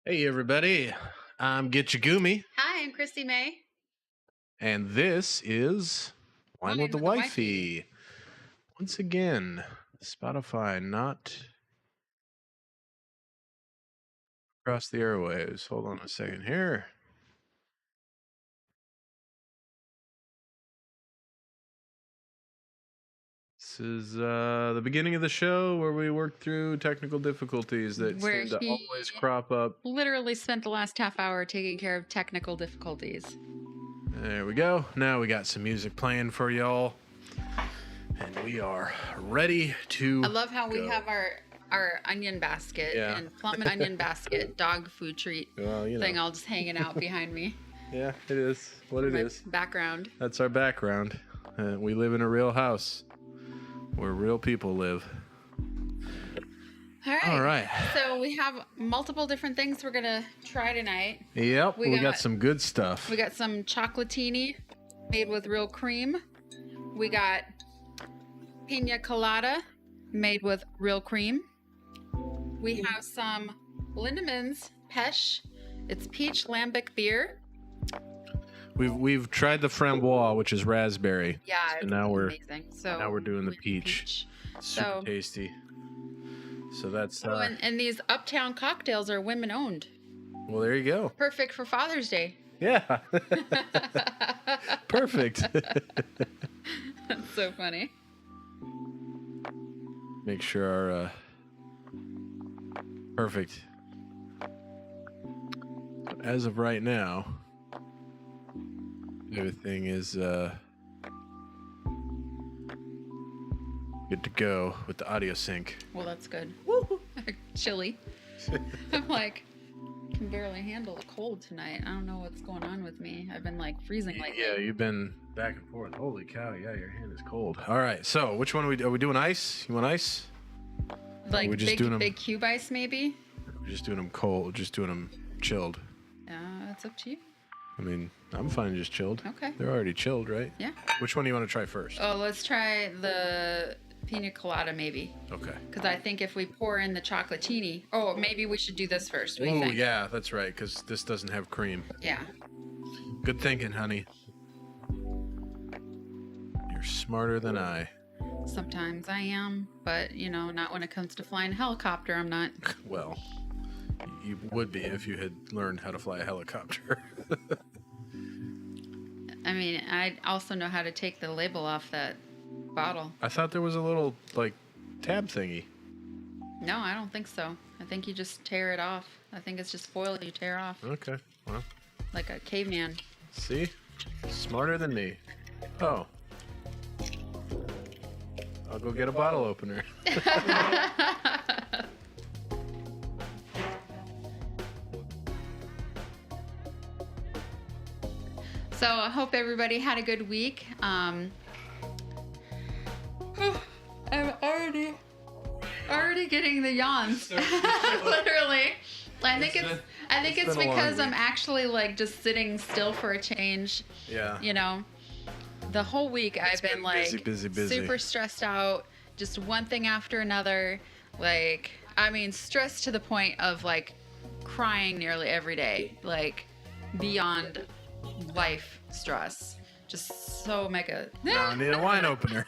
Hey, everybody. I'm Gitchagumi. Hi, I'm Christy May. And this is Wine with the Wifey. Once again, Spotify not across the airwaves. Hold on a second here. This is the beginning of the show where we work through technical difficulties that seem to always crop up. Literally spent the last half hour taking care of technical difficulties. There we go. Now we got some music playing for y'all. And we are ready to I love how we have our onion basket and plum and onion basket dog food treat thing all just hanging out behind me. Yeah, it is what it is. Background. That's our background. We live in a real house where real people live. All right. So we have multiple different things we're going to try tonight. Yep. We got some good stuff. We got some chocolatini made with real cream. We got pina colada made with real cream. We have some Lindemann's Pesh. It's peach lambic beer. We've tried the framboise, which is raspberry. Yeah, and now we're amazing. So now we're doing the peach. Super tasty. So that's and these Uptown cocktails are women owned. Well, there you go. Perfect for Father's Day. Yeah. Perfect. That's so funny. Make sure our perfect. But as of right now, everything is good to go with the audio sync. Well, that's good. Woo! Chilly. I'm like, can barely handle the cold tonight. I don't know what's going on with me. I've been like freezing lately. Yeah, you've been back and forth. Holy cow! Yeah, your hand is cold. All right, so which one are we doing? Ice? You want ice? Like big cube ice, maybe. We're just doing them cold. Just doing them chilled. It's up to you. I mean, I'm fine just chilled. Okay. They're already chilled, right? Yeah. Which one do you want to try first? Oh, let's try the pina colada, maybe. Okay. Because I think if we pour in the chocolatini... Oh, maybe we should do this first. What do you Oh, think? yeah, that's right, because this doesn't have cream. Yeah. Good thinking, honey. You're smarter than I. Sometimes I am, but, not when it comes to flying a helicopter, I'm not. Well, you would be if you had learned how to fly a helicopter. I mean, I also know how to take the label off that bottle. I thought there was a little, tab thingy. No, I don't think so. I think you just tear it off. I think it's just foil you tear off. Okay, well. Like a caveman. See? Smarter than me. Oh. I'll go get a bottle opener. So I hope everybody had a good week. I'm already getting the yawns. Literally. I think it's because I'm actually just sitting still for a change. Yeah. The whole week I've been busy. super stressed out, just one thing after another. Stressed to the point of crying nearly every day, beyond life stress. Just so mega. Now I need a wine opener.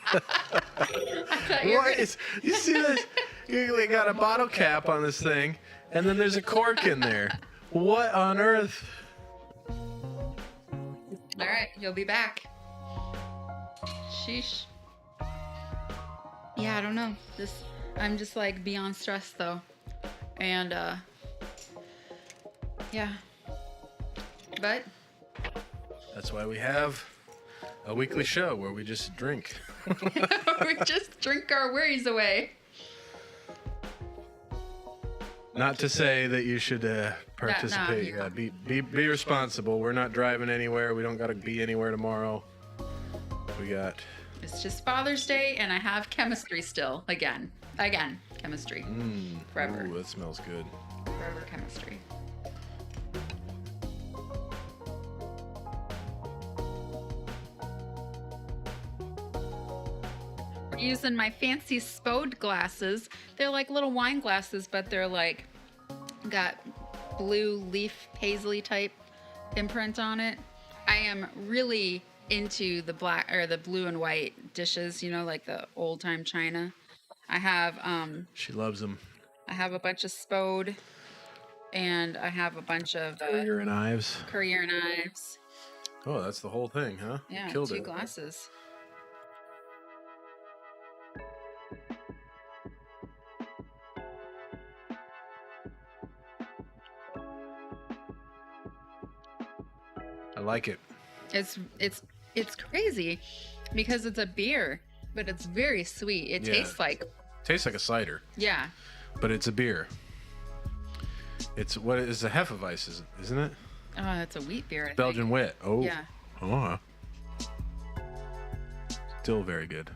You see this? You got a bottle cap on this thing, and then there's a cork in there. What on earth? All right, you'll be back. Sheesh. Yeah, I don't know. I'm just beyond stressed though. And yeah. But that's why we have a weekly show where we just drink. We just drink our worries away. Not to say that you should participate. Be responsible. We're not driving anywhere. We don't got to be anywhere tomorrow. It's just Father's Day, and I have chemistry still. Again, chemistry. Forever. Ooh, that smells good. Forever chemistry. We're using my fancy Spode glasses. They're like little wine glasses, but they're got blue leaf paisley type imprint on it. I am really into the black or the blue and white dishes, like the old time china. I have she loves them. I have a bunch of Spode And I have a bunch of Courier and Ives. Courier and Ives. Oh, that's the whole thing, huh? Yeah, You killed 2 it. glasses. I like it. It's crazy because it's a beer, but it's very sweet. It tastes like a cider. Yeah. But it's a beer. It's what is a Hefeweiss, isn't it? It's a wheat beer. I Belgian think. wit. Oh. Yeah. Oh. Still very good.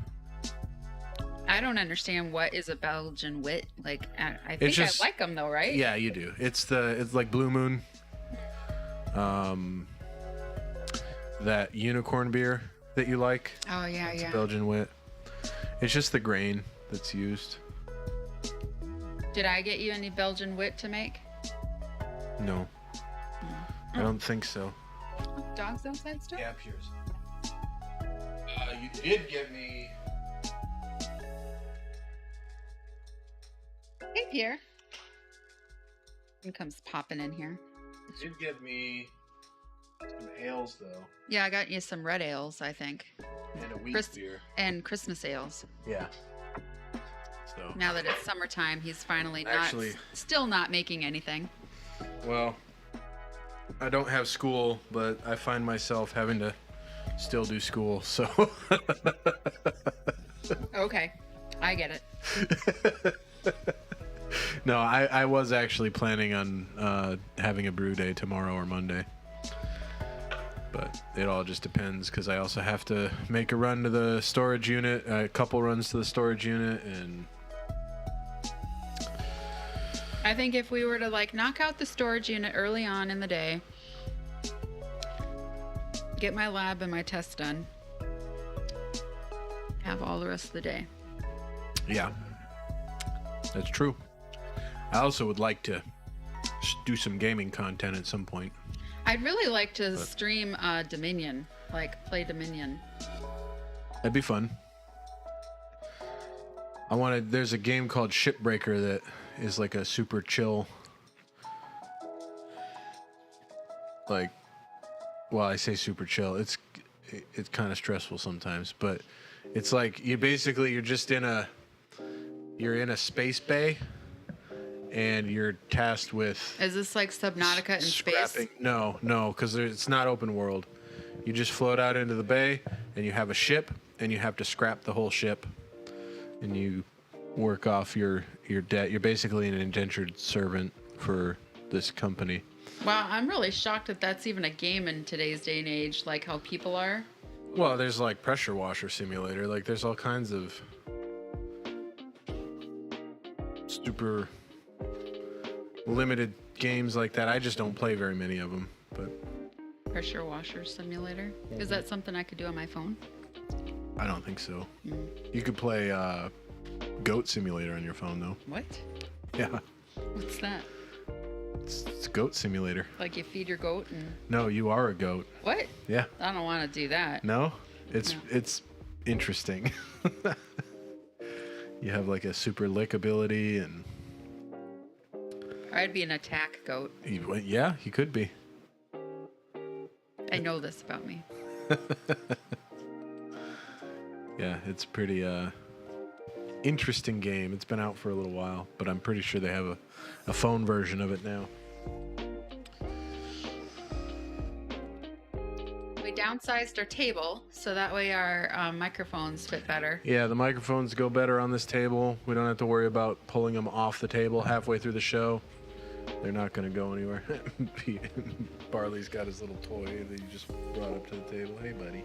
I don't understand what is a Belgian wit. Like I think just, I like them though, right? Yeah, you do. It's like Blue Moon. That unicorn beer that you like. Oh yeah, it's yeah. Belgian wit. It's just the grain that's used. Did I get you any Belgian wit to make? No. I don't think so. Dogs outside still? Yeah, Piers. You did get me. Hey, Pierre. He comes popping in here. You did give me some ales, though. Yeah, I got you some red ales, I think. And a wheat beer. And Christmas ales. Yeah. So. Now that it's summertime, he's finally still not making anything. Well, I don't have school, but I find myself having to still do school, so. Okay, I get it. No, I was actually planning on having a brew day tomorrow or Monday. But it all just depends, because I also have to make a run to the storage unit, a couple runs to the storage unit, and... I think if we were to like knock out the storage unit early on in the day, get my lab and my test done, have all the rest of the day. Yeah, that's true. I also would like to do some gaming content at some point. I'd really like to stream Dominion, like play Dominion. That'd be fun. There's a game called Shipbreaker that is like a super chill, like, well, I say super chill. It's kind of stressful sometimes, but it's like you're just in a space bay, and you're tasked with. Is this like Subnautica in space? No, because it's not open world. You just float out into the bay, and you have a ship, and you have to scrap the whole ship, and you work off your debt. You're basically an indentured servant for this company. Wow, I'm really shocked that that's even a game in today's day and age, like how people are. Well, there's like Pressure Washer Simulator. Like, there's all kinds of super limited games like that. I just don't play very many of them. But Pressure Washer Simulator? Is that something I could do on my phone? I don't think so. You could play Goat Simulator on your phone, though. What? Yeah. What's that? It's Goat Simulator. Like you feed your goat and... No, you are a goat. What? Yeah. I don't want to do that. No? It's interesting. You have like a super lick ability, and... I'd be an attack goat. Yeah, you could be. I know this about me. Yeah, it's pretty interesting game. It's been out for a little while, but I'm pretty sure they have a phone version of it now. We downsized our table so that way our microphones fit better. Yeah, the microphones go better on this table. We don't have to worry about pulling them off the table halfway through the show. They're not going to go anywhere. Barley's got his little toy that he just brought up to the table. Hey, buddy.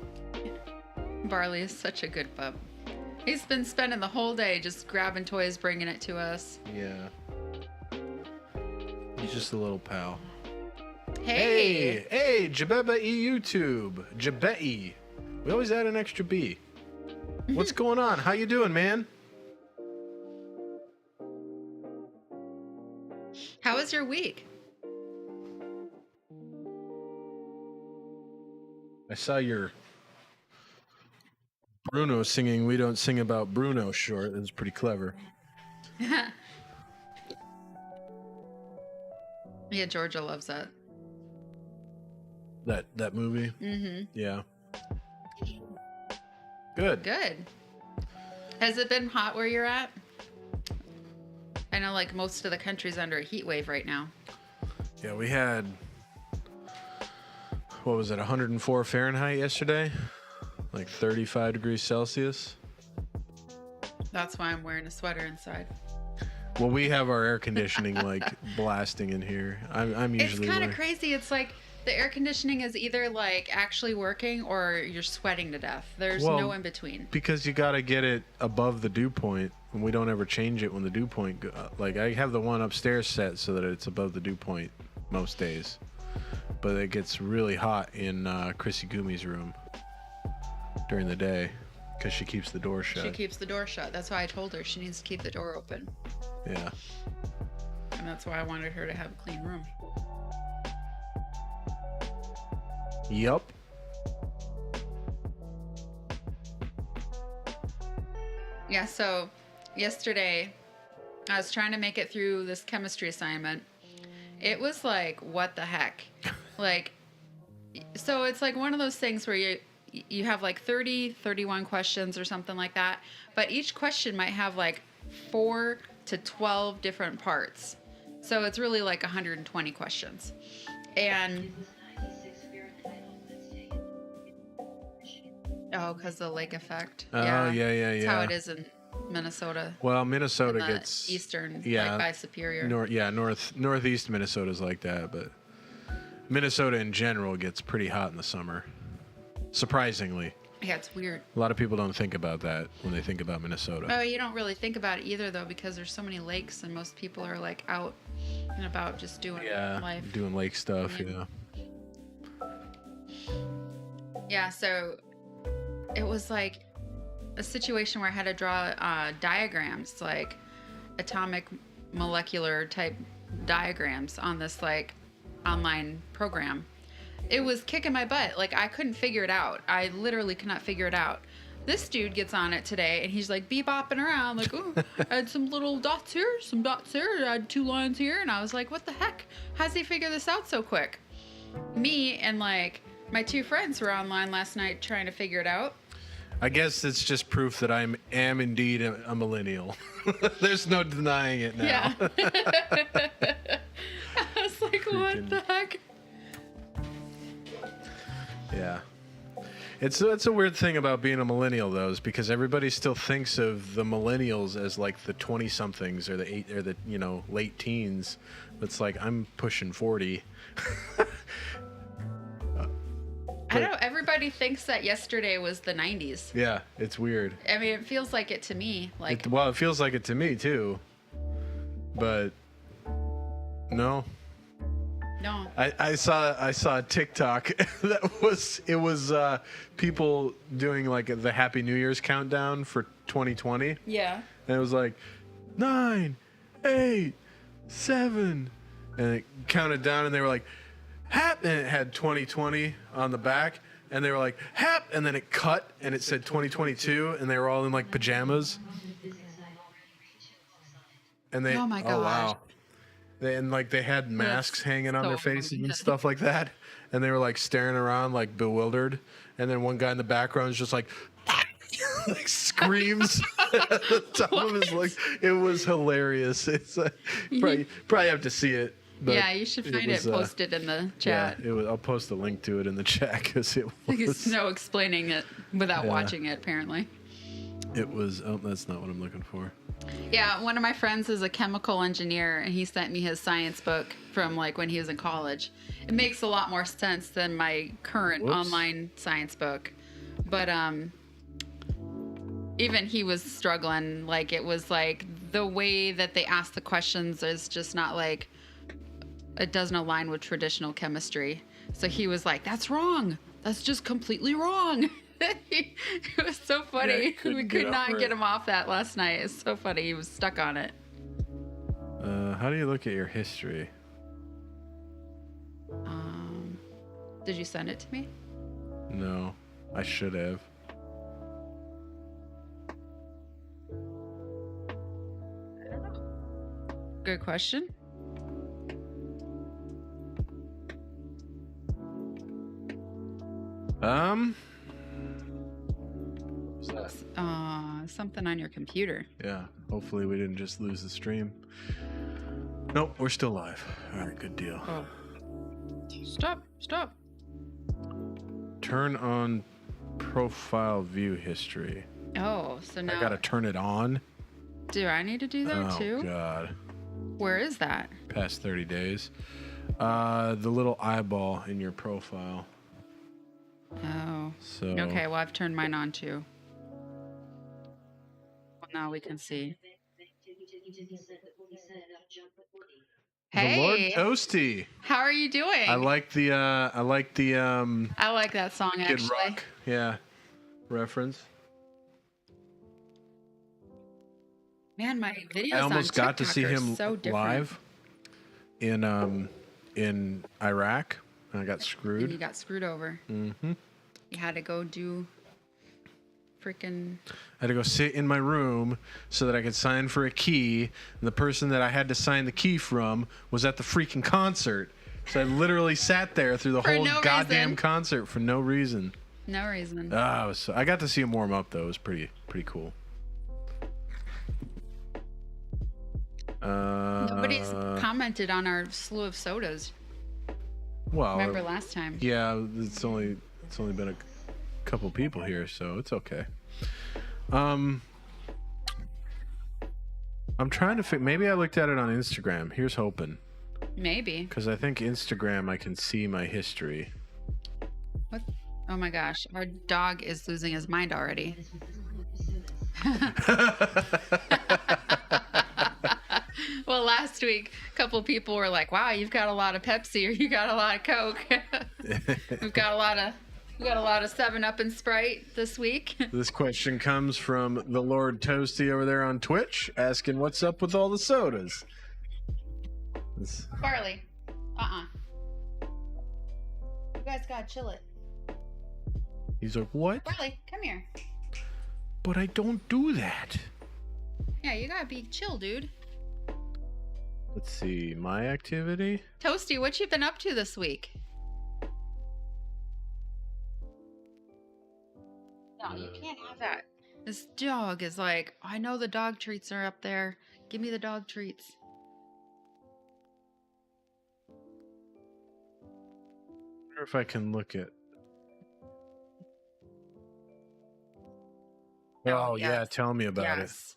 Barley is such a good pup. He's been spending the whole day just grabbing toys, bringing it to us. Yeah. He's just a little pal. Hey, Jabeba YouTube. Jabei. We always add an extra B. What's going on? How you doing, man? How was your week? I saw your Bruno singing "We Don't Sing About Bruno" short. It was pretty clever. Yeah, Georgia loves that. That movie. Mm-hmm. Yeah. Good. Good. Has it been hot where you're at? I know like most of the country's under a heat wave right now. Yeah, we had, what was it, 104 Fahrenheit yesterday? Like 35 degrees Celsius. That's why I'm wearing a sweater inside. Well, we have our air conditioning like blasting in here. I'm usually. It's kind of crazy. It's like the air conditioning is either like actually working or you're sweating to death. There's no in between. Because you got to get it above the dew point, and we don't ever change it when the dew point. Like I have the one upstairs set so that it's above the dew point most days, but it gets really hot in Chrissy Gumi's room during the day because she keeps the door shut. She keeps the door shut. That's why I told her she needs to keep the door open. Yeah. And that's why I wanted her to have a clean room. Yup. Yeah, so yesterday I was trying to make it through this chemistry assignment. It was like, what the heck? Like, so it's like one of those things where you have like 31 questions or something like that, but each question might have like 4 to 12 different parts. So it's really like 120 questions. And oh, because the lake effect. Oh, yeah. That's how it is in Minnesota. Well, Minnesota In the gets eastern, yeah, like by Superior. Northeast Minnesota's like that, but Minnesota in general gets pretty hot in the summer. Surprisingly. Yeah, it's weird. A lot of people don't think about that when they think about Minnesota. Oh, you don't really think about it either, though, because there's so many lakes and most people are like out and about just doing life. Doing lake stuff, yeah. Yeah, so it was like a situation where I had to draw diagrams, like atomic molecular type diagrams on this like online program. It was kicking my butt. Like I couldn't figure it out. I literally could not figure it out. This dude gets on it today and he's like bebopping around like, oh, I had some little dots here, some dots there. I had 2 lines here. And I was like, what the heck? How's he figure this out so quick? Me and like my 2 friends were online last night trying to figure it out. I guess it's just proof that I am indeed a millennial. There's no denying it now. Yeah. I was like, what the heck? Yeah. It's a weird thing about being a millennial though, is because everybody still thinks of the millennials as like the 20-somethings or the late teens. It's like I'm pushing 40. I don't know. Everybody thinks that yesterday was the 90s. Yeah, it's weird. I mean, it feels like it to me. Like, it feels like it to me too. But no. no. I saw a TikTok that was people doing like the Happy New Year's countdown for 2020. Yeah. And it was like 9, 8, 7, and it counted down, and they were like, "Hap," and it had 2020 on the back, and they were like, "Hap," and then it cut, and it said 2022, and they were all in like pajamas. And they, oh my gosh. oh wow. They had masks hanging on so their faces funny. and stuff like that, and they were like staring around like bewildered, and then one guy in the background is just like like screams at the top of his lungs. It was hilarious. It's probably have to see it. But yeah, you should find it posted in the chat. Yeah, I'll post a link to it in the chat because it was. There's no explaining it without watching it, apparently. It was. Oh, that's not what I'm looking for. Yeah, one of my friends is a chemical engineer, and he sent me his science book from like when he was in college. It makes a lot more sense than my current online science book, but even he was struggling. Like it was like the way that they ask the questions is just not like, it doesn't align with traditional chemistry. So he was like, "That's wrong. That's just completely wrong." It was so funny. Yeah, we could not get him off that last night. It's so funny. He was stuck on it. How do you look at your history? Did you send it to me? No, I should have. Good question. What's that? Something on your computer. Yeah. Hopefully we didn't just lose the stream. Nope, we're still live. All right, good deal. Oh. Stop. Turn on profile view history. Oh, so now I gotta turn it on. do I need to do that too? Oh God. Where is that? Past 30 days. The little eyeball in your profile. Oh. So Okay, well I've turned mine on too. Well, now we can see. The Lord Hey, Toasty. how are you doing? I like the I like that song Kid actually. Rock. Yeah. Reference. Man, my videos I almost on got to TikTok see are him so different. live in Iraq. And I got And screwed. you got screwed over. Mm-hmm. You had to go do freaking. I had to go sit in my room so that I could sign for a key. And the person that I had to sign the key from was at the freaking concert. So I literally sat there through the For whole no goddamn reason. concert for no reason. No reason. I got to see him warm up though. It was pretty cool. Nobody's commented on our slew of sodas. Well, Remember last time? yeah, it's only been a couple people here, so it's okay. I'm trying to maybe I looked at it on Instagram. Here's hoping, Maybe. because I think Instagram I can see my history. What? Oh my gosh, our dog is losing his mind already. Well, last week, a couple people were like, "Wow, you've got a lot of Pepsi, or you got a lot of Coke." We've got a lot of 7-Up and Sprite this week. This question comes from the Lord Toasty over there on Twitch, asking what's up with all the sodas. Barley. You guys gotta chill it. He's like, what? Barley, come here. But I don't do that. Yeah, you gotta be chill, dude. Let's see, my activity. Toasty, what you been up to this week? No, you can't have that. This dog is like, I know the dog treats are up there. Give me the dog treats. I wonder if I can look at. Oh, yeah, yes. tell me about it. Yes.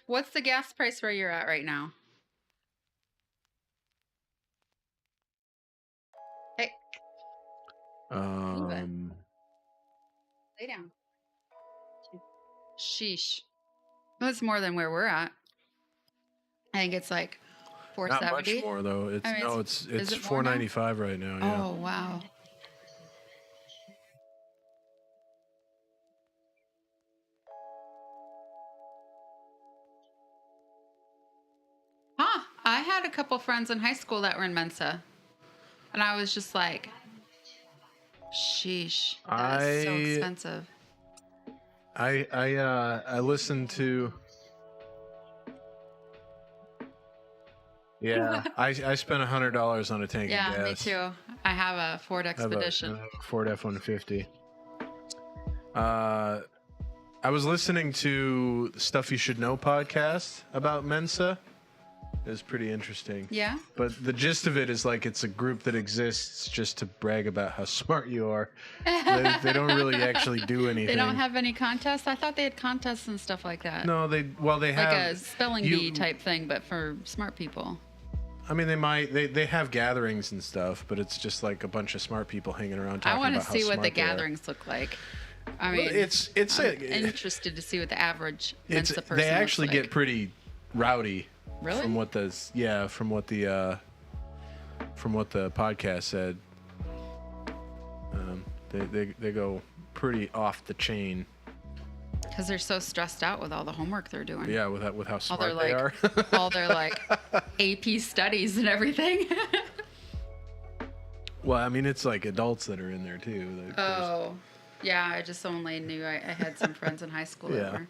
What's the gas price where you're at right now? Hey, lay down. Sheesh. That's more than where we're at. I think it's like Not much $4.70. more though. It's I mean, no, is it's it more now? $4.95 right now. Yeah. Oh, wow. Huh. I had a couple friends in high school that were in Mensa. And I was just like, sheesh. That is so expensive. I listened to. Yeah, I spent $100 on a tank of gas. Yeah, me too. I have a Ford I have Expedition. a Ford F-150. I was listening to the Stuff You Should Know podcast about Mensa. It was pretty interesting. Yeah? But the gist of it is like it's a group that exists just to brag about how smart you are. They don't really actually do anything. They don't have any contests? I thought they had contests and stuff like that. No, they have like a spelling bee type thing, but for smart people. I mean, they have gatherings and stuff, but it's just like a bunch of smart people hanging around talking I want to about how see what the smart they are. gatherings look like. I mean, I'm interested to see what the average Mensa person they actually looks like. get pretty rowdy. Really? From what the podcast said, they go pretty off the chain. Because they're so stressed out with all the homework they're doing. Yeah, with how smart all they their, are. all their like AP studies and everything. Well, I mean, it's like adults that are in there too. Oh, yeah. I just only knew I had some friends in high school that Yeah. were.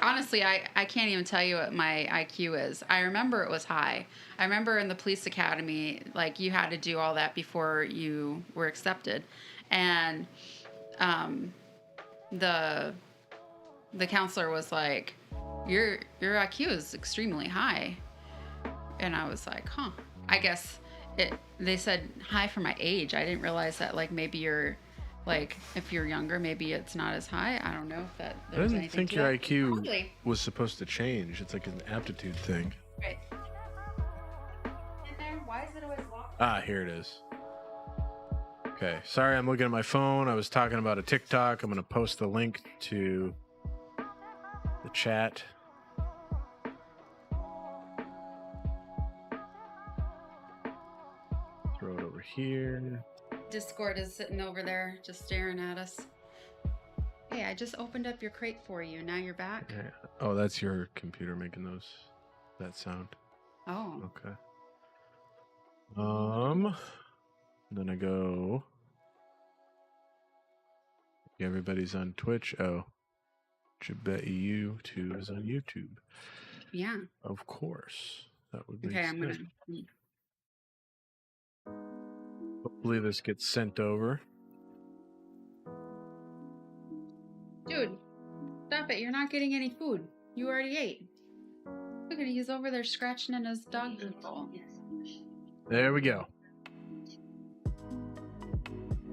Honestly, I can't even tell you what my IQ is. I remember it was high. I remember in the police academy, like you had to do all that before you were accepted. And the counselor was like, your IQ is extremely high. And I was like, huh. I guess they said high for my age. I didn't realize that, like, maybe you're, like, if you're younger, maybe it's not as high. I don't know if that I there's didn't anything think to your that. IQ Probably. was supposed to change. It's like an aptitude thing. Right. In there? Why is it always locked? Ah, here it is. Okay. Sorry, I'm looking at my phone. I was talking about a TikTok. I'm going to post the link to the chat. Throw it over here. Discord is sitting over there just staring at us. Hey, I just opened up your crate for you. Now you're back. Yeah. Oh, that's your computer making that sound. Oh. Okay. Then I go. Everybody's on Twitch. Oh, you too is on YouTube. Yeah. Of course, that would be. Okay, I'm gonna. Hopefully, this gets sent over. Dude, stop it! You're not getting any food. You already ate. Look at he's over there scratching in his dog food bowl. There we go.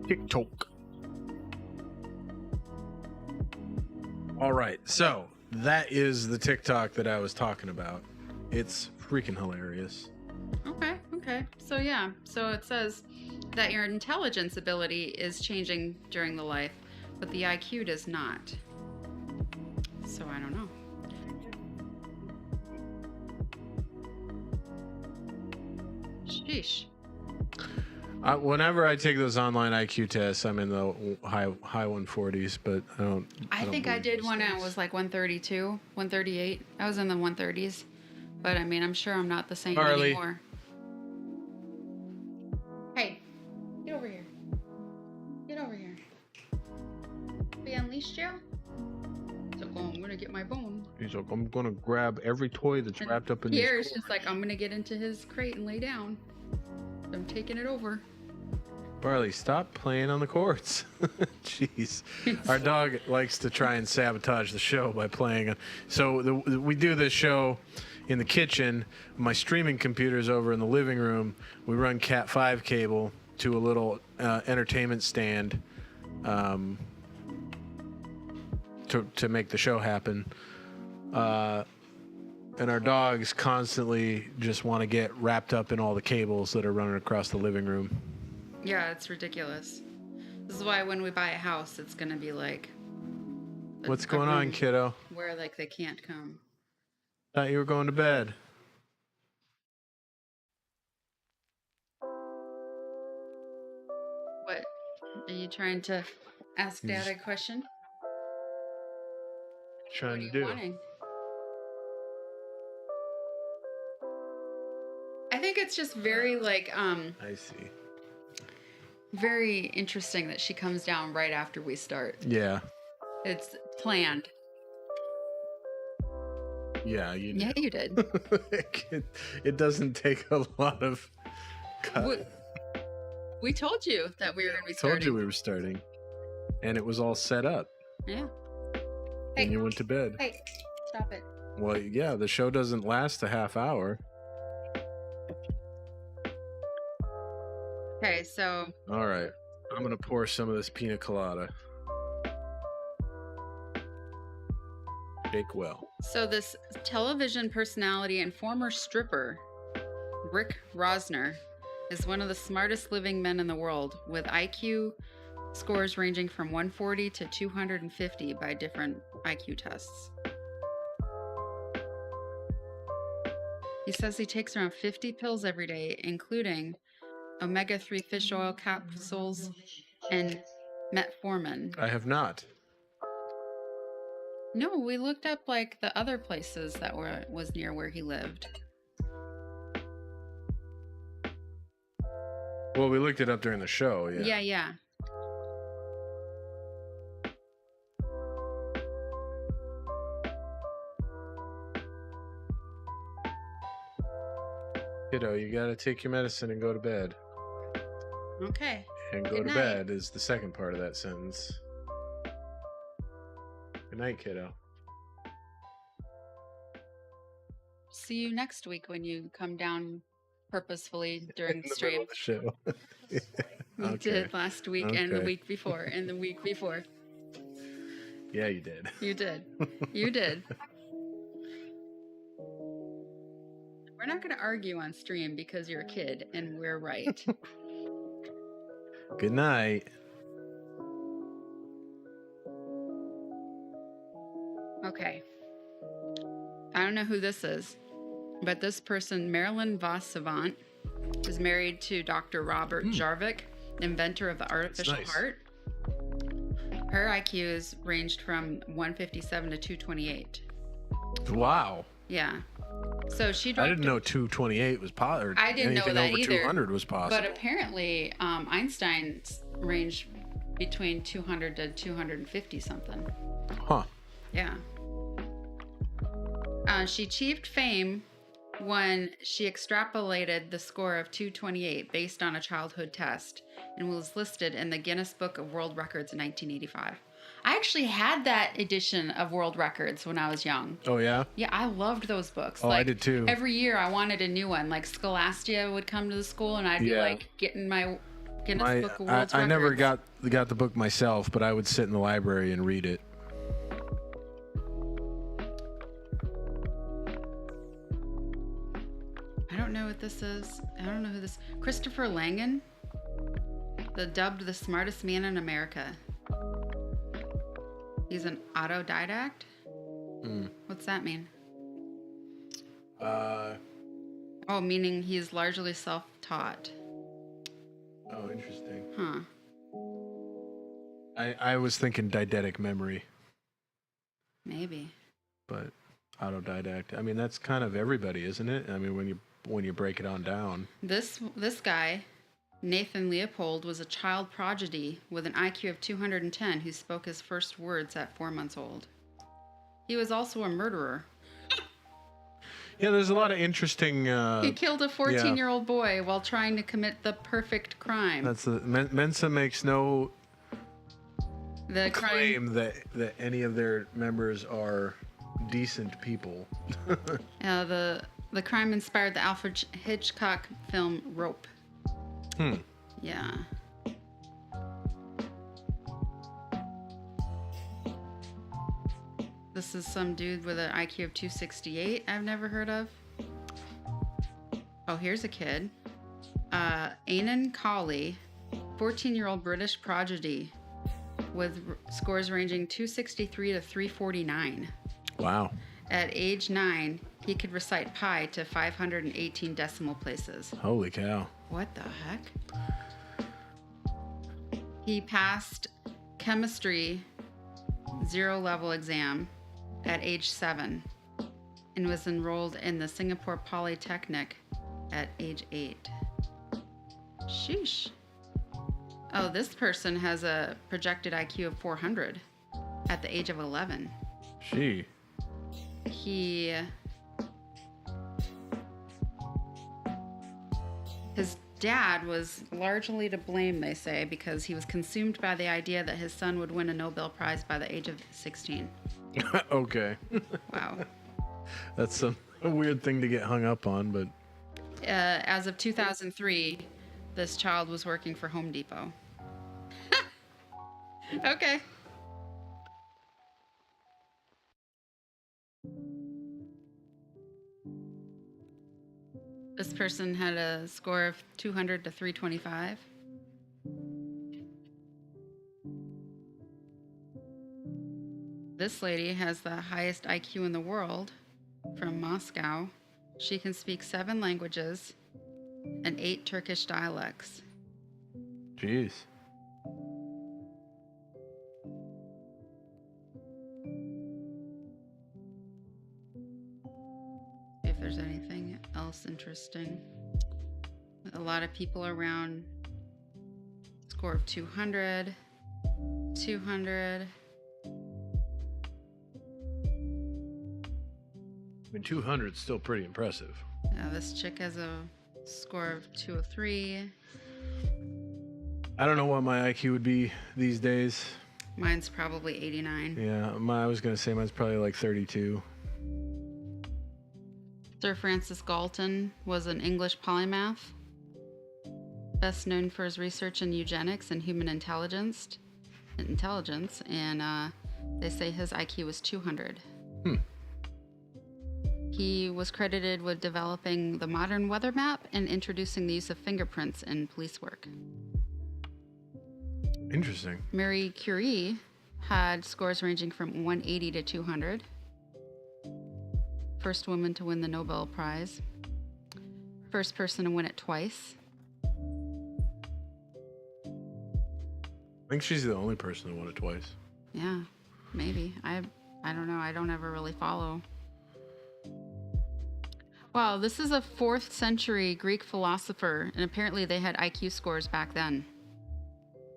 TikTok. All right, so that is the TikTok that I was talking about. It's freaking hilarious. Okay. So yeah, so it says that your intelligence ability is changing during the life, but the IQ does not. So I don't know. Sheesh. Whenever I take those online IQ tests, I'm in the high 140s, but I think I did when I was like 132, 138. I was in the 130s. But I mean, I'm sure I'm not the same anymore. Hey, get over here. Get over here. We unleashed you? So I'm gonna get my bone. He's like, I'm gonna grab every toy that's wrapped up in here. this. It's just like I'm gonna get into his crate and lay down. I'm taking it over. Barley, stop playing on the chords. Jeez. Our dog likes to try and sabotage the show by playing. So we do this show in the kitchen. My streaming computer's over in the living room. We run Cat 5 cable to a little entertainment stand to make the show happen. And our dogs constantly just want to get wrapped up in all the cables that are running across the living room. Yeah, it's ridiculous. This is why when we buy a house, it's gonna be like. What's going on, kiddo? Where like they can't come. Thought you were going to bed. What? Are you trying to ask Dad a question? Trying to What are do. you wanting? I think it's just very like I see. very interesting that she comes down right after we start. Yeah. It's planned. Yeah, you did. Yeah, you did. It doesn't take a lot of cut. We told you that we were going to be Told starting. you we were starting. And it was all set up. Yeah. And you went to bed. Hey, stop it. Well, yeah, the show doesn't last a half hour. Okay, so. All right. I'm going to pour some of this pina colada. Shake well. So this television personality and former stripper, Rick Rosner, is one of the smartest living men in the world, with IQ scores ranging from 140 to 250 by different IQ tests. He says he takes around 50 pills every day, including omega-3 fish oil capsules and metformin. I have not. No, we looked up like the other places that was near where he lived. Well, we looked it up during the show, yeah. Yeah. Kiddo, you gotta take your medicine and go to bed. Okay. And go Good to night. bed is the second part of that sentence. Good night, kiddo. See you next week when you come down purposefully during In the middle stream. of the show. You Okay. did last week and the Okay. week before and the week before. Yeah, you did. You did. You did. We're not going to argue on stream because you're a kid and we're right. Good night. Okay. I don't know who this is, but this person, Marilyn Voss Savant, is married to Dr. Robert Jarvik, inventor of the artificial nice. heart. Her IQs ranged from 157 to 228. Wow. Yeah. So she I dropped. didn't know 228 was possible. I didn't know anything that over either. 200 was possible. But apparently, Einstein's range between 200 to 250 something. Huh. Yeah. She achieved fame when she extrapolated the score of 228 based on a childhood test and was listed in the Guinness Book of World Records in 1985. I actually had that edition of World Records when I was young. Oh, yeah? Yeah, I loved those books. Oh, I did too. Every year I wanted a new one. Like Scholastia would come to the school and I'd be like getting my Guinness Book of World Records. I never got the book myself, but I would sit in the library and read it. I don't know what this is. I don't know who this. Christopher Langan, dubbed the smartest man in America. He's an autodidact. What's that mean? Oh, meaning he's largely self-taught. Oh, interesting. Huh. I was thinking eidetic memory, Maybe. but autodidact. I mean, that's kind of everybody, isn't it? I mean, when you break it on down. This guy, Nathan Leopold, was a child prodigy with an IQ of 210 who spoke his first words at 4 months old. He was also a murderer. Yeah, there's a lot of interesting. He killed a 14-year-old boy while trying to commit the perfect crime. That's Mensa makes no The claim that any of their members are decent people. The crime inspired the Alfred Hitchcock film Rope. Yeah. This is some dude with an IQ of 268 I've never heard of. Oh, here's a kid. Ainan Colley, 14-year-old British prodigy with scores ranging 263 to 349. Wow. At age 9, he could recite pi to 518 decimal places. Holy cow. What the heck? He passed chemistry 0 level exam at age 7 and was enrolled in the Singapore Polytechnic at age 8. Sheesh. Oh, this person has a projected IQ of 400 at the age of 11. Gee. His dad was largely to blame, they say, because he was consumed by the idea that his son would win a Nobel Prize by the age of 16. Okay. Wow. That's a weird thing to get hung up on, but As of 2003, this child was working for Home Depot. Okay. This person had a score of 200 to 325. This lady has the highest IQ in the world from Moscow. She can speak 7 languages and 8 Turkish dialects. jeez. See if there's anything else interesting. A lot of people around score of 200, 200. I mean, 200 is still pretty impressive. This chick has a score of 203. I don't know what my IQ would be these days. Mine's probably 89. Yeah, I was going to say mine's probably like 32. Sir Francis Galton was an English polymath, best known for his research in eugenics and human intelligence, and they say his IQ was 200. He was credited with developing the modern weather map and introducing the use of fingerprints in police work. Interesting. Marie Curie had scores ranging from 180 to 200. First woman to win the Nobel Prize. First person to win it twice. I think she's the only person that won it twice. Yeah, maybe. I don't know. I don't ever really follow. Wow, this is a 4th century Greek philosopher, and apparently they had IQ scores back then.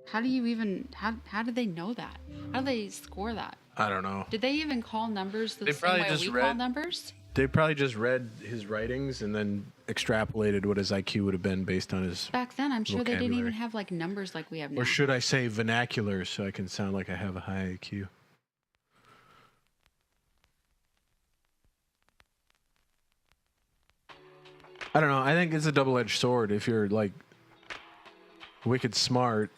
How do you even, how did they know that? How do they score that? I don't know. Did they even call numbers the They same probably way just we read- call numbers? They probably just read his writings and then extrapolated what his IQ would have been based on his... Back then, I'm sure they didn't vocabulary. even have like numbers like we have now. Or should I say vernacular so I can sound like I have a high IQ? I don't know. I think it's a double-edged sword. If you're like wicked smart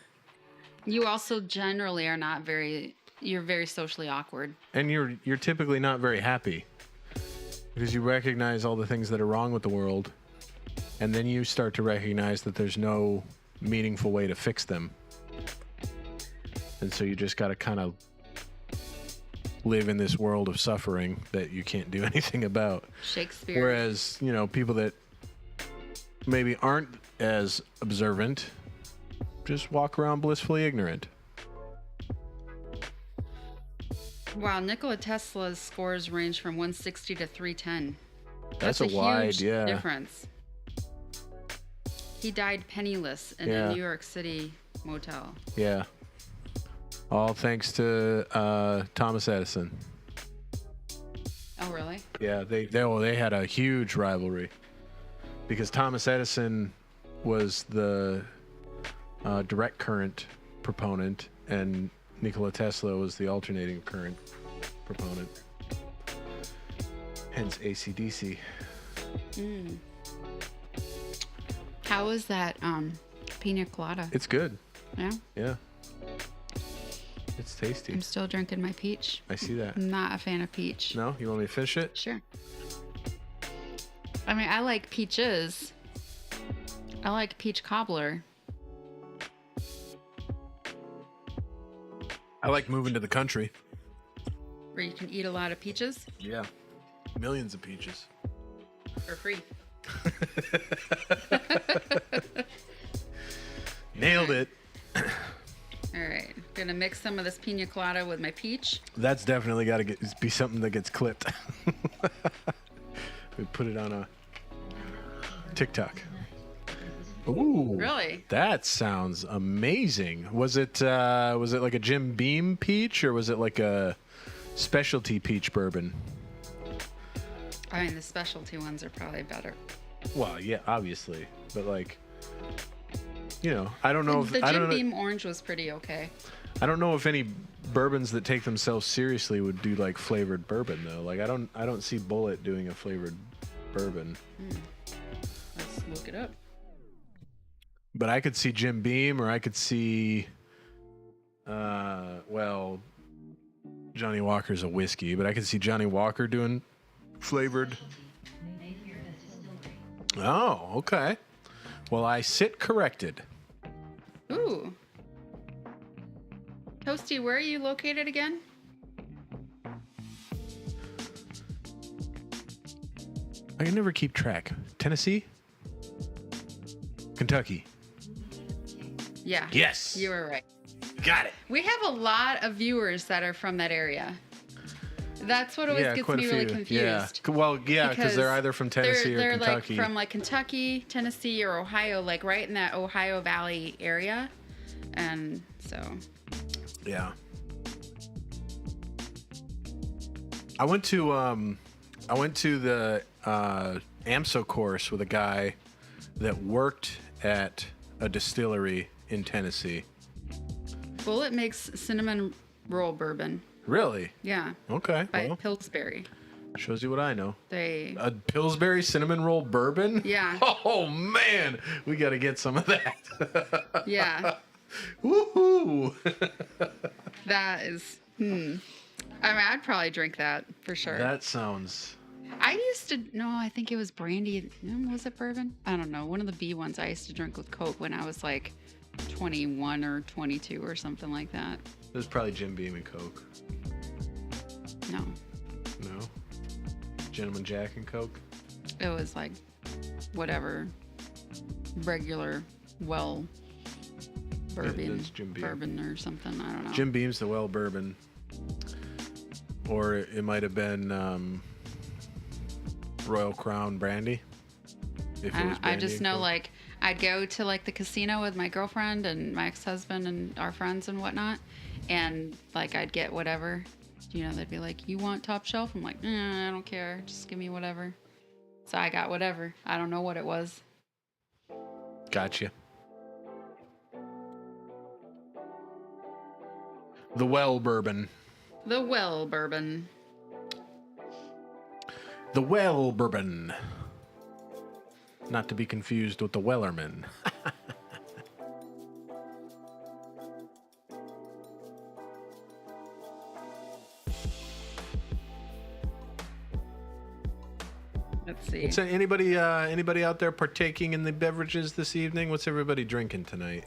You also generally are not very, you're very socially awkward. and you're typically not very happy because you recognize all the things that are wrong with the world, and then you start to recognize that there's no meaningful way to fix them. And so you just got to kind of live in this world of suffering that you can't do anything about. Shakespeare. Whereas, you know, people that maybe aren't as observant just walk around blissfully ignorant. Wow, Nikola Tesla's scores range from 160 to 310. That's a wide, huge yeah. difference. He died penniless in Yeah. a New York City motel. Yeah. All thanks to Thomas Edison. Oh, really? Yeah, they had a huge rivalry because Thomas Edison was the direct current proponent and Nikola Tesla was the alternating current proponent. Hence AC/DC. How is that pina colada? It's good. Yeah, Yeah. It's tasty. I'm still drinking my peach. I see that. I'm not a fan of peach. No? You want me to finish it? Sure. I mean, I like peaches. I like peach cobbler. I like moving to the country. Where you can eat a lot of peaches Yeah. Millions of peaches. for free. Nailed it. All right, gonna mix some of this pina colada with my peach. That's definitely got to be something that gets clipped. We put it on a TikTok. Ooh. Really? That sounds amazing. Was it like a Jim Beam peach or was it like a specialty peach bourbon? I mean, the specialty ones are probably better. Well, yeah, obviously, but like, you know, I don't know if The I Jim don't know, Beam orange was pretty okay. I don't know if any bourbons that take themselves seriously would do like flavored bourbon though. Like I don't see Bullet doing a flavored bourbon. Let's look it up. But I could see Jim Beam or I could see well, Johnny Walker's a whiskey, but I could see Johnny Walker doing flavored. Oh, okay. Well, I sit corrected. Ooh. Toasty, where are you located again? I can never keep track. Tennessee? Kentucky. Yeah. Yes. You were right. Got it. We have a lot of viewers that are from that area. That's what always gets me really confused. Yeah. Well, yeah, because they're either from Tennessee they're or Kentucky. like from like Kentucky, Tennessee, or Ohio, like right in that Ohio Valley area, and so. Yeah. I went to the AMSO course with a guy that worked at a distillery in Tennessee. Bullet makes cinnamon roll bourbon. Really? Yeah. Okay. By Well, Pillsbury. shows you what I know. They. A Pillsbury cinnamon roll bourbon? Yeah. Oh, man. We got to get some of that. Yeah. Woohoo. That is. I mean, I'd probably drink that for sure. That sounds... I used to. No, I think it was brandy. Was it bourbon? I don't know. One of the B ones I used to drink with Coke when I was like 21 or 22 or something like that. It was probably Jim Beam and Coke. No. No? Gentleman Jack and Coke? It was like whatever regular bourbon, that's Jim Beam. bourbon or something. I don't know. Jim Beam's the well bourbon. Or it might have been Royal Crown brandy. If it was I brandy just and know Coke. like I'd go to like the casino with my girlfriend and my ex-husband and our friends and whatnot, and like I'd get whatever. You know, they'd be like, "You want top shelf?" I'm like, I don't care. Just give me whatever. So I got whatever. I don't know what it was. Gotcha. The well bourbon. The well bourbon. The well bourbon. Not to be confused with the Wellerman. Let's see. What's anybody out there partaking in the beverages this evening? What's everybody drinking tonight?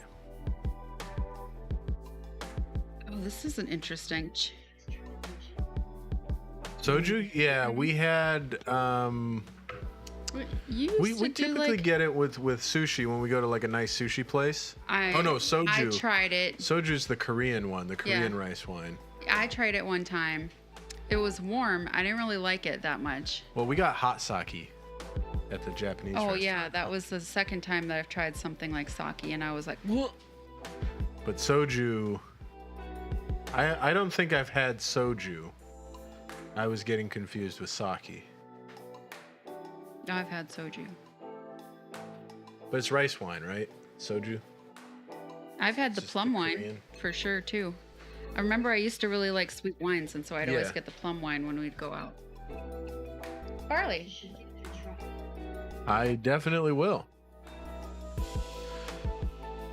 Oh, this is an interesting. Soju? Yeah, we had You we used to do, typically like, get it with sushi when we go to like a nice sushi place. oh no, soju. I tried it. Soju's the Korean one, the Korean Yeah. rice wine. I tried it one time. It was warm. I didn't really like it that much. Well, we got hot sake at the Japanese Oh restaurant. yeah, that was the second time that I've tried something like sake, and I was like, "Whoa." But soju, I don't think I've had soju. I was getting confused with sake. I've had soju. But it's rice wine, right? Soju? I've had the Just plum the wine Korean. for sure too. I remember I used to really like sweet wines, and so I'd always Yeah. get the plum wine when we'd go out. Barley. I definitely will.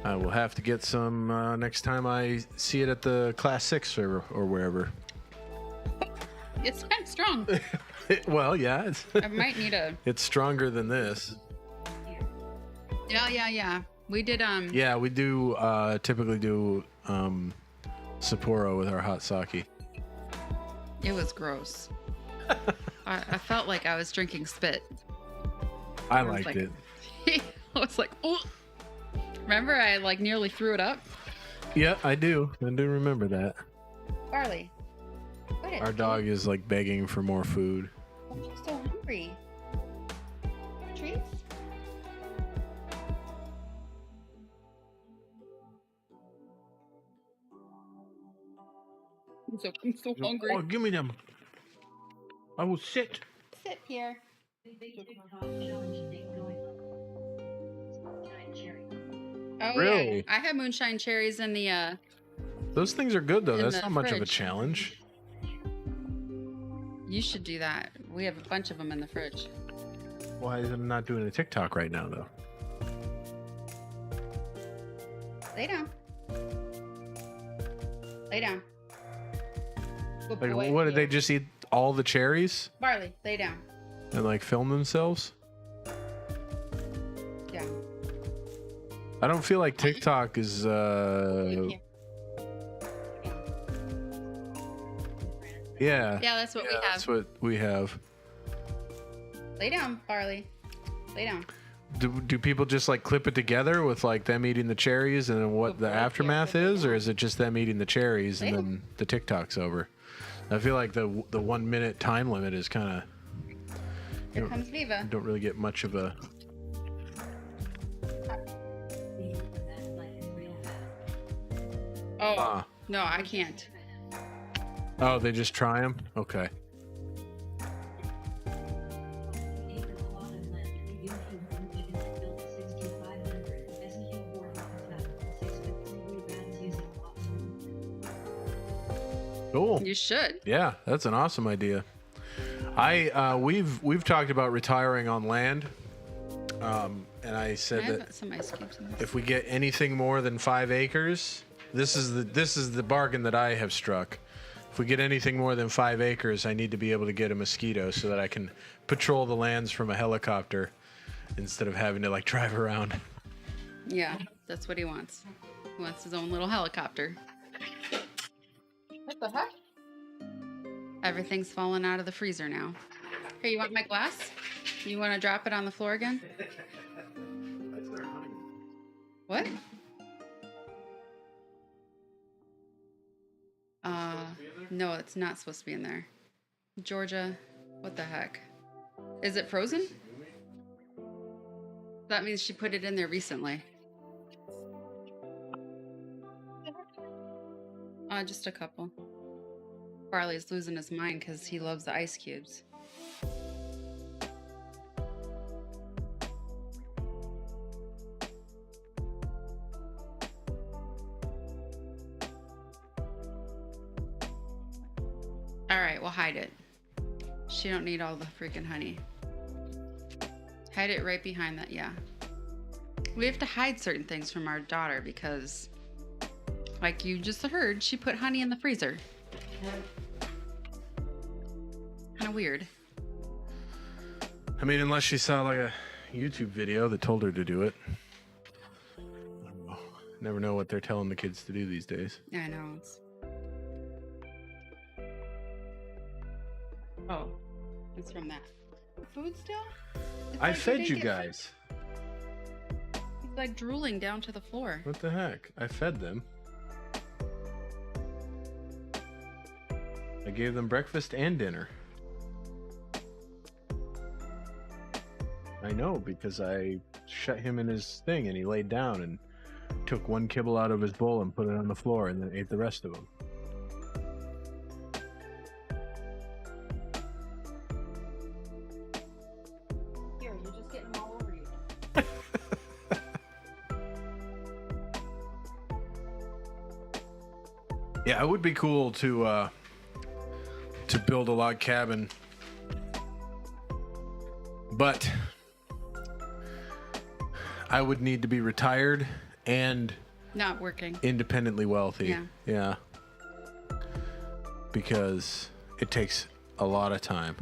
I will have to get some next time I see it at the Class 6 or wherever. It's kind of strong. Well, yeah, I might need a. it's stronger than this. Yeah. We did. Yeah, we do typically do Sapporo with our hot sake. It was gross. I felt like I was drinking spit. I was liked like- it. I was like, oh. Remember, I like nearly threw it up. Yeah, I do. I do remember that. Barley. Put it. Our dog is like begging for more food. I'm so hungry. Treats? I'm so hungry. Oh, give me them. I will sit. Sit here. Oh, Really? yeah. I have moonshine cherries in the Those things are good though. In That's the not much of a fridge. challenge. You should do that. We have a bunch of them in the fridge. Why is I'm not doing a TikTok right now though? Lay down. Lay down. Good Like, boy. what did they just eat all the cherries Barley, lay down. and like film themselves? Yeah. I don't feel like TikTok is Thank you. yeah. Yeah, that's what we have. That's what we have. Lay down, Barley. Lay down. Do people just like clip it together with like them eating the cherries and then what Good the boy. aftermath Yeah, is, or is it just them eating the cherries and Lay then the TikTok's over? I feel like the 1 minute time limit is kind of Here comes Viva. don't really get much of a. Oh, Ah. no, I can't. Oh, they just try them. Okay. Cool. You should. Yeah, that's an awesome idea. We've talked about retiring on land, and I said I that have some ice cubes in this. if we get anything more than 5 acres, this is the bargain that I have struck. If we get anything more than 5 acres, I need to be able to get a mosquito so that I can patrol the lands from a helicopter instead of having to like drive around. Yeah, that's what he wants. He wants his own little helicopter. What the heck? Everything's falling out of the freezer now. Hey, you want my glass? You want to drop it on the floor again? What? No, it's not supposed to be in there. Georgia, what the heck? Is it frozen? That means she put it in there recently. Just a couple. Farley's losing his mind because he loves the ice cubes. All right, we'll hide it. She don't need all the freaking honey. Hide it right behind that, yeah. We have to hide certain things from our daughter because, like you just heard, she put honey in the freezer. Kind of weird. I mean, unless she saw like a YouTube video that told her to do it. I don't know. Never know what they're telling the kids to do these days. I know. It's... Oh, it's from that. Food still? It's I like fed didn't you get guys. It's like drooling down to the floor. What the heck? I fed them. I gave them breakfast and dinner. I know, because I shut him in his thing and he laid down and took one kibble out of his bowl and put it on the floor and then ate the rest of them. Here, you're just getting them all over you. Yeah, it would be cool to build a log cabin, but I would need to be retired and Not working. independently wealthy. Yeah. Yeah. Because it takes a lot of time.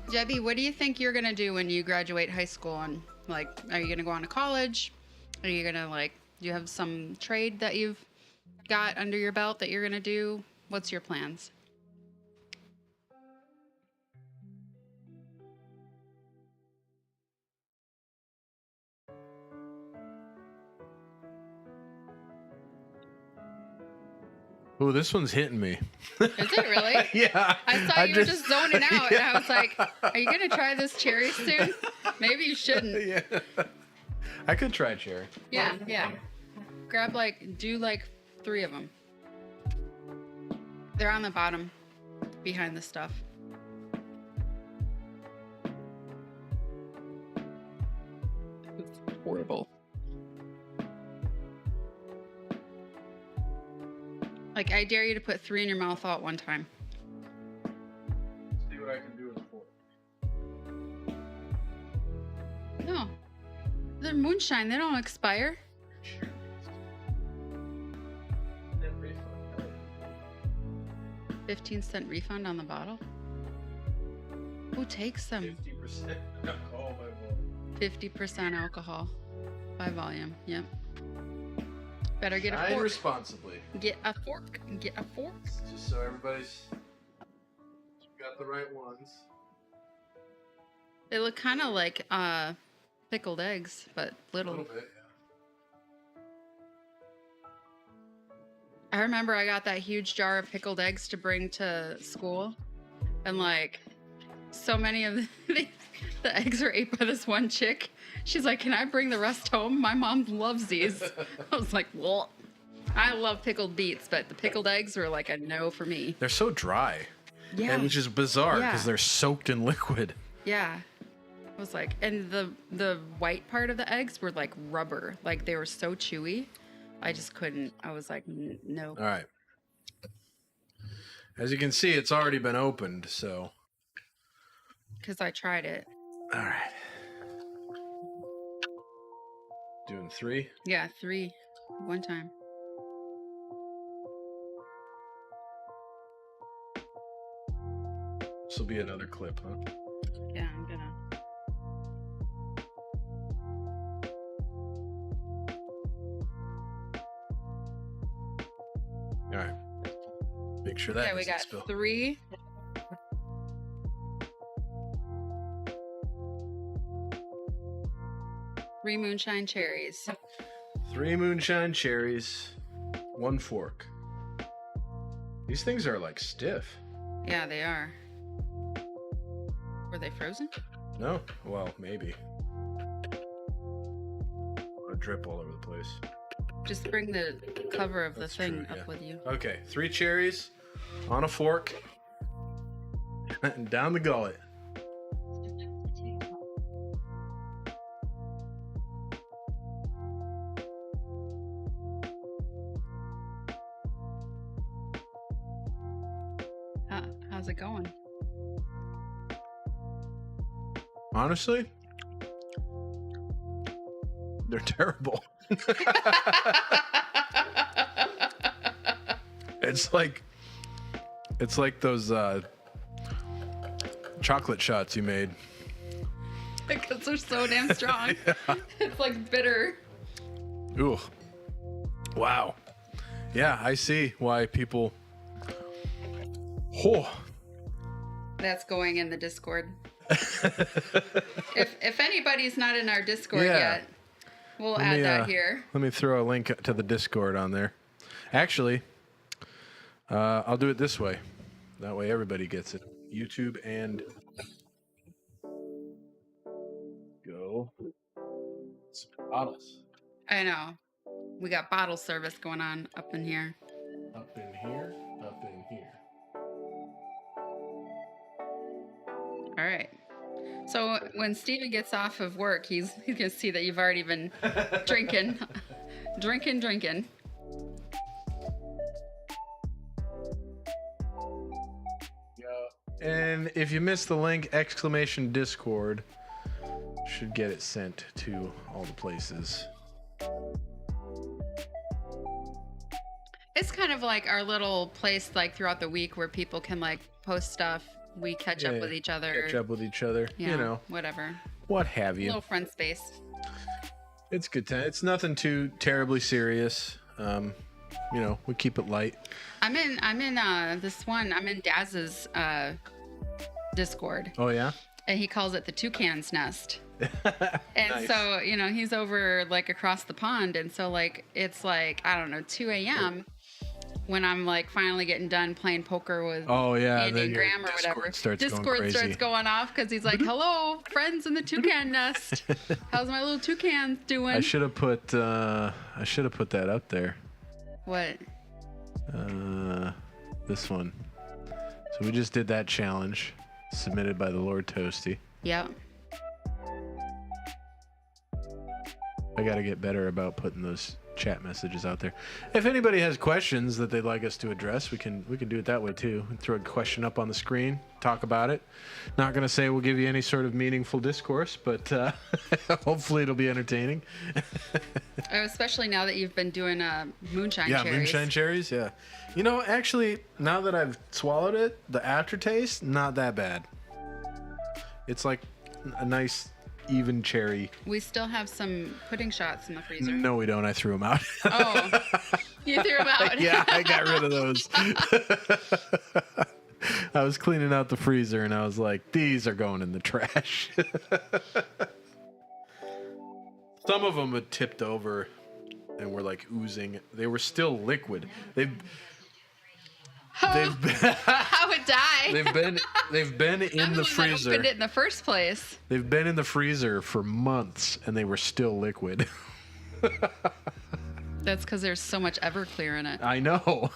Jebby, what do you think you're gonna do when you graduate high school? And like, are you gonna go on to college? Are you gonna like, do you have some trade that you've got under your belt that you're gonna do? What's your plans? Oh, this one's hitting me. Is it really? Yeah. I thought you were just zoning out, and I was like, "Are you gonna try this cherry soon? Maybe you shouldn't." Yeah. I could try cherry. Yeah, yeah. Grab do 3 of them. They're on the bottom, behind the stuff. It's horrible. Like, I dare you to put 3 in your mouth all at one time. See what I can do with a fork. No. They're moonshine. They don't expire. 15-cent refund on the bottle? Who takes them? 50% alcohol by volume. 50% alcohol by volume. Yep. Better get a Shine fork. responsibly. Get a fork. Get a fork. Just so everybody's got the right ones. They look kind of like pickled eggs, but A little. little bit, I remember I got that huge jar of pickled eggs to bring to school, and like so many of the eggs were ate by this one chick. She's like, "Can I bring the rest home? My mom loves these." I was like, "Well, I love pickled beets, but the pickled eggs were like a no for me." They're so dry. Yeah. And which is bizarre because Yeah. they're soaked in liquid. Yeah. I was like, and the white part of the eggs were like rubber. Like they were so chewy. I just couldn't. I was like, no. All right. As you can see, it's already been opened, so. Because I tried it. All right. Doing 3? Yeah, 3. One time. This will be another clip, huh? Yeah, I'm gonna. All right. Make sure that Yeah, we doesn't got spill. 3. Three moonshine cherries. 3 moonshine cherries, 1 fork. These things are like stiff. Yeah, they are. Were they frozen? No? Well, maybe. A drip all over the place. Just bring the cover of the That's thing true, up with you. Okay, 3 cherries on a fork and down the gullet. How's it going? Honestly, they're terrible. It's like those chocolate shots you made. Because they're so damn strong. Yeah. It's like bitter. Ooh. Wow. Yeah, I see why people. Oh. That's going in the Discord. if anybody's not in our Discord Yeah. yet, we'll add that here. Let me throw a link to the Discord on there. Actually, I'll do it this way. That way everybody gets it. YouTube and go. Bottles. I know. We got bottle service going on up in here. Up in here, up in here. All right. So when Steven gets off of work, he's gonna see that you've already been drinking. drinking. Yeah. And if you missed the link, exclamation Discord should get it sent to all the places. It's kind of like our little place, like throughout the week, where people can like post stuff. We catch up with each other. Catch up with each other. You know, whatever. what have you. Little friend space. It's good time. It's nothing too terribly serious. You know, we keep it light. I'm in this one. I'm in Daz's Discord, Oh yeah. and he calls it the Toucan's Nest. And Nice. so, you know, he's over like across the pond, and so like it's like, I don't know, 2 a.m. when I'm like finally getting done playing poker with Oh yeah. Andy then and your Graham or whatever. Discord starts going off because he's like, "Hello, friends in the toucan nest. How's my little toucans doing?" I should have put that up there. What? This one. So we just did that challenge submitted by the Lord Toasty. Yep. I got to get better about putting those chat messages out there. If anybody has questions that they'd like us to address, we can do it that way too. Throw a question up on the screen, talk about it. Not going to say we'll give you any sort of meaningful discourse, but hopefully it'll be entertaining. Especially now that you've been doing moonshine Yeah, cherries. moonshine cherries, yeah. You know, actually, now that I've swallowed it, the aftertaste, not that bad. It's like a nice even cherry. We still have some pudding shots in the freezer. No, we don't. I threw them out. Oh, you threw them out. Yeah, I got rid of those. I was cleaning out the freezer and I was like, these are going in the trash. Some of them had tipped over and were like oozing. They were still liquid. How would die? They've been in the freezer. Opened it in the first place. They've been in the freezer for months and they were still liquid. That's because there's so much Everclear in it. I know.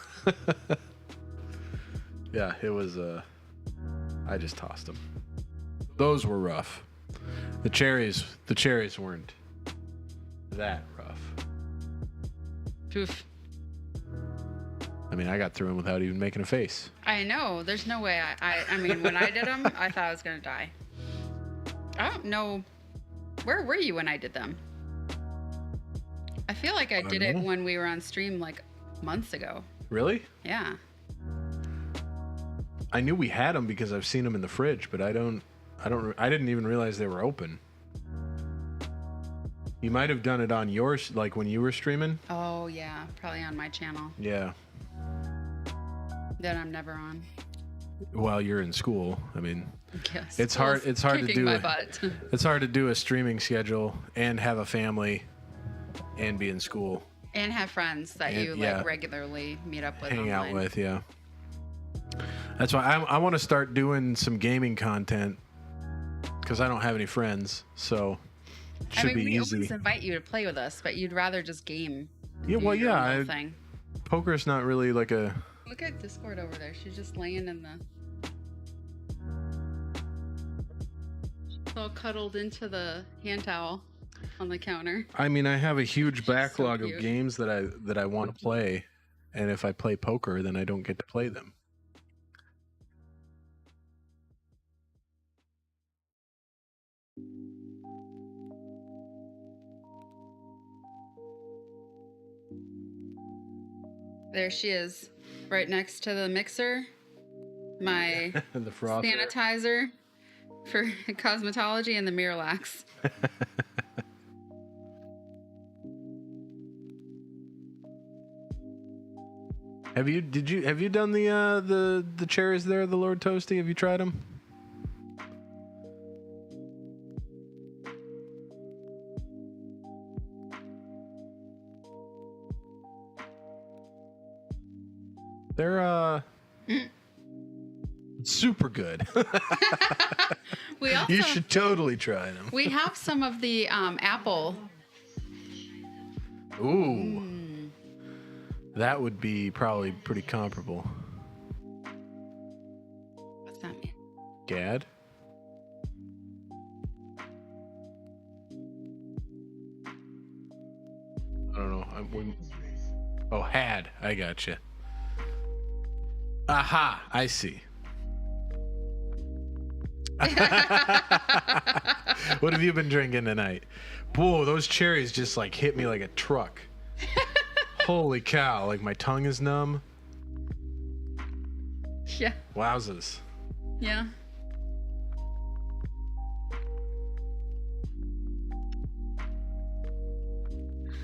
Yeah, it was I just tossed them. Those were rough. The cherries weren't that rough. Oof. I mean, I got through them without even making a face. I know. There's no way. I mean, when I did them, I thought I was going to die. I don't know. Where were you when I did them? I feel like I did it when we were on stream like months ago. Really? Yeah. I knew we had them because I've seen them in the fridge, but I didn't even realize they were open. You might have done it on yours, like when you were streaming. Oh yeah, probably on my channel. Yeah. That I'm never on. While you're in school, I mean, Yes. it's hard to do it's hard to do a streaming schedule and have a family and be in school and have friends that you like regularly meet up with, hang online. out with. Yeah, that's why I want to start doing some gaming content because I don't have any friends, so it should be we easy. always invite you to play with us, but you'd rather just game. Yeah, well, yeah, thing. Poker's not really like a. Look at Discord over there. She's just laying in the. She's all cuddled into the hand towel on the counter. I mean, I have a huge backlog so of games that I want to play, and if I play poker, then I don't get to play them. There she is, right next to the mixer. My The frother. sanitizer for cosmetology and the Miralax. Have you done the cherries there, the Lord Toasty? Have you tried them? They're super good. You should totally try them. We have some of the apple. Ooh. That would be probably pretty comparable. What's that mean? Gad? I don't know. Oh, had. I gotcha. Aha, I see. What have you been drinking tonight? Whoa, those cherries just like hit me like a truck. Holy cow, like my tongue is numb. Yeah. Wowzers. Yeah.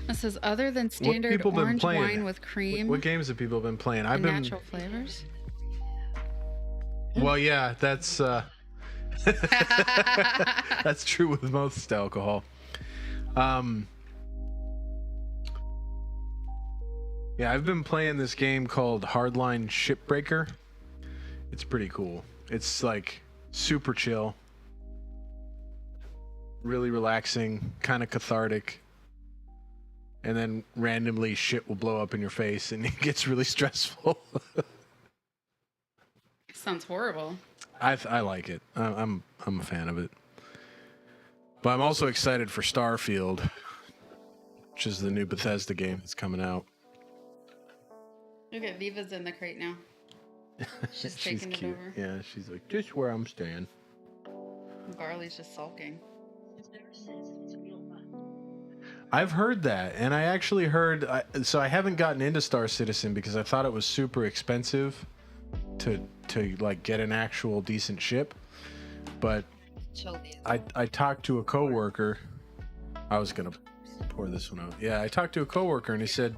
It says, other than standard orange wine with cream. What games have people been playing? I've been natural flavors. Well, yeah, that's that's true with most alcohol. Yeah, I've been playing this game called Hardline Shipbreaker. It's pretty cool. It's like super chill, really relaxing, kind of cathartic. And then randomly shit will blow up in your face and it gets really stressful. Sounds horrible. I like it. I'm a fan of it. But I'm also excited for Starfield, which is the new Bethesda game that's coming out. Look at Viva's in the crate now. She's taking it cute. over. Yeah, she's like, just where I'm staying. Barley's just sulking. I've heard that, and I actually heard. So I haven't gotten into Star Citizen because I thought it was super expensive to like get an actual decent ship. But I talked to a coworker. I was gonna pour this one out. Yeah, I talked to a coworker, and he said,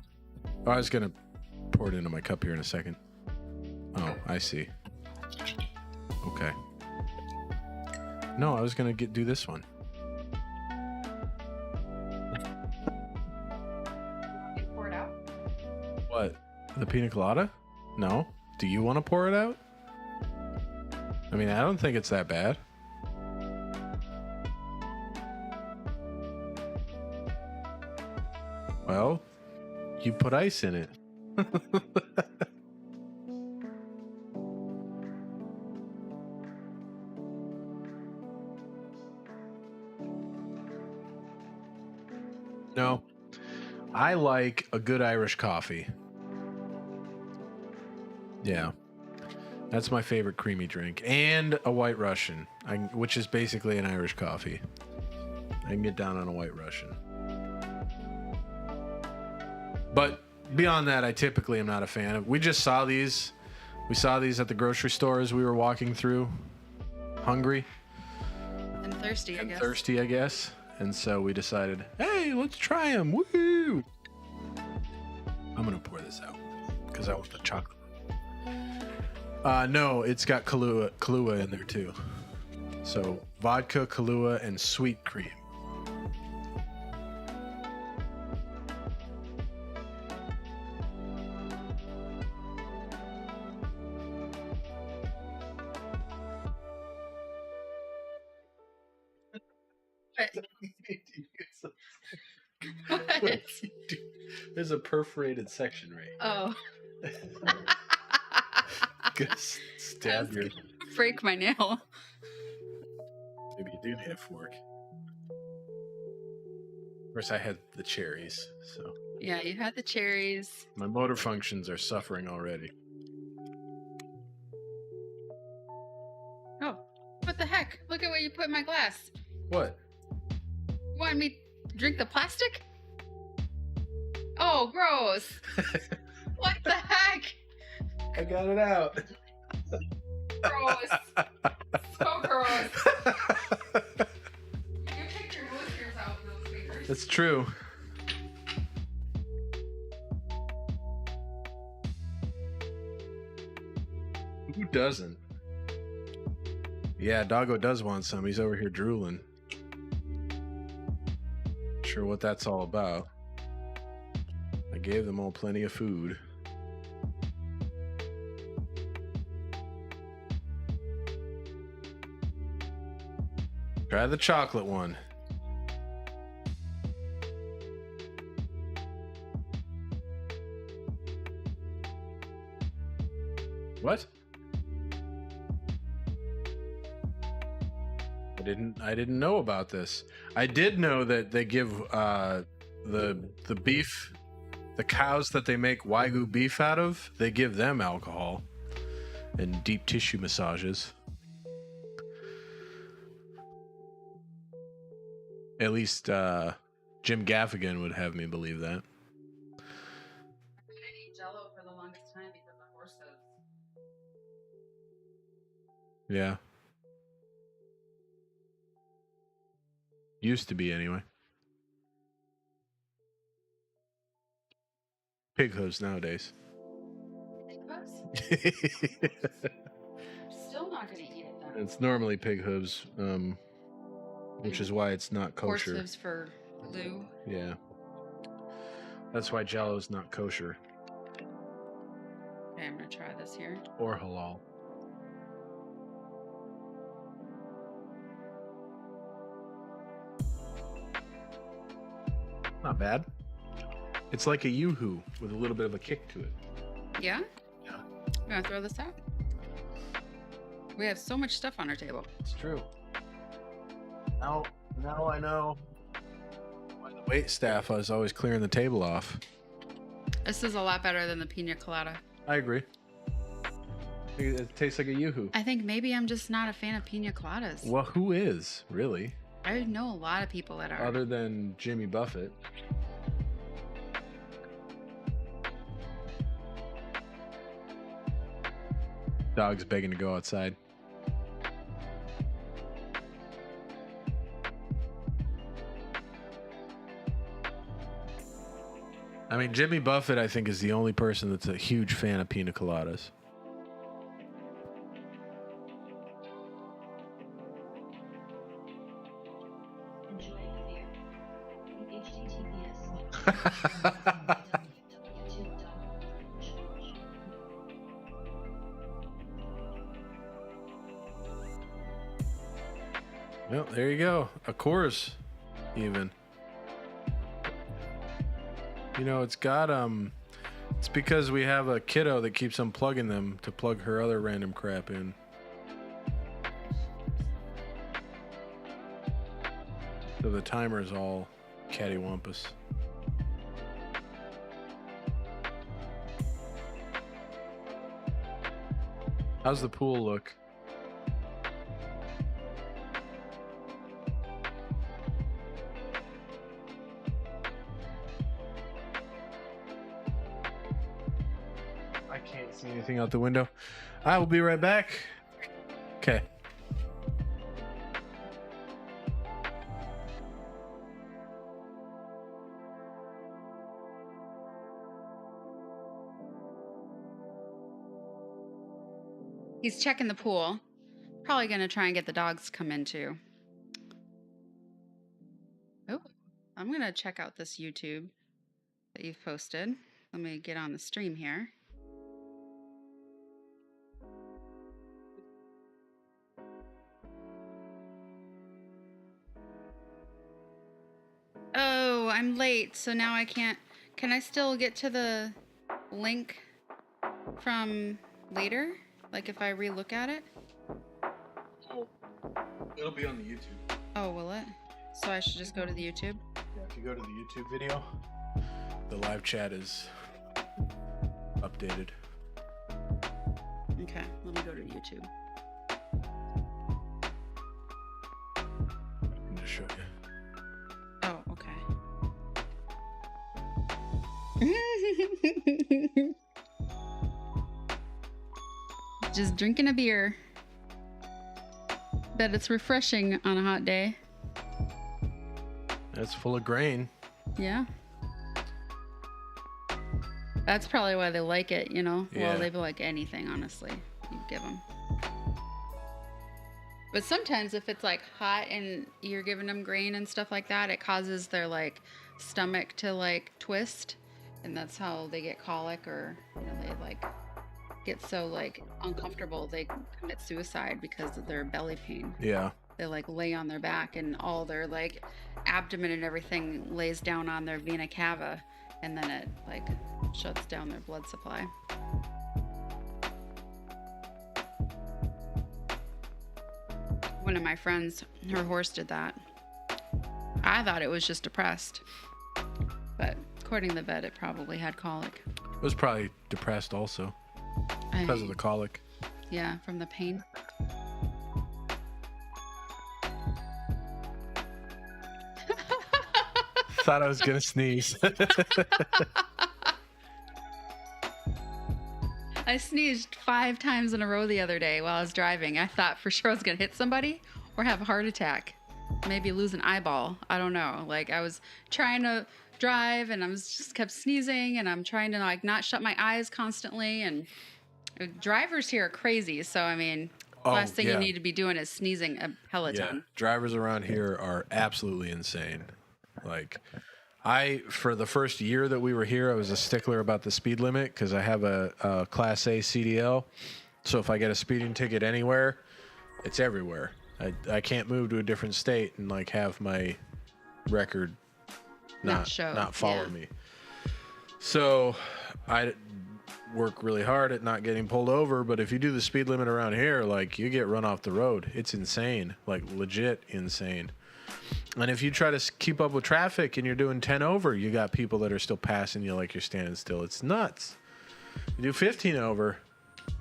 oh, I was gonna pour it into my cup here in a second. Oh, I see. Okay. No, I was gonna do this one. Pour it out? What? The pina colada? No. Do you want to pour it out? I mean, I don't think it's that bad. Well, you put ice in it. No. I like a good Irish coffee. Yeah. That's my favorite creamy drink. And a White Russian, which is basically an Irish coffee. I can get down on a White Russian. But beyond that, I typically am not a fan of. We just saw these. We saw these at the grocery store as we were walking through. Hungry. And thirsty, I guess. Thirsty, I guess. And so we decided, hey, let's try them. Woo! I'm going to pour this out because I want the chocolate. No, it's got Kahlua in there too. So vodka, Kahlua, and sweet cream. What? There's a perforated section right here. Oh. Just stab your. Break my nail. Maybe you do need a fork. Of course, I had the cherries, so. Yeah, you had the cherries. My motor functions are suffering already. Oh, what the heck? Look at what you put in my glass. What? You want me to drink the plastic? Oh, gross. What the heck? I got it out. Gross. So gross. You picked your whiskers out with those fingers. That's true. Who doesn't? Yeah, Doggo does want some. He's over here drooling. Sure what that's all about. I gave them all plenty of food. Try the chocolate one. What? I didn't know about this. I did know that they give the beef, the cows that they make Wagyu beef out of, they give them alcohol and deep tissue massages. At least Jim Gaffigan would have me believe that. I didn't eat Jello for the longest time because of horse hooves. Yeah. Used to be, anyway. Pig hooves nowadays. Pig hooves? Still not gonna eat it then. It's normally pig hooves, which is why it's not kosher. Horse hooves for Lou. Yeah. That's why Jello's not kosher. Okay, I'm gonna try this here. Or halal. Not bad. It's like a yoo-hoo with a little bit of a kick to it. Yeah? Yeah. You wanna throw this out? We have so much stuff on our table. It's true. Now I know why the wait staff was always clearing the table off. This is a lot better than the pina colada. I agree. It tastes like a yoo-hoo. I think maybe I'm just not a fan of pina coladas. Well, who is, really? I know a lot of people that are. Other than Jimmy Buffett. Dog's begging to go outside. I mean, Jimmy Buffett, I think, is the only person that's a huge fan of pina coladas. Well, there you go. A chorus, even. You know, it's got, it's because we have a kiddo that keeps unplugging them to plug her other random crap in. So the timer is all cattywampus. How's the pool look? I can't see anything out the window. I will be right back. Okay. He's checking the pool. Probably gonna try and get the dogs to come in too. Oh, I'm gonna check out this YouTube that you've posted. Let me get on the stream here. Oh, I'm late, so now I can't. Can I still get to the link from later? Like if I relook at it? Oh, it'll be on the YouTube. Oh, will it? So I should just go to the YouTube? Yeah, if you go to the YouTube video, the live chat is updated. Okay, let me go to YouTube. I can just show you. Oh, okay. Just drinking a beer. Bet it's refreshing on a hot day. It's full of grain. Yeah. That's probably why they like it, you know? Yeah. Well, they like anything, honestly. You give them. But sometimes if it's like hot and you're giving them grain and stuff like that, it causes their like stomach to like twist. And that's how they get colic, or, you know, they like get so like uncomfortable they commit suicide because of their belly pain. Yeah. They like lay on their back and all their like abdomen and everything lays down on their vena cava, and then it like shuts down their blood supply. One of my friends, her horse did that. I thought it was just depressed, but according to the vet, it probably had colic. It was probably depressed also because of the colic. Yeah, from the pain. Thought I was gonna sneeze. I sneezed 5 times in a row the other day while I was driving. I thought for sure I was gonna hit somebody or have a heart attack, maybe lose an eyeball. I don't know. Like I was trying to drive and I was just kept sneezing, and I'm trying to like not shut my eyes constantly. And drivers here are crazy. So I mean, last thing you need to be doing is sneezing a Peloton. Yeah, drivers around here are absolutely insane. Like, for the first year that we were here, I was a stickler about the speed limit because I have a Class A CDL. So if I get a speeding ticket anywhere, it's everywhere. I can't move to a different state and like have my record not follow me. So I work really hard at not getting pulled over, but if you do the speed limit around here, like you get run off the road. It's insane, like legit insane. And if you try to keep up with traffic and you're doing 10 over, you got people that are still passing you like you're standing still. It's nuts. You do 15 over,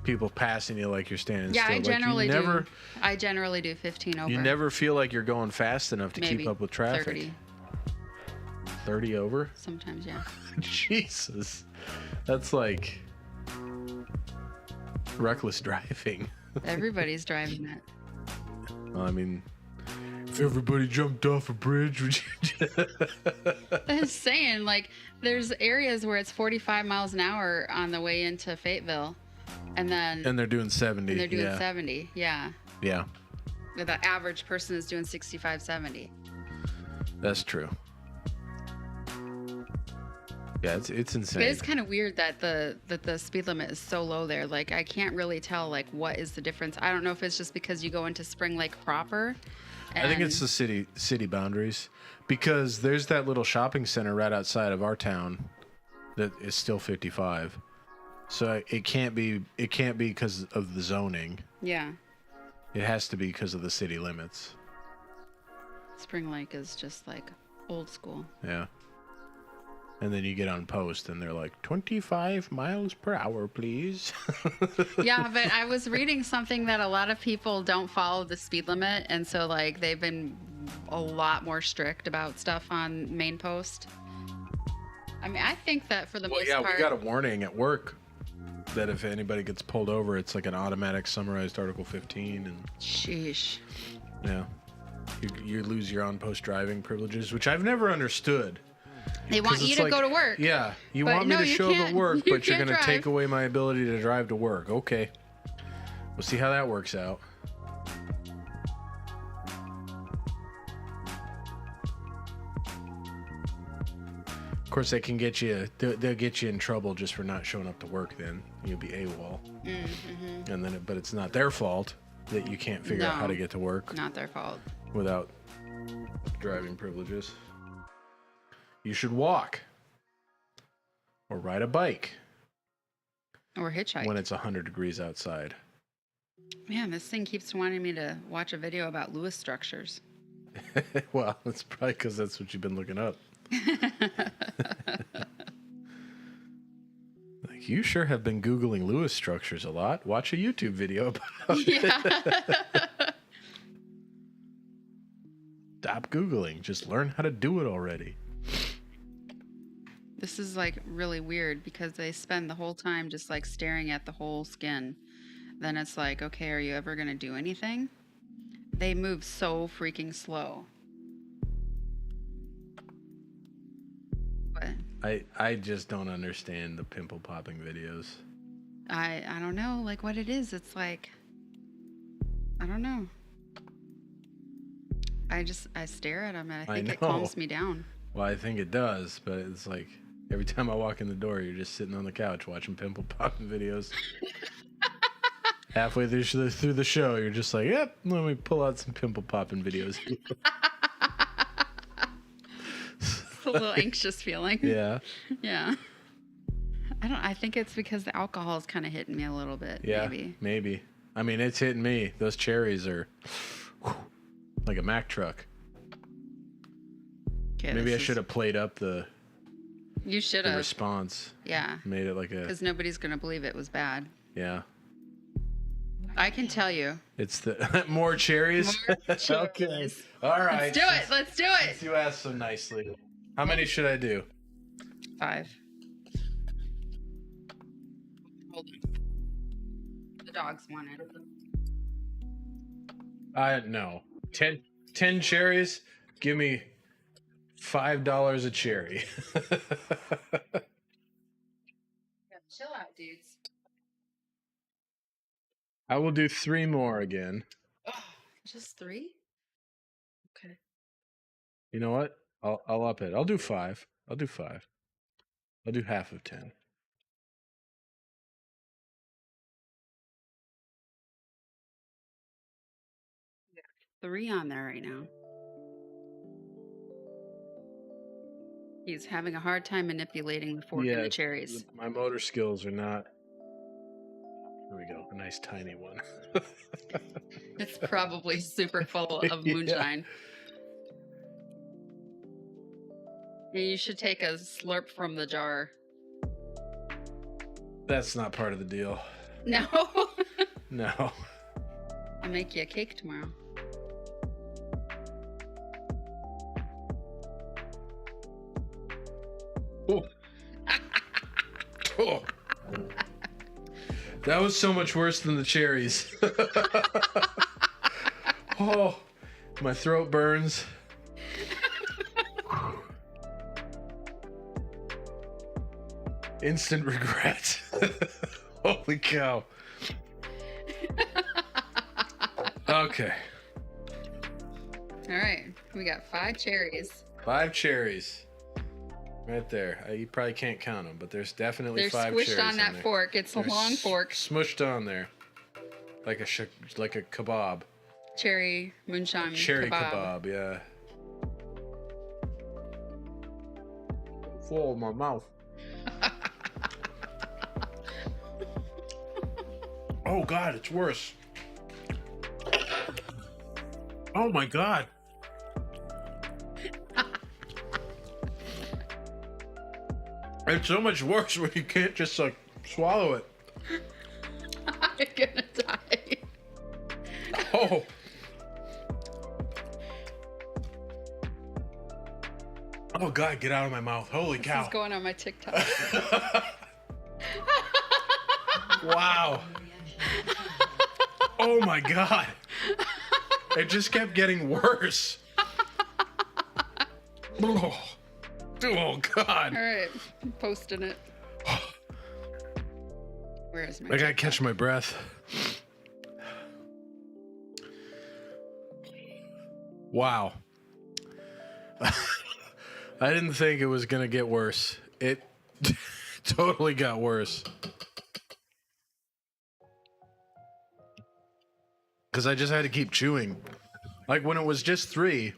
people passing you like you're standing still. Yeah, I generally do. I generally do 15 over. You never feel like you're going fast enough to keep up with traffic. 30. 30 over? Sometimes, yeah. Jesus. That's like reckless driving. Everybody's driving that. Well, I mean, if everybody jumped off a bridge, would you? I'm saying, like, there's areas where it's 45 miles an hour on the way into Fayetteville, and they're doing 70. And they're doing 70, yeah. Yeah. The average person is doing 65, 70. That's true. Yeah, it's insane. But it's kind of weird that the speed limit is so low there. Like, I can't really tell, like, what is the difference. I don't know if it's just because you go into Spring Lake proper. I think it's the city boundaries, because there's that little shopping center right outside of our town that is still 55. So it can't be because of the zoning. Yeah. It has to be because of the city limits. Spring Lake is just like old school. Yeah. And then you get on post and they're like, 25 miles per hour, please. Yeah, but I was reading something that a lot of people don't follow the speed limit. And so, like, they've been a lot more strict about stuff on main post. I mean, I think that for the most part... we got a warning at work that if anybody gets pulled over, it's like an automatic summarized Article 15. And sheesh. Yeah. You lose your on-post driving privileges, which I've never understood. They want you to go to work. Yeah, you want me to show up at work, but you're going to take away my ability to drive to work. Okay. We'll see how that works out. Of course, they can get you. They'll get you in trouble just for not showing up to work. Then you'll be AWOL. Mm-hmm. And then, but it's not their fault that you can't figure out how to get to work. Not their fault. Without driving privileges. You should walk. Or ride a bike. Or hitchhike. When it's 100 degrees outside. Man, this thing keeps wanting me to watch a video about Lewis structures. Well, that's probably because that's what you've been looking up. Like, you sure have been Googling Lewis structures a lot. Watch a YouTube video about it. Stop Googling. Just learn how to do it already. This is like really weird because they spend the whole time just like staring at the whole skin. Then it's like, okay, are you ever going to do anything? They move so freaking slow. What? I just don't understand the pimple popping videos. I don't know like what it is. It's like, I don't know. I stare at them and I think it calms me down. Well, I think it does, but it's like every time I walk in the door, you're just sitting on the couch watching pimple popping videos. Halfway through the show, you're just like, yep, let me pull out some pimple popping videos. It's a little anxious feeling. Yeah. Yeah. I think it's because the alcohol is kind of hitting me a little bit. Yeah, maybe. I mean, it's hitting me. Those cherries are like a Mack truck. Okay, maybe I should have played up the response. Yeah. Made it like a... Because nobody's going to believe it was bad. Yeah. I can tell you. It's the... More cherries? More cherries. Okay. All right. Let's do it. You asked so nicely. How many should I do? 5. Hold on. The dogs want it. No. 10 cherries? Give me $5 a cherry. Chill out, dudes. I will do 3 more again. Oh, just 3? Okay. You know what? I'll up it. I'll do 5. I'll do half of 10. Yeah. 3 on there right now. He's having a hard time manipulating the fork and the cherries. My motor skills are not... Here we go. A nice tiny one. It's probably super full of moonshine. Yeah, you should take a slurp from the jar. That's not part of the deal. No. No. I'll make you a cake tomorrow. Oh. Oh. That was so much worse than the cherries. Oh, my throat burns. Instant regret. Holy cow. Okay. All right. We got 5 cherries. 5 cherries. Right there. You probably can't count them, but there's definitely 5 cherries. They're squished on that fork. It's a long fork. Smushed on there. Like a kebab. Cherry moonshine Cherry kebab, yeah. Full of my mouth. Oh God, it's worse. Oh my God. It's so much worse when you can't just like swallow it. I'm gonna die. Oh. Oh God, get out of my mouth. Holy cow. This is going on my TikTok. Wow. Oh my God. It just kept getting worse. Oh, God. All right, I'm posting it. Where is my I gotta catch my breath. Wow. I didn't think it was gonna get worse. It totally got worse. Because I just had to keep chewing. Like when it was just 3,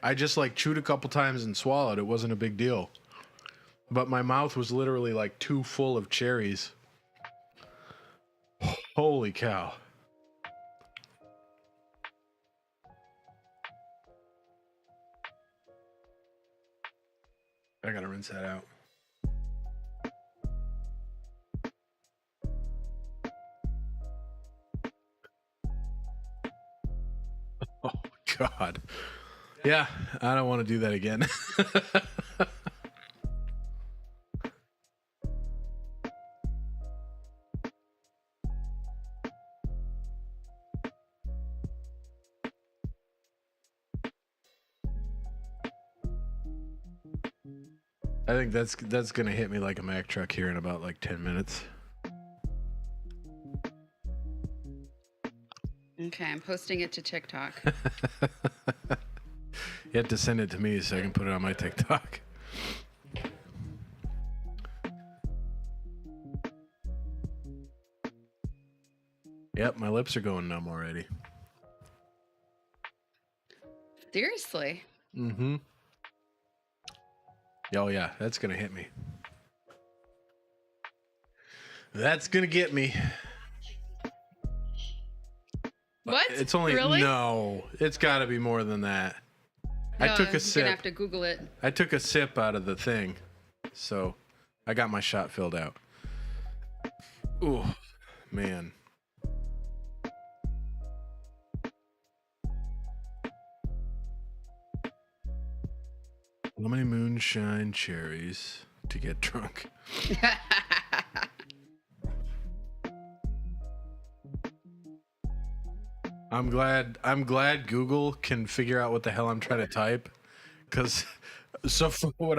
I just like chewed a couple times and swallowed. It wasn't a big deal. But my mouth was literally like too full of cherries. Holy cow. I gotta rinse that out. Oh, God. Yeah, I don't want to do that again. I think that's gonna hit me like a Mack truck here in about like 10 minutes. Okay, I'm posting it to TikTok. You have to send it to me so I can put it on my TikTok. Yep, my lips are going numb already. Seriously? Mm-hmm. Oh yeah, that's gonna hit me. That's gonna get me. What? It's only really? No. It's got to be more than that. I took a You're sip. gonna have to Google it. I took a sip out of the thing, so I got my shot filled out. Ooh, man. How many moonshine cherries to get drunk? I'm glad Google can figure out what the hell I'm trying to type, because so far what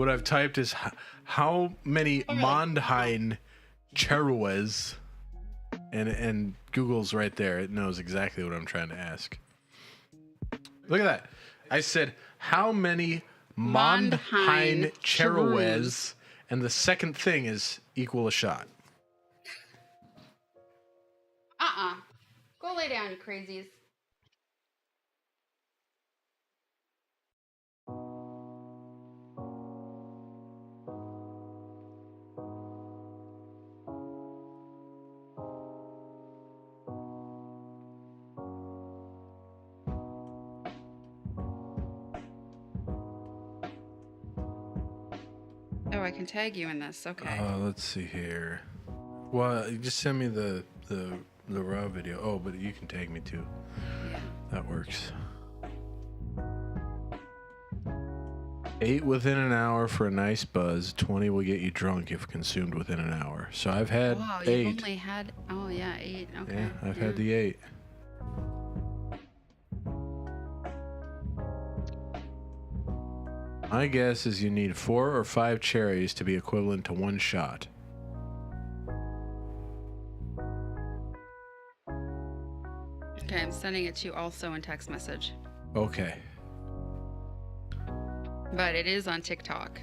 I've typed is how many Mondheim cherries, and Google's right there. It knows exactly what I'm trying to ask. Look at that. I said how many Mondheim cherries, and the second thing is equal a shot. Go lay down, you crazies. Oh, I can tag you in this. Okay. Let's see here. Well, you just send me the raw video. Oh, but you can tag me too. Yeah. That works. 8 within an hour for a nice buzz. 20 will get you drunk if consumed within an hour. So I've had Wow, 8. you've only had. Oh yeah, 8. Okay. Yeah, I've had the 8. My guess is you need 4 or 5 cherries to be equivalent to 1 shot. Okay, I'm sending it to you also in text message. Okay. But it is on TikTok.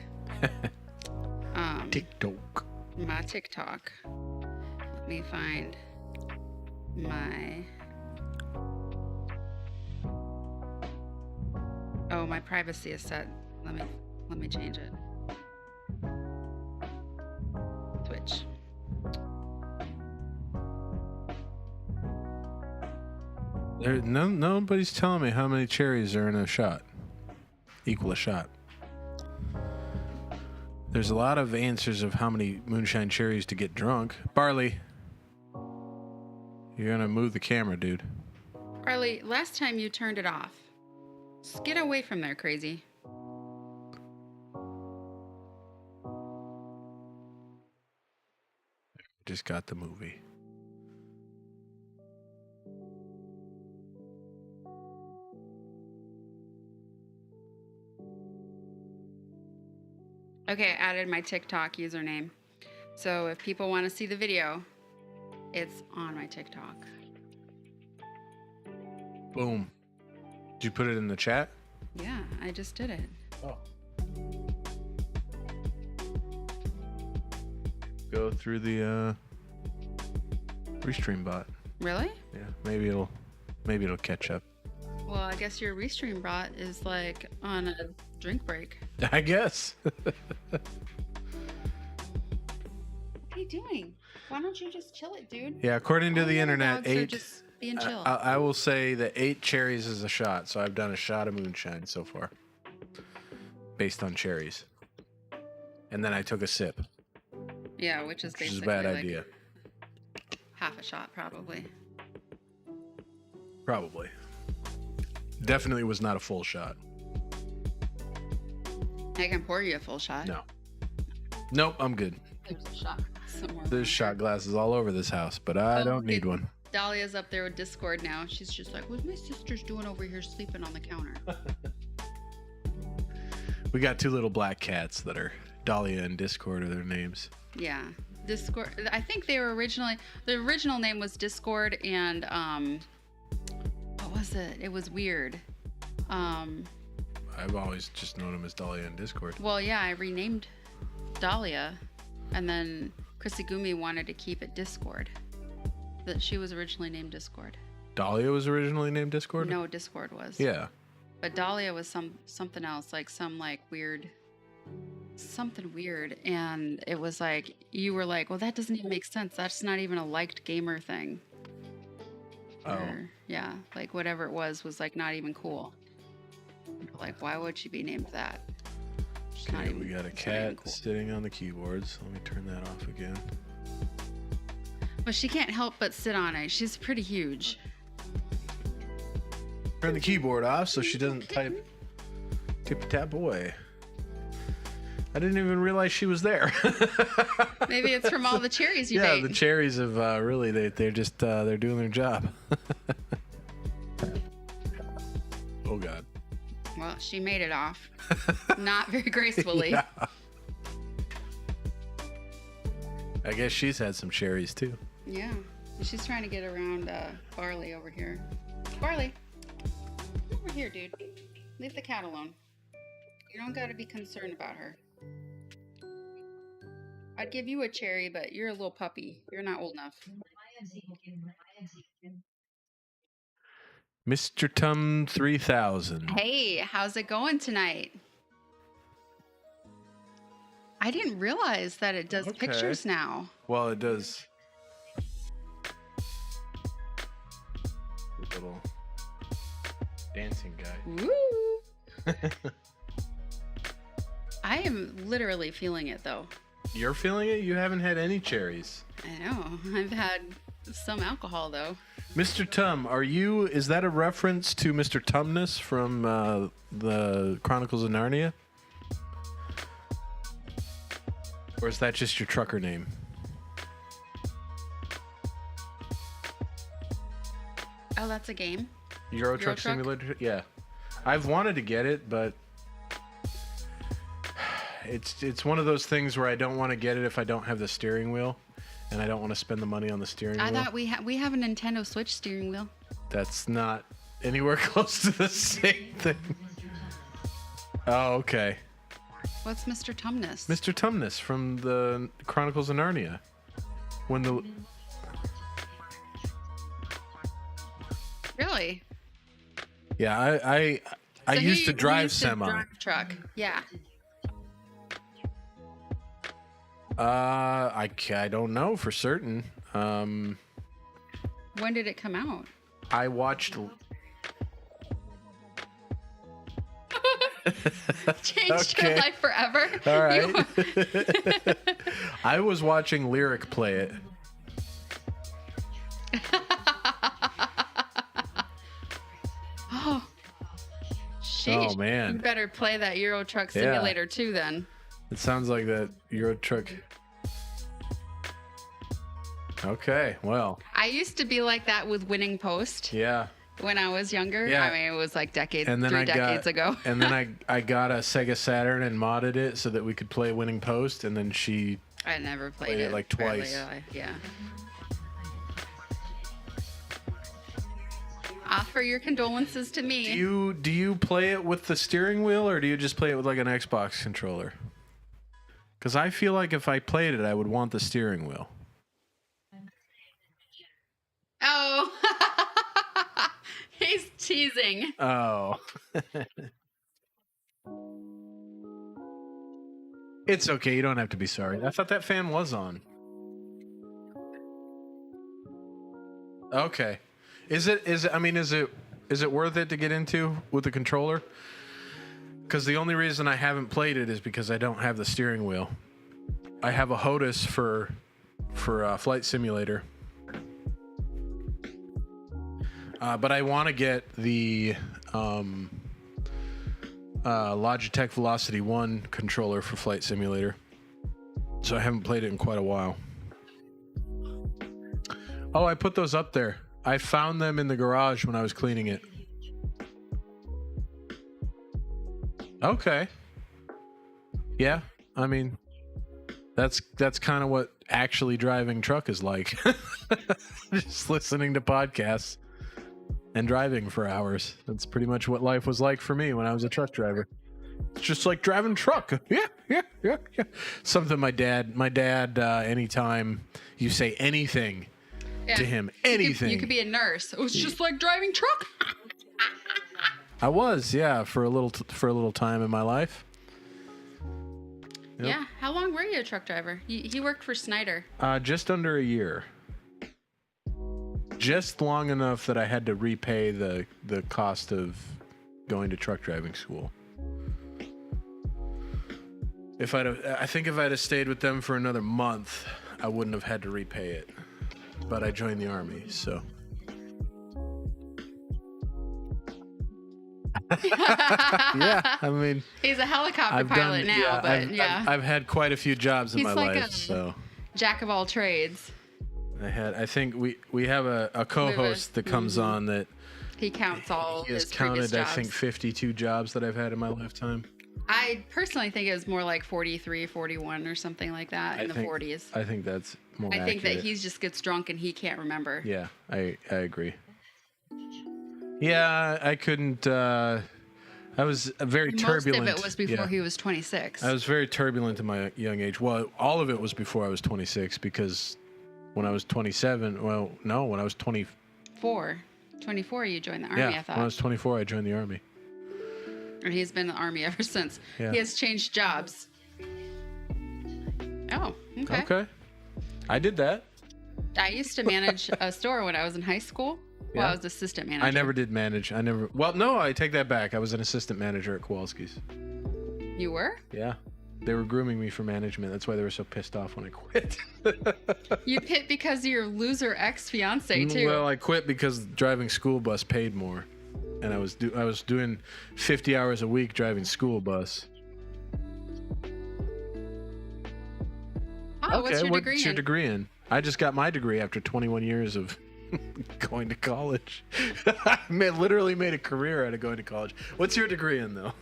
TikTok. My TikTok. Let me find my. Oh, my privacy is set. Let me change it. Twitch. Nobody's telling me how many cherries are in a shot. Equal a shot. There's a lot of answers of how many moonshine cherries to get drunk. Barley, you're gonna move the camera, dude. Barley, last time you turned it off. Just get away from there, crazy. Just got the movie. Okay, I added my TikTok username. So if people want to see the video, it's on my TikTok. Boom. Did you put it in the chat? Yeah, I just did it. Oh. Go through the restream bot. Really? Yeah, maybe it'll catch up. Well, I guess your restream bot is like on a drink break. I guess. What are you doing? Why don't you just chill it, dude? Yeah, according to All the other internet, dogs are 8. just being chill. I will say that 8 cherries is a shot, so I've done a shot of moonshine so far, based on cherries. And then I took a sip, Yeah, which is which is basically a bad like idea. half a shot, probably. Probably. Definitely was not a full shot. I can pour you a full shot. No. Nope, I'm good. There's a shot somewhere. There's shot glasses all over this house, but I don't need one. Dahlia's up there with Discord now. She's just like, what's my sister's doing over here sleeping on the counter? We got 2 little black cats that are Dahlia and Discord are their names. Yeah. Discord. I think they were originally, the original name was Discord and, what was it? It was weird. I've always just known them as Dahlia and Discord. Well, yeah, I renamed Dahlia, and then Chrissy Gumi wanted to keep it Discord. That she was originally named Discord. Dahlia was originally named Discord? No, Discord was. Yeah. But Dahlia was something else, like some like weird, something weird, and it was like you were like, well, that doesn't even make sense. That's not even a liked gamer thing. Oh. Or, yeah, like whatever it was like not even cool. Like, why would she be named that? It's not Okay, even- we got a it's not even cat cool. sitting on the keyboards. Let me turn that off again. But she can't help but sit on it. She's pretty huge. Turn the keyboard off so she doesn't type tap away. I didn't even realize she was there. Maybe it's from all the cherries you Yeah, baked. the cherries have really they're just they're doing their job. Oh God. Well, she made it off. Not very gracefully. Yeah. I guess she's had some cherries too. Yeah. She's trying to get around Barley over here. Barley, over here, dude. Leave the cat alone. You don't got to be concerned about her. I'd give you a cherry, but you're a little puppy. You're not old enough. Mr. Tum 3000. Hey, how's it going tonight? I didn't realize that it does Okay. pictures now. Well, it does. The little dancing guy. Woo! I am literally feeling it though. You're feeling it? You haven't had any cherries. I know. I've had some alcohol though. Mr. Tum, is that a reference to Mr. Tumnus from the Chronicles of Narnia? Or is that just your trucker name? Oh, that's a game? Euro Truck Simulator? Yeah. I've wanted to get it, but it's one of those things where I don't want to get it if I don't have the steering wheel, and I don't want to spend the money on the steering I wheel. thought we have a Nintendo Switch steering wheel. That's not anywhere close to the same thing. Oh, okay. What's Mr. Tumnus? Mr. Tumnus from the Chronicles of Narnia. When the Really? Yeah, I So he used to drive used to semi. drive truck. Yeah. I don't know for certain. When did it come out? I watched Changed Okay. your life forever. All right. I was watching Lyric play it. Oh. Sheesh. Oh, man. You better play that Euro Truck Simulator too then. It sounds like that Euro Truck. Okay, well. I used to be like that with Winning Post Yeah. when I was younger. Yeah. I mean, it was like decades, And then 3 decades ago. And then I got a Sega Saturn and modded it so that we could play Winning Post, and then she I never played played it it like barely, twice. Yeah. Offer your condolences to me. do you play it with the steering wheel, or do you just play it with like an Xbox controller? Because I feel like if I played it, I would want the steering wheel. Oh. He's teasing. Oh. It's okay. You don't have to be sorry. I thought that fan was on. Okay. Is it worth it to get into with the controller? Because the only reason I haven't played it is because I don't have the steering wheel. I have a HOTUS for Flight Simulator. But I want to get the Logitech Velocity 1 controller for Flight Simulator. So I haven't played it in quite a while. Oh, I put those up there. I found them in the garage when I was cleaning it. Okay. Yeah, I mean, that's kind of what actually driving truck is like. Just listening to podcasts and driving for hours. That's pretty much what life was like for me when I was a truck driver. It's just like driving truck. Yeah. Something my dad, anytime you say anything to him, anything. You could be a nurse. It was just like driving truck. I was, yeah, for a little time in my life. Yep. Yeah. How long were you a truck driver? He worked for Snyder. Just under a year. Just long enough that I had to repay the cost of going to truck driving school. I think if I'd have stayed with them for another month, I wouldn't have had to repay it. But I joined the Army, so. Yeah, I mean, he's a helicopter pilot now, I've had quite a few jobs in He's my like life, so. Jack of all trades. I think we have a co-host that comes on that he counts all he has his previous counted, I jobs. think, 52 jobs that I've had in my lifetime. I personally think it was more like 43, 41 or something like that in the 40s. I think that's more I think accurate. that he just gets drunk and he can't remember. Yeah, I agree. Yeah, I couldn't. I was very turbulent. Most of it was before he was 26. I was very turbulent in my young age. Well, all of it was before I was 26 because when I was 27, when I was 24 you joined the Army, I thought. When I was 24, I joined the Army. And he's been in the Army ever since. Yeah. He has changed jobs. Oh, okay. Okay. I did that. I used to manage a store when I was in high school. Well, Yeah. I was assistant manager. I never did manage. Well, no, I take that back. I was an assistant manager at Kowalski's. You were? Yeah. They were grooming me for management. That's why they were so pissed off when I quit. You quit because of your loser ex-fiance, too. Well, I quit because driving school bus paid more. And I was doing 50 hours a week driving school bus. Oh, what's your degree What's your degree in? I just got my degree after 21 years of going to college. I literally made a career out of going to college. What's your degree in, though?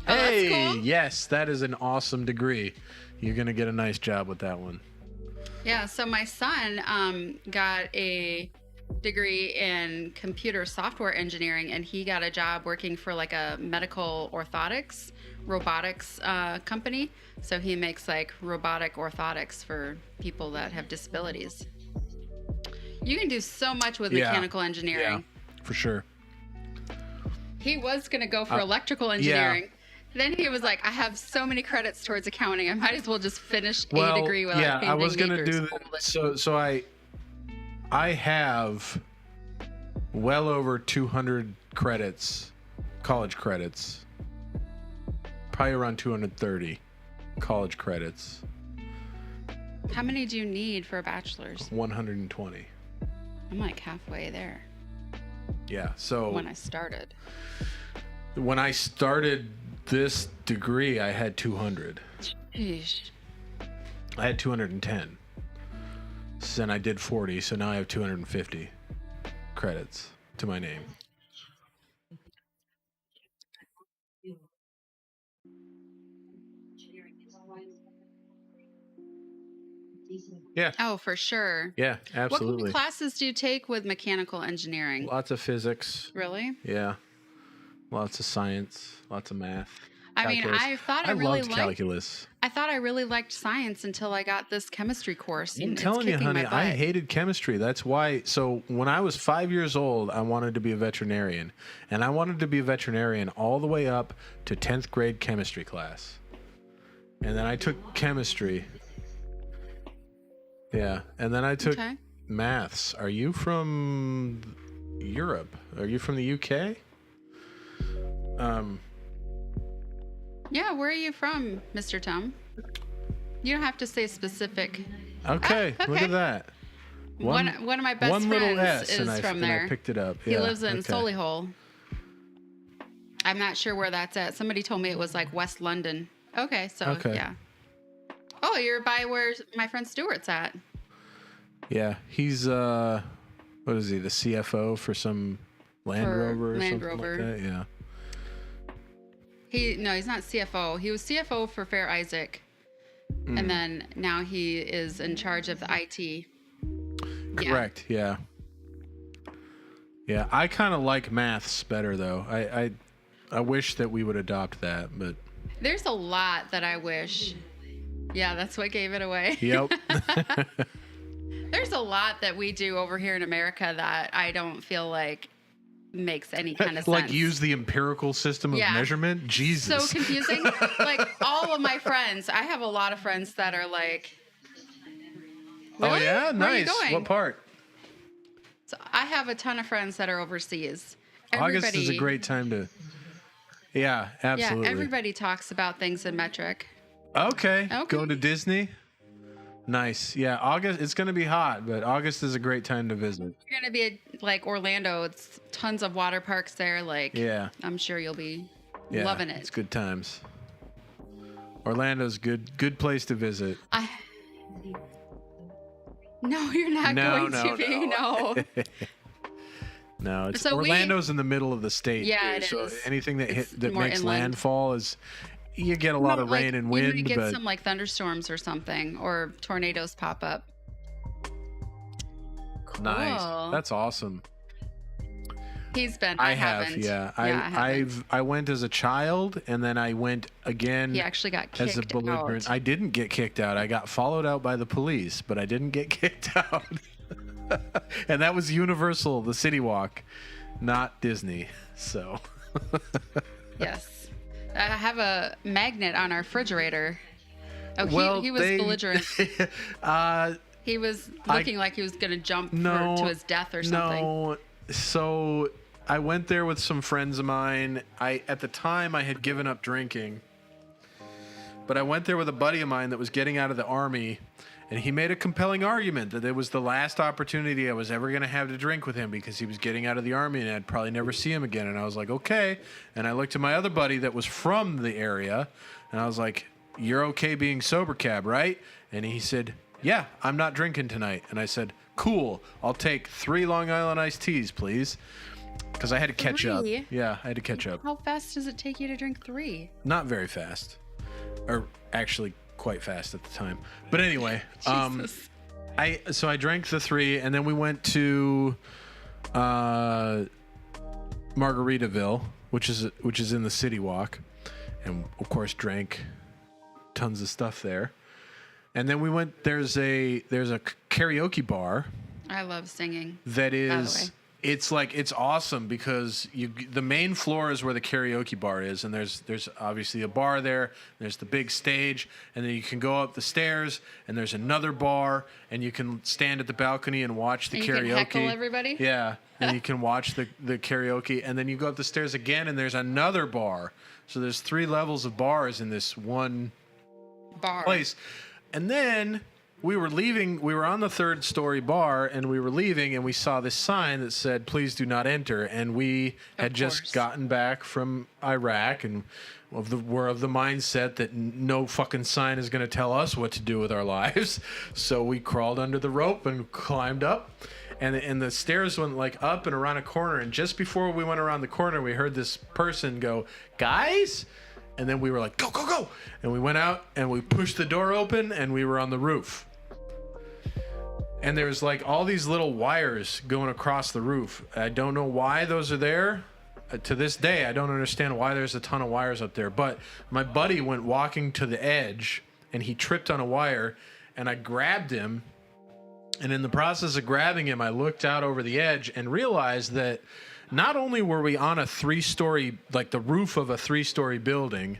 Hey, that's cool. Yes, that is an awesome degree. You're going to get a nice job with that one. Yeah, so my son got a degree in computer software engineering, and he got a job working for like a medical robotics company. So he makes like robotic orthotics for people that have disabilities. You can do so much with mechanical engineering. Yeah, for sure. He was going to go for electrical engineering. Then he was like, I have so many credits towards accounting. I might as well just finish a degree without I was going to do that. So I have well over 200 credits college credits. Probably around 230 college credits. How many do you need for a bachelor's? 120. I'm like halfway there. Yeah. So when I started this degree, I had 200. Sheesh. I had 210. So then I did 40, so now I have 250 credits to my name. Yeah. Oh, for sure. Yeah, absolutely. What classes do you take with mechanical engineering? Lots of physics. Really? Yeah. Lots of science, lots of math. I mean, I thought I really loved calculus. I thought I really liked science until I got this chemistry course. I'm telling you, honey, I hated chemistry. That's why. So when I was 5 years old, I wanted to be a veterinarian. And I wanted to be a veterinarian all the way up to 10th grade chemistry class. And then I took chemistry. Yeah. And then I took maths. Are you from Europe? Are you from the UK? Yeah, where are you from, Mr. Tom? You don't have to say specific. Okay, look at that. One of my best friends little S is from there. I picked it up. He lives in Solihull. I'm not sure where that's at. Somebody told me it was like West London. Okay, so yeah. Oh, you're by where my friend Stuart's at. Yeah, he's what is he? The CFO for some Land Rover or something like that? Yeah. He's not CFO. He was CFO for Fair Isaac, and then now he is in charge of the IT. Correct. Yeah. Yeah, I kind of like maths better though. I wish that we would adopt that, but there's a lot that I wish. Yeah, that's what gave it away. Yep. There's a lot that we do over here in America that I don't feel like makes any kind of sense. Like use the empirical system of measurement? Jesus. So confusing. Like all of my friends, I have a lot of friends that are like, really? Oh yeah? Where are you Nice. going? What part? So I have a ton of friends that are overseas. August is a great time to... Yeah, absolutely. Yeah, everybody talks about things in metric. Okay. Going to Disney? Nice. Yeah, August, it's going to be hot, but August is a great time to visit. You're going to be like Orlando. It's tons of water parks there. Like, yeah, I'm sure you'll be loving it. It's good times. Orlando's good place to visit. No, you're not going to be. No. No, it's Orlando's in the middle of the state. Yeah, it so is. Anything that makes inland. landfall is... You get a lot of rain and wind, you get some like thunderstorms or something, or tornadoes pop up. Cool. Nice. That's awesome. He's been. I haven't. Yeah. I went as a child, and then I went again. He actually got kicked as a belligerent. out. I didn't get kicked out. I got followed out by the police, but I didn't get kicked out. And that was Universal, the City Walk, not Disney. So. Yes. I have a magnet on our refrigerator. Oh, he was belligerent. He was looking like he was going to jump to his death or something. No. So I went there with some friends of mine. At the time, I had given up drinking. But I went there with a buddy of mine that was getting out of the Army. And he made a compelling argument that it was the last opportunity I was ever going to have to drink with him because he was getting out of the Army and I'd probably never see him again. And I was like, okay. And I looked at my other buddy that was from the area and I was like, you're okay being sober, Cab, right? And he said, yeah, I'm not drinking tonight. And I said, cool. I'll take 3 Long Island iced teas, please. Because I had to catch up. Yeah, I had to catch up. How fast does it take you to drink 3? Not very fast. Or actually... quite fast at the time, but anyway, I drank the 3 and then we went to Margaritaville, which is in the City Walk, and of course drank tons of stuff there. And then we went, there's a karaoke bar. I love singing. That is it's like it's awesome because the main floor is where the karaoke bar is, and there's obviously a bar there. There's the big stage, and then you can go up the stairs, and there's another bar, and you can stand at the balcony and watch the and karaoke. You can heckle everybody. Yeah, and you can watch the karaoke, and then you go up the stairs again, and there's another bar. So there's 3 levels of bars in this one place, and then. We were leaving. We were on the 3rd story bar, and we were leaving, and we saw this sign that said, "Please do not enter." And we had just gotten back from Iraq, and we're of the mindset that no fucking sign is going to tell us what to do with our lives. So we crawled under the rope and climbed up, and the stairs went like up and around a corner. And just before we went around the corner, we heard this person go, "Guys." And then we were like, "Go, go, go." And we went out, and we pushed the door open, and we were on the roof. And there's like all these little wires going across the roof. I don't know why those are there. To this day, I don't understand why there's a ton of wires up there. But my buddy went walking to the edge, and he tripped on a wire, and I grabbed him. And in the process of grabbing him, I looked out over the edge and realized that not only were we on a 3-story, like the roof of a 3-story building,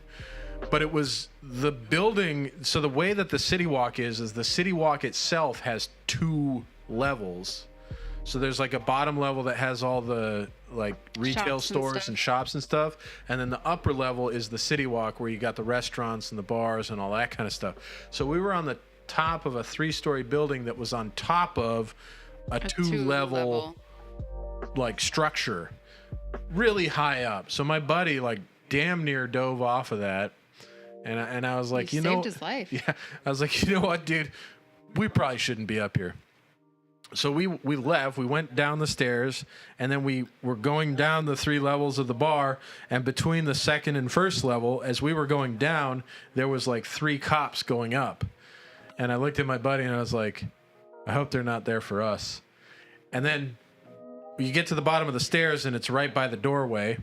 but it was the building. So the way that the City Walk is the City Walk itself has 2 levels. So there's like a bottom level that has all the like retail stores and shops and stuff. And then the upper level is the City Walk where you got the restaurants and the bars and all that kind of stuff. So we were on the top of a 3-story building that was on top of a 2-level like structure really high up. So my buddy like damn near dove off of that. And I was like, he saved his life. Yeah, I was like, you know what, dude, we probably shouldn't be up here. So we left. We went down the stairs, and then we were going down the 3 levels of the bar. And between the 2nd and 1st level, as we were going down, there was like 3 cops going up. And I looked at my buddy, and I was like, I hope they're not there for us. And then you get to the bottom of the stairs, and it's right by the doorway.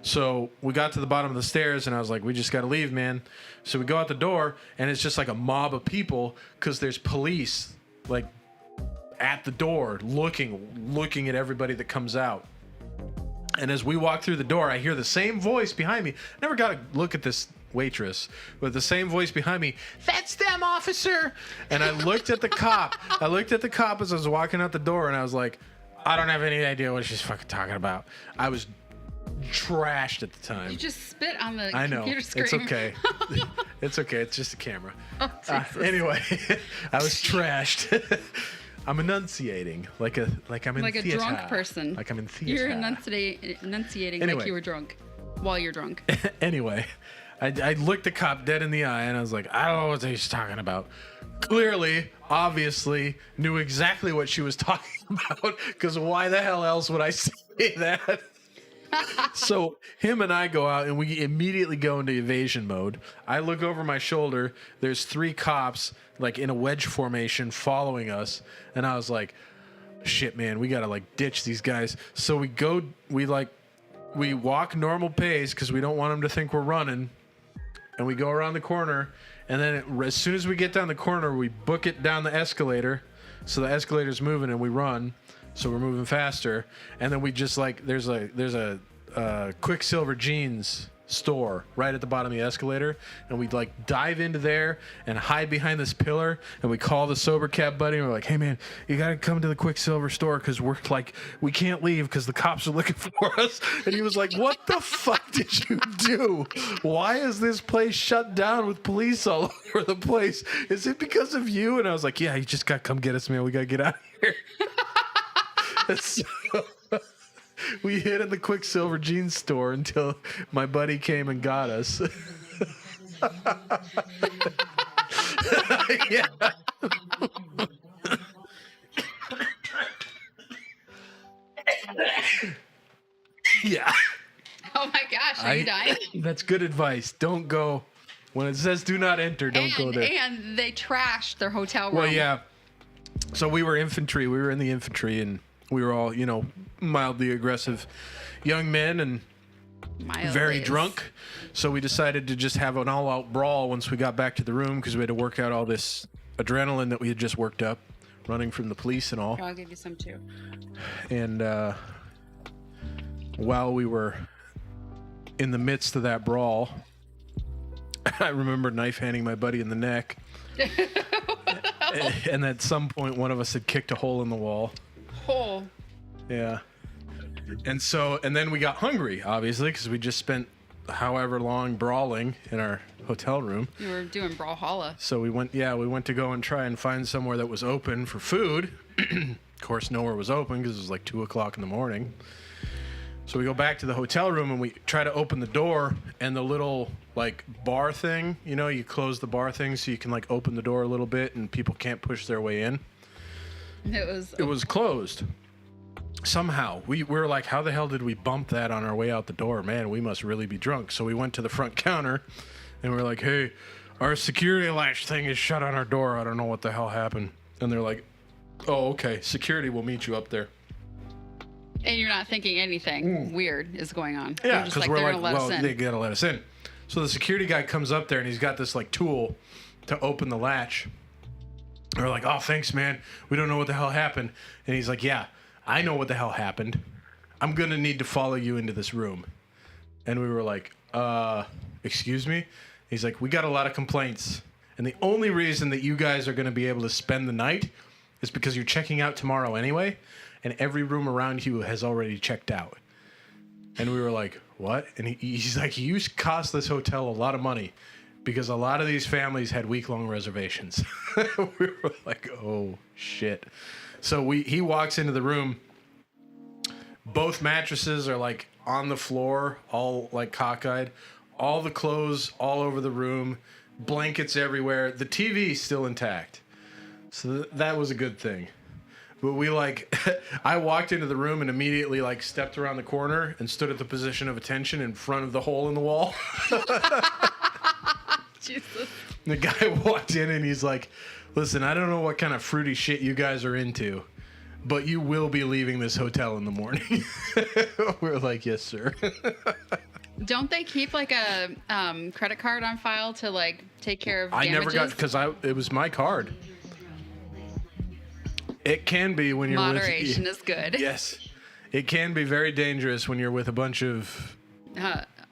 So we got to the bottom of the stairs, and I was like, we just got to leave, man. So we go out the door, and it's just like a mob of people because there's police, like, at the door looking at everybody that comes out. And as we walk through the door, I hear the same voice behind me. Never got to look at this waitress, but the same voice behind me, "That's them, officer." And I looked at the cop. I looked at the cop as I was walking out the door, and I was like, I don't have any idea what she's fucking talking about. I was trashed at the time. You just spit on the I know. computer screen. It's okay. It's okay. It's just a camera. Oh, anyway, I was trashed. I'm enunciating like I'm in like theater. a drunk person. Like I'm in theater. You're enunciating Anyway. like you were drunk while you're drunk. Anyway, I looked the cop dead in the eye, and I was like, I don't know what he's talking about. Clearly, obviously, knew exactly what she was talking about, because why the hell else would I say that? So him and I go out, and we immediately go into evasion mode. I look over my shoulder. There's 3 cops like in a wedge formation following us, and I was like, shit, man, we gotta like ditch these guys. So we walk normal pace because we don't want them to think we're running, and we go around the corner, and then as soon as we get down the corner, we book it down the escalator. So the escalator's moving, and we run. So we're moving faster, and then we just like there's a Quicksilver jeans store right at the bottom of the escalator, and we like dive into there and hide behind this pillar, and we call the sober cab buddy, and we're like, hey man, you gotta come to the Quicksilver store because we're like, we can't leave because the cops are looking for us. And he was like, what the fuck did you do? Why is this place shut down with police all over the place? Is it because of you? And I was like, yeah, you just gotta come get us, man. We gotta get out of here. So we hid in the Quicksilver jeans store until my buddy came and got us. Yeah. Yeah. Oh my gosh, are you dying? That's good advice. Don't go. When it says do not enter, don't go there. And they trashed their hotel room. Well, yeah. So we were infantry. We were in the infantry, and we were all, mildly aggressive young men and very drunk. So we decided to just have an all-out brawl once we got back to the room because we had to work out all this adrenaline that we had just worked up, running from the police and all. I'll give you some too. And while we were in the midst of that brawl, I remember knife handing my buddy in the neck. And at some point, one of us had kicked a hole in the wall. Hole. Yeah. And then we got hungry, obviously, because we just spent however long brawling in our hotel room. You were doing brawlhalla. So we went to go and try and find somewhere that was open for food. Of course, nowhere was open because it was like 2:00 in the morning. So we go back to the hotel room and we try to open the door, and the little like bar thing, you close the bar thing so you can like open the door a little bit and people can't push their way in. It was closed. Somehow we were like, how the hell did we bump that on our way out the door? Man, we must really be drunk. So we went to the front counter and we're like, hey, our security latch thing is shut on our door. I don't know what the hell happened. And they're like, oh, okay, security will meet you up there. And you're not thinking anything weird is going on. Yeah, because we're like, well, they gotta let us in. So the security guy comes up there and he's got this like tool to open the latch. And we're like, oh, thanks, man. We don't know what the hell happened. And he's like, yeah, I know what the hell happened. I'm gonna need to follow you into this room. And we were like, excuse me? He's like, we got a lot of complaints. And the only reason that you guys are gonna be able to spend the night is because you're checking out tomorrow anyway. And every room around you has already checked out. And we were like, what? And he's like, you cost this hotel a lot of money because a lot of these families had week-long reservations. We were like, oh, shit. So he walks into the room. Both mattresses are like on the floor, all like cockeyed. All the clothes all over the room. Blankets everywhere. The TV's still intact. So that was a good thing. But we I walked into the room and immediately stepped around the corner and stood at the position of attention in front of the hole in the wall. Jesus. The guy walked in and he's like, listen, I don't know what kind of fruity shit you guys are into, but you will be leaving this hotel in the morning. We're like, yes, sir. Don't they keep a credit card on file to take care of damages? I never got, because it was my card. It can be when you're Moderation is good. Yes. It can be very dangerous when you're with a bunch of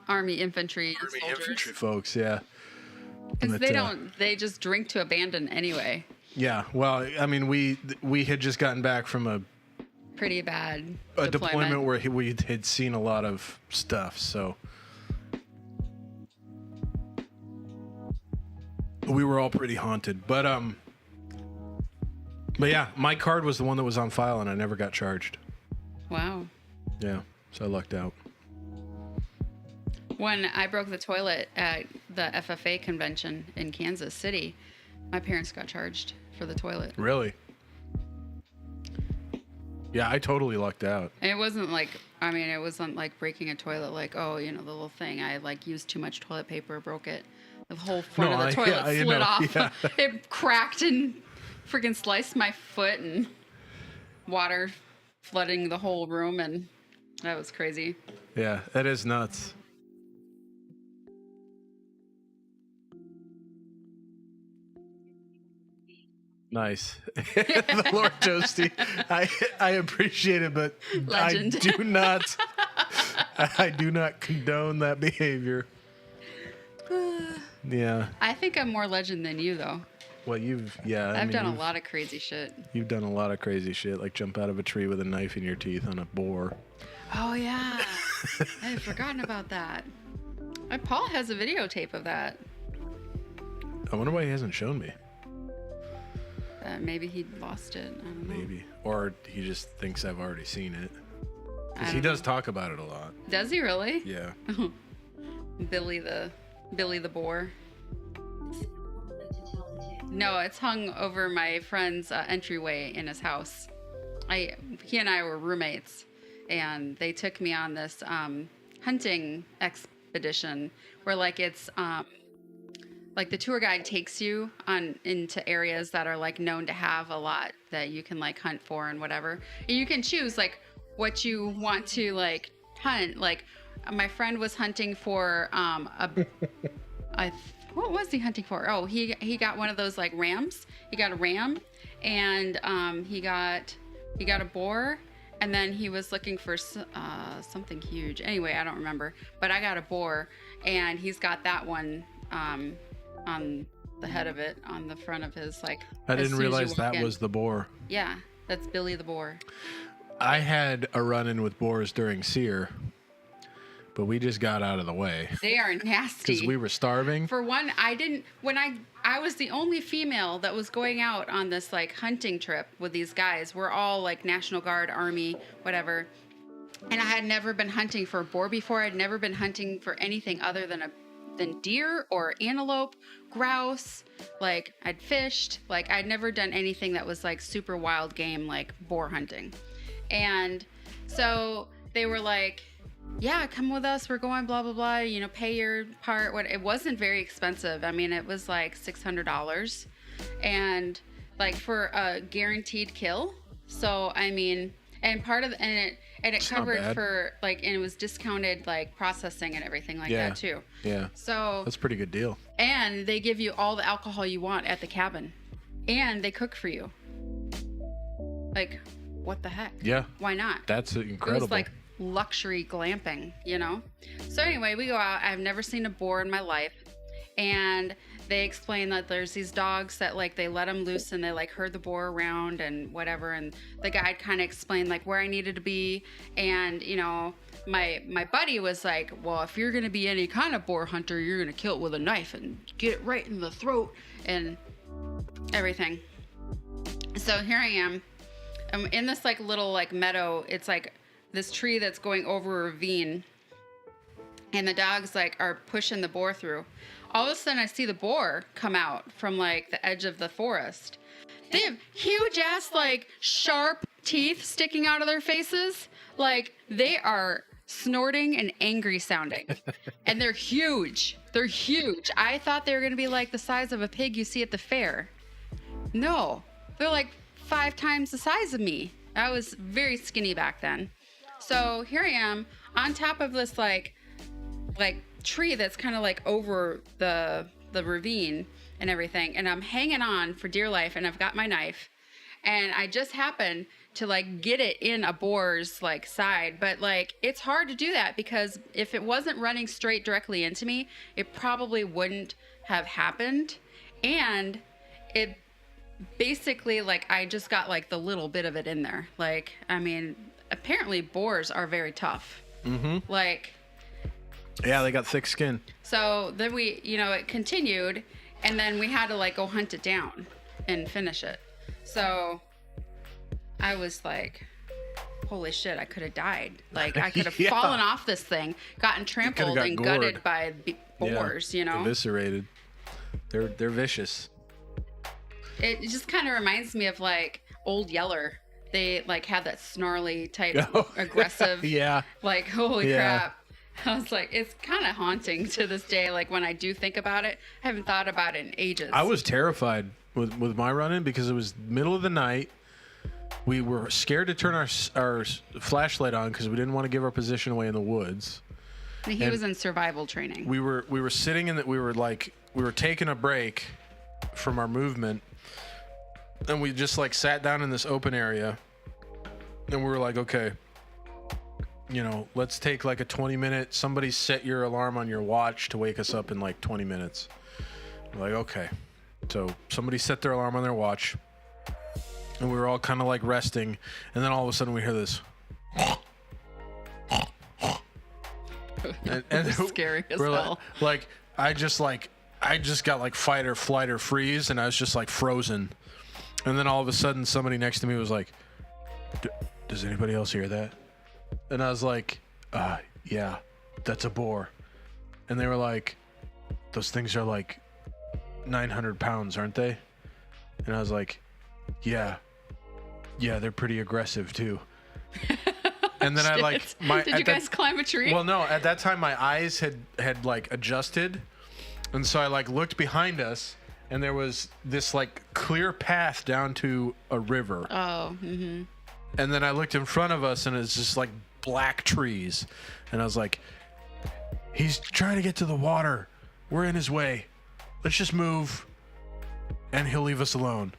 Army infantry folks, yeah. Because they just drink to abandon anyway. Yeah, well, I mean, we had just gotten back from a pretty bad deployment where we had seen a lot of stuff, so we were all pretty haunted. But yeah, my card was the one that was on file, and I never got charged. Wow. Yeah, so I lucked out. When I broke the toilet at the FFA convention in Kansas City, my parents got charged for the toilet. Really? Yeah, I totally lucked out. And it wasn't it wasn't like breaking a toilet, the little thing. I used too much toilet paper, broke it. The whole front of the toilet slid off. Yeah. It cracked and freaking sliced my foot, and water flooding the whole room, and that was crazy. Yeah, that is nuts. Nice. The Lord Toasty. I appreciate it, but Legend. I do not condone that behavior. Yeah. I think I'm more legend than you, though. Well, I've done a lot of crazy shit. You've done a lot of crazy shit, like jump out of a tree with a knife in your teeth on a boar. Oh, yeah. I had forgotten about that. Paul has a videotape of that. I wonder why he hasn't shown me. Maybe he lost it. I don't know. Maybe. Or he just thinks I've already seen it. Because he does talk about it a lot. Does he really? Yeah. Billy the boar. No, it's hung over my friend's entryway in his house. He and I were roommates, and they took me on this hunting expedition where it's the tour guide takes you into areas that are known to have a lot that you can hunt for and whatever. And you can choose what you want to hunt. My friend was hunting for what was he hunting for? Oh, he got one of those rams. He got a ram, and he got a boar, And then he was looking for something huge. Anyway, I don't remember. But I got a boar, and he's got that one on the head of it, on the front of his, like. I didn't realize that was the boar. Yeah, that's Billy the boar. I had a run-in with boars during Sear, but we just got out of the way. They are nasty. Because we were starving. For one, I was the only female that was going out on this like hunting trip with these guys. We're all like National Guard, Army, whatever. And I had never been hunting for a boar before. I'd never been hunting for anything other than deer or antelope, grouse. Like I'd fished. Like I'd never done anything that was like super wild game, like boar hunting. And so they were like, yeah, come with us. We're going blah, blah, blah, you know, pay your part. It wasn't very expensive. I mean, it was like $600 and like for a guaranteed kill. So, I mean, and part of, and it covered for like, and it was discounted like processing and everything like that too. Yeah. So that's a pretty good deal. And they give you all the alcohol you want at the cabin and they cook for you. Like, what the heck? Yeah. Why not? That's incredible. It was like luxury glamping, you know? So anyway, we go out. I've never seen a boar in my life. And they explain that there's these dogs that like they let them loose and they like herd the boar around and whatever. And the guide kind of explained like where I needed to be. And, you know, my buddy was like, well, if you're going to be any kind of boar hunter, you're going to kill it with a knife and get it right in the throat and everything. So here I am. I'm in this like little like meadow. It's like this tree that's going over a ravine, and the dogs like are pushing the boar through. All of a sudden I see the boar come out from like the edge of the forest. They have huge ass like sharp teeth sticking out of their faces. Like they are snorting and angry sounding. And they're huge. They're huge. I thought they were going to be like the size of a pig you see at the fair. No, they're like 5 times the size of me. I was very skinny back then. So here I am on top of this like tree that's kind of like over the ravine and everything, and I'm hanging on for dear life, and I've got my knife, and I just happened to like get it in a boar's like side, but like it's hard to do that because if it wasn't running straight directly into me, it probably wouldn't have happened. And it basically like I just got like the little bit of it in there. Like, I mean, apparently boars are very tough. Like, yeah, they got thick skin. So then we, you know, it continued, and then we had to like go hunt it down and finish it. So I was like, holy shit, I could have died. Like I could have fallen off this thing, gotten trampled and gutted by boars, you know? Eviscerated. They're vicious. It just kind of reminds me of like Old Yeller. They like had that snarly type, aggressive. Yeah. Like, holy crap. I was like, it's kind of haunting to this day. Like when I do think about it, I haven't thought about it in ages. I was terrified with my run-in because it was middle of the night. We were scared to turn our flashlight on because we didn't want to give our position away in the woods. And he was in survival training. We were sitting in that. We were taking a break from our movement, and we just like sat down in this open area, and we were like, okay, you know, let's take like a 20-minute. Somebody set your alarm on your watch to wake us up in like 20 minutes. We're like, okay. So somebody set their alarm on their watch, and we were all kind of like resting, and then all of a sudden we hear this. and scary as hell. Like I just got like fight or flight or freeze, and I was just like frozen. And then all of a sudden somebody next to me was like, does anybody else hear that? And I was like, yeah, that's a boar. And they were like, those things are like 900 pounds, aren't they? And I was like, yeah, they're pretty aggressive too. And then did you guys climb a tree? Well, no, at that time my eyes had like adjusted. And so I like looked behind us, and there was this like clear path down to a river. Oh, mm-hmm. And then I looked in front of us, and it's just like black trees. And I was like, he's trying to get to the water. We're in his way. Let's just move, and he'll leave us alone.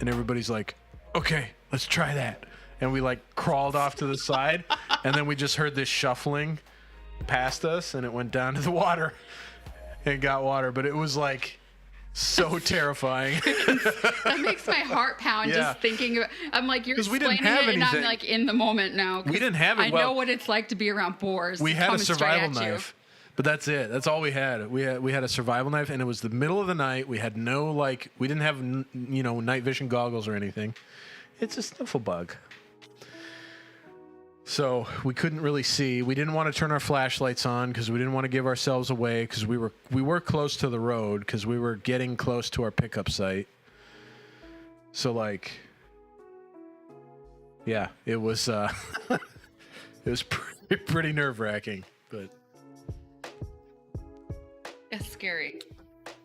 And everybody's like, okay, let's try that. and we like crawled off to the side, and then we just heard this shuffling past us, and it went down to the water and got water. But it was like so terrifying. That makes my heart pound just thinking about. I'm like, you're explaining it, and I'm like in the moment now. We didn't have it. I know what it's like to be around boars. We had a survival knife. But that's it. That's all we had. We had a survival knife, and it was the middle of the night. We had no we didn't have night vision goggles or anything. It's a sniffle bug. So we couldn't really see. We didn't want to turn our flashlights on because we didn't want to give ourselves away because we were close to the road because we were getting close to our pickup site. So yeah, it was it was pretty nerve-wracking, but. It's scary.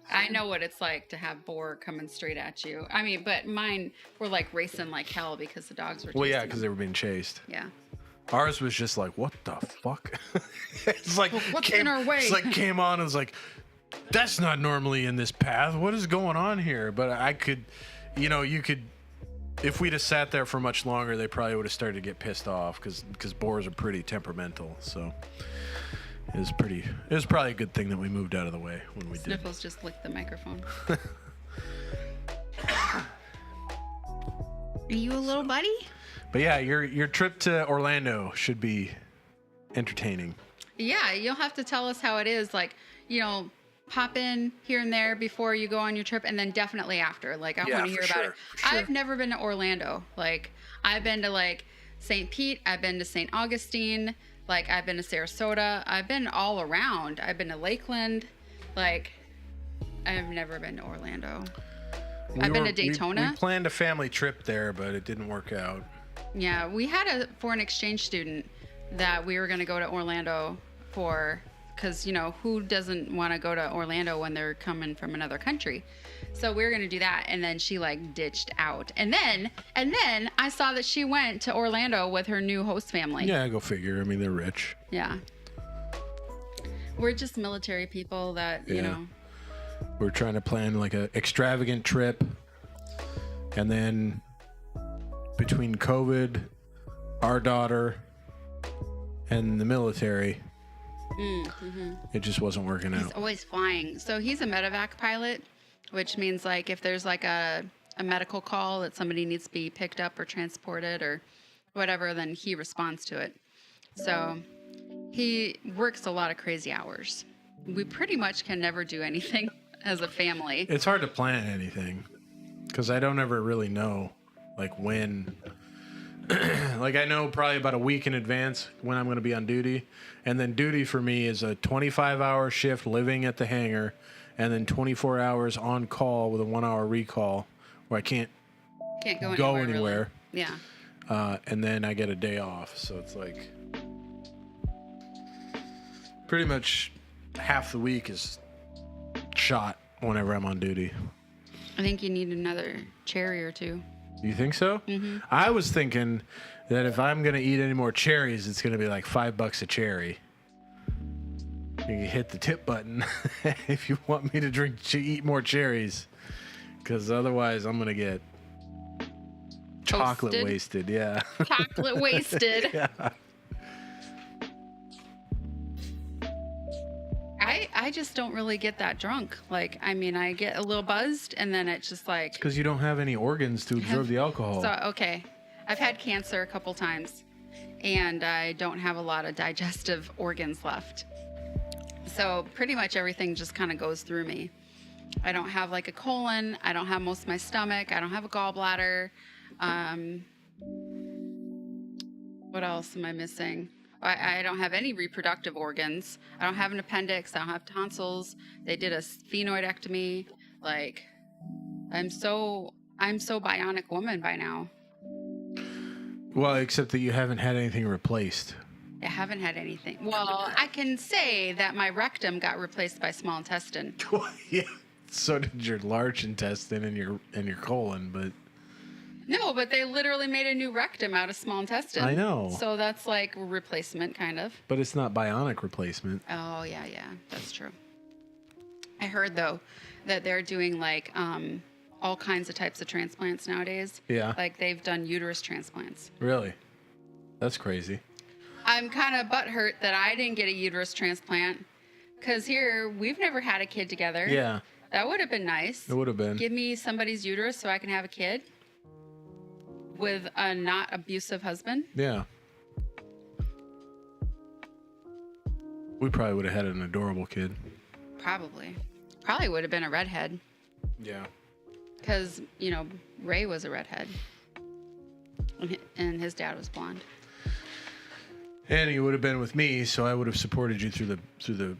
I know what it's like to have boar coming straight at you. I mean, but mine were like racing like hell because the dogs were chasing them. Because they were being chased. Yeah. Ours was just like, what the fuck? It's like, what's in our way? It's like came on and was like, that's not normally in this path. What is going on here? But I could, you could, if we'd have sat there for much longer, they probably would have started to get pissed off because boars are pretty temperamental. So. It was probably a good thing that we moved out of the way when we Sniffles just licked the microphone. Are you a little buddy? But yeah, your trip to Orlando should be entertaining. Yeah, you'll have to tell us how it is. Like, pop in here and there before you go on your trip, and then definitely after. Like, I want to hear about it. Sure. I've never been to Orlando. Like, I've been to St. Pete. I've been to St. Augustine. Like, I've been to Sarasota. I've been all around. I've been to Lakeland. Like, I've never been to Orlando. I've been to Daytona. We planned a family trip there, but it didn't work out. Yeah, we had a foreign exchange student that we were going to go to Orlando for, because, who doesn't want to go to Orlando when they're coming from another country? So we were going to do that, and then she ditched out. And then I saw that she went to Orlando with her new host family. Yeah, go figure. I mean, they're rich. Yeah. We're just military people that, We're trying to plan an extravagant trip. And then between COVID, our daughter, and the military, it just wasn't working out. He's always flying. So he's a medevac pilot, which means if there's a medical call that somebody needs to be picked up or transported or whatever, then he responds to it. So he works a lot of crazy hours. We pretty much can never do anything as a family. It's hard to plan anything because I don't ever really know when. I know probably about a week in advance when I'm going to be on duty. And then duty for me is a 25-hour shift living at the hangar and then 24 hours on call with a 1-hour recall where I can't go anywhere. Really. Yeah. And then I get a day off. So it's pretty much half the week is shot whenever I'm on duty. I think you need another cherry or two. You think so? Mm-hmm. I was thinking that if I'm going to eat any more cherries, it's going to be $5 a cherry. You can hit the tip button if you want me to eat more cherries. Because otherwise I'm going to get chocolate wasted. Yeah. Chocolate wasted. Yeah. I just don't really get that drunk. I get a little buzzed, and then it's just because you don't have any organs to absorb the alcohol. So, okay. I've had cancer a couple times, and I don't have a lot of digestive organs left. So pretty much everything just kind of goes through me. I don't have a colon. I don't have most of my stomach. I don't have a gallbladder. What else am I missing? I don't have any reproductive organs. I don't have an appendix. I don't have tonsils. They did a sphenoidectomy. I'm so bionic woman by now. Well, except that you haven't had anything replaced. I haven't had anything. Well, I can say that my rectum got replaced by small intestine. Yeah. So did your large intestine and your colon, but. No, but they literally made a new rectum out of small intestine. I know. So that's replacement, kind of. But it's not bionic replacement. Oh, yeah. That's true. I heard, though, that they're doing all kinds of types of transplants nowadays. Yeah. Like they've done uterus transplants. Really? That's crazy. I'm kind of butthurt that I didn't get a uterus transplant because here we've never had a kid together. Yeah. That would have been nice. It would have been. Give me somebody's uterus so I can have a kid with a not abusive husband. Yeah. We probably would have had an adorable kid. Probably would have been a redhead Yeah. because, you know, Ray was a redhead and his dad was blonde. And he would have been with me, so I would have supported you through the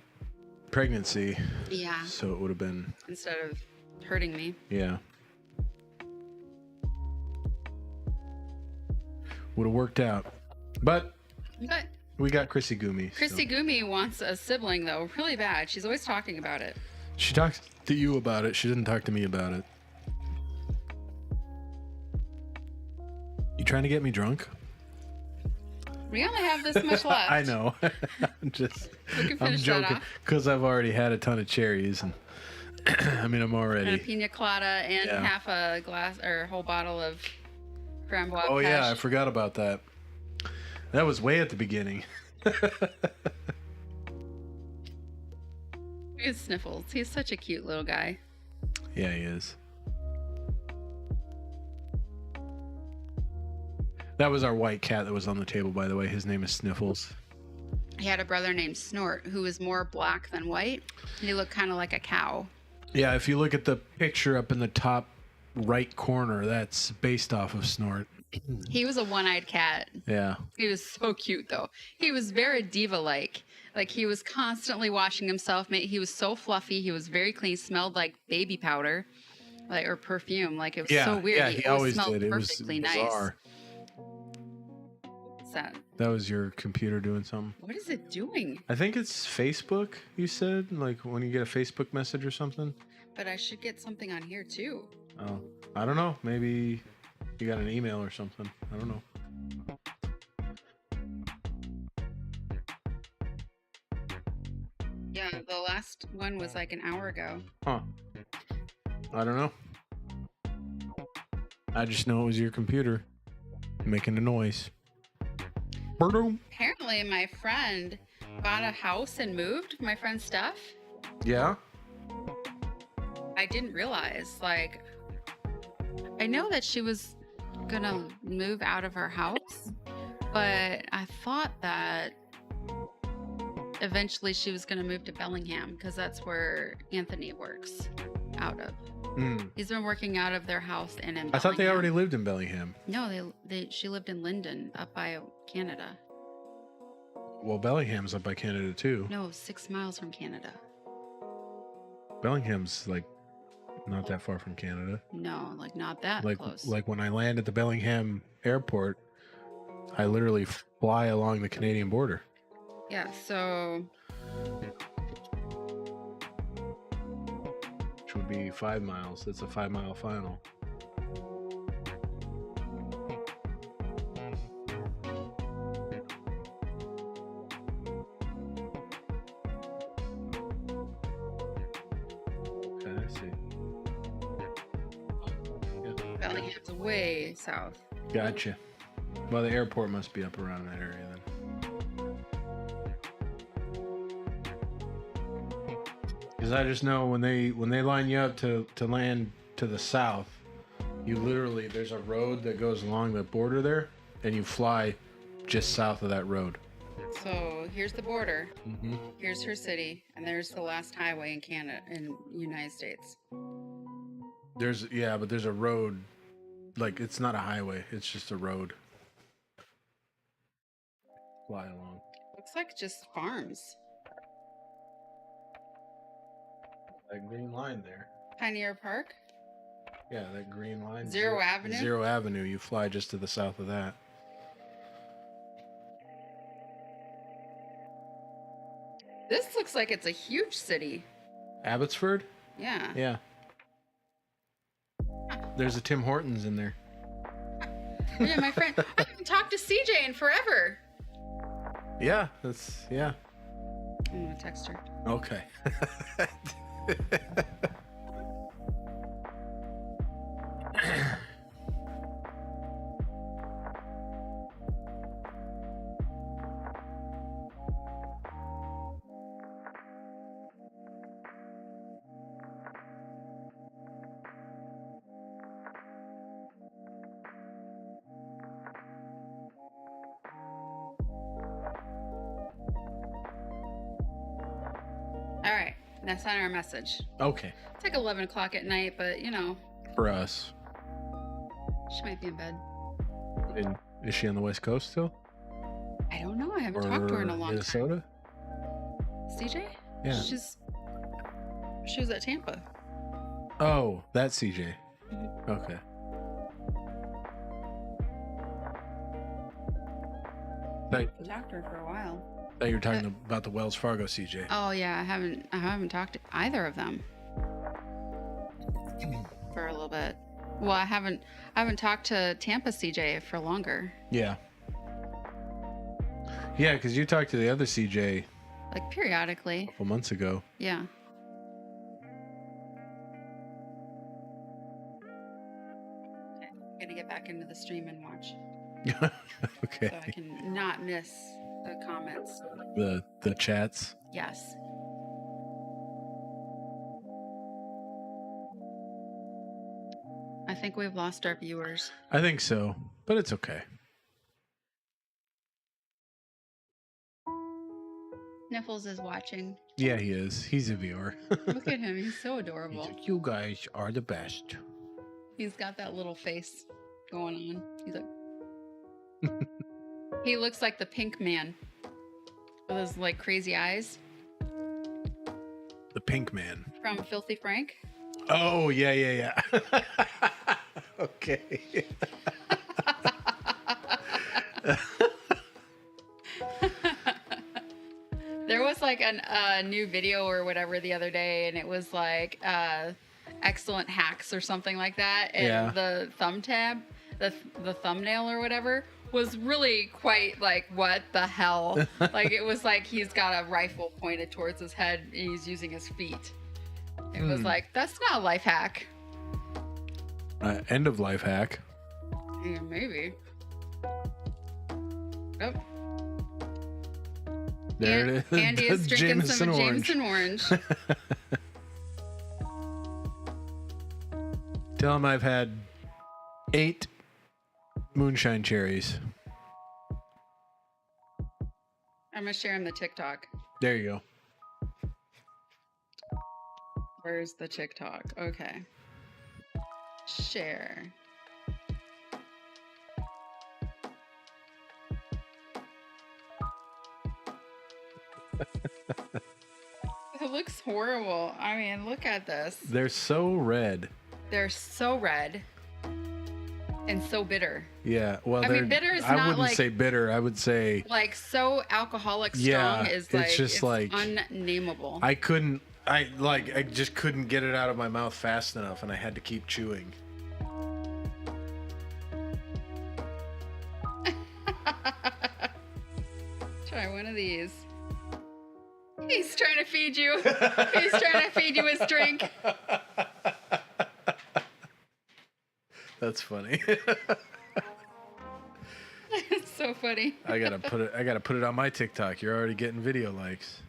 pregnancy. Yeah. So it would have been. Instead of hurting me. Yeah. Would have worked out. But we got Chrissy Gumi. Chrissy Gumi wants a sibling, though, really bad. She's always talking about it. She talks to you about it. She didn't talk to me about it. You trying to get me drunk? We only have this much left. I know. I'm joking because I've already had a ton of cherries, and I mean I'm already. And a pina colada and half a glass or a whole bottle of framboise. Oh yeah, I forgot about that. That was way at the beginning. He's Sniffles. He's such a cute little guy. Yeah, he is. That was our white cat that was on the table, by the way. His name is Sniffles. He had a brother named Snort who was more black than white. He looked kind of like a cow. Yeah, if you look at the picture up in the top right corner, that's based off of Snort. He was a one-eyed cat. Yeah. He was so cute, though. He was very diva-like. Like, he was constantly washing himself. He was so fluffy. He was very clean. Smelled like baby powder, like, or perfume. Like, it was so weird. Yeah, he always smelled did. It was perfectly bizarre. nice. What's that? That was your computer doing something. What is it doing? I think it's Facebook, you said? Like, when you get a Facebook message or something? But I should get something on here, too. Oh, I don't know. Maybe you got an email or something. I don't know. Yeah, the last one was like an hour ago. Huh. I don't know. I just know it was your computer making a noise. Boom. Apparently, my friend bought a house and moved my friend's stuff. Yeah? I didn't realize, like, I know that she was gonna move out of her house, but I thought that eventually she was gonna move to Bellingham because that's where Anthony works out of. He's been working out of their house and in Bellingham. I thought they already lived in Bellingham. No, she lived in Linden up by Canada. Well, Bellingham's up by Canada too. No, 6 miles from Canada. Bellingham's like not that far from Canada. No, like not that close. Like when I land at the Bellingham airport, I literally fly along the Canadian border. Yeah, so which would be 5 miles. That's a 5 mile final. Okay, I see. Bellingham's way south. Gotcha. Well, the airport must be up around that area then. Because I just know when they line you up to land to the south, you literally, there's a road that goes along the border there, and you fly just south of that road. So here's the border. Here's her city, and there's the last highway in Canada, in United States. There's but there's a road, like it's not a highway, it's just a road. Fly along. Looks like just farms. That green line there. Pioneer Park. Yeah, that green line. Zero Avenue? Zero Avenue. You fly just to the south of that. This looks like it's a huge city. Abbotsford? Yeah. Yeah. There's a Tim Hortons in there. Yeah, my friend. I haven't talked to CJ in forever. Yeah, yeah. I'm gonna text her. Okay. And I sent her a message. Okay. It's like 11 o'clock at night, but you know. For us. She might be in bed. And is she on the West Coast still? I don't know. I haven't talked to her in a long Minnesota? time. CJ? Yeah. She was at Tampa. Oh, that's CJ. Okay. I talked to her for a while. Thought you were talking about the Wells Fargo CJ. Oh yeah, I haven't talked to either of them for a little bit. Well, I haven't talked to Tampa CJ for longer. Yeah. Yeah, because you talked to the other CJ Like periodically. a couple months ago. Yeah. Okay, I'm gonna get back into the stream and watch, Okay. so I can not miss the comments. The chats. Yes. I think we've lost our viewers. I think so, but it's okay. Sniffles is watching. Yeah, he is. He's a viewer. Look at him. He's so He's adorable. like, you guys are the best. He's got that little face going on. He's like, he looks like the Pink Man with his like crazy eyes The Pink Man. from Filthy Frank. Oh, yeah. Okay. There was like a new video or whatever the other day, and it was like excellent hacks or something like that. And Yeah. the the thumbnail or whatever was really quite like, what the hell? Like it was like he's got a rifle pointed towards his head and he's using his feet. It was like, that's not a life hack. End of life hack. Yeah, maybe. Oh. There it is. Andy is The drinking some orange. Jameson orange. Tell him I've had 8 moonshine cherries. I'm gonna share him the TikTok. There you go. Where's the TikTok? Okay. Share. It looks horrible. I mean, look at this. They're so red. They're so red and so bitter. Yeah. Well, I mean, bitter is I not wouldn't like- say bitter. I would say Like so alcoholic strong Yeah, is it's like just it's like- unnameable. I just couldn't get it out of my mouth fast enough, and I had to keep chewing. Try one of these. He's trying to feed you. He's trying to feed you his drink. That's funny. It's so funny. I gotta put it on my TikTok. You're already getting video likes.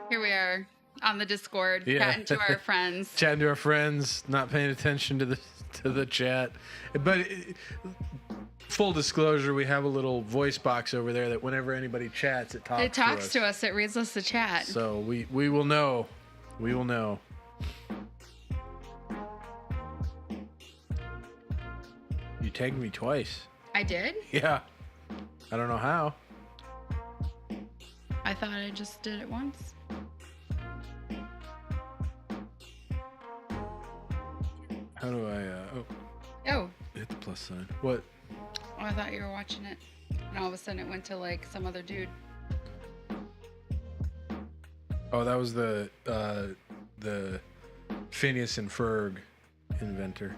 Here we are on the Discord, Yeah. chatting to our friends. Chatting to our friends, not paying attention to the chat. But full disclosure, we have a little voice box over there that whenever anybody chats, it talks. It talks to us. It reads us the chat. So we will know. We will know. You tagged me twice. I did? Yeah. I don't know how. I thought I just did it once. How do I Oh, hit the plus sign? What? I thought you were watching it. And all of a sudden it went to like some other dude. Oh, that was the Phineas and Ferb inventor.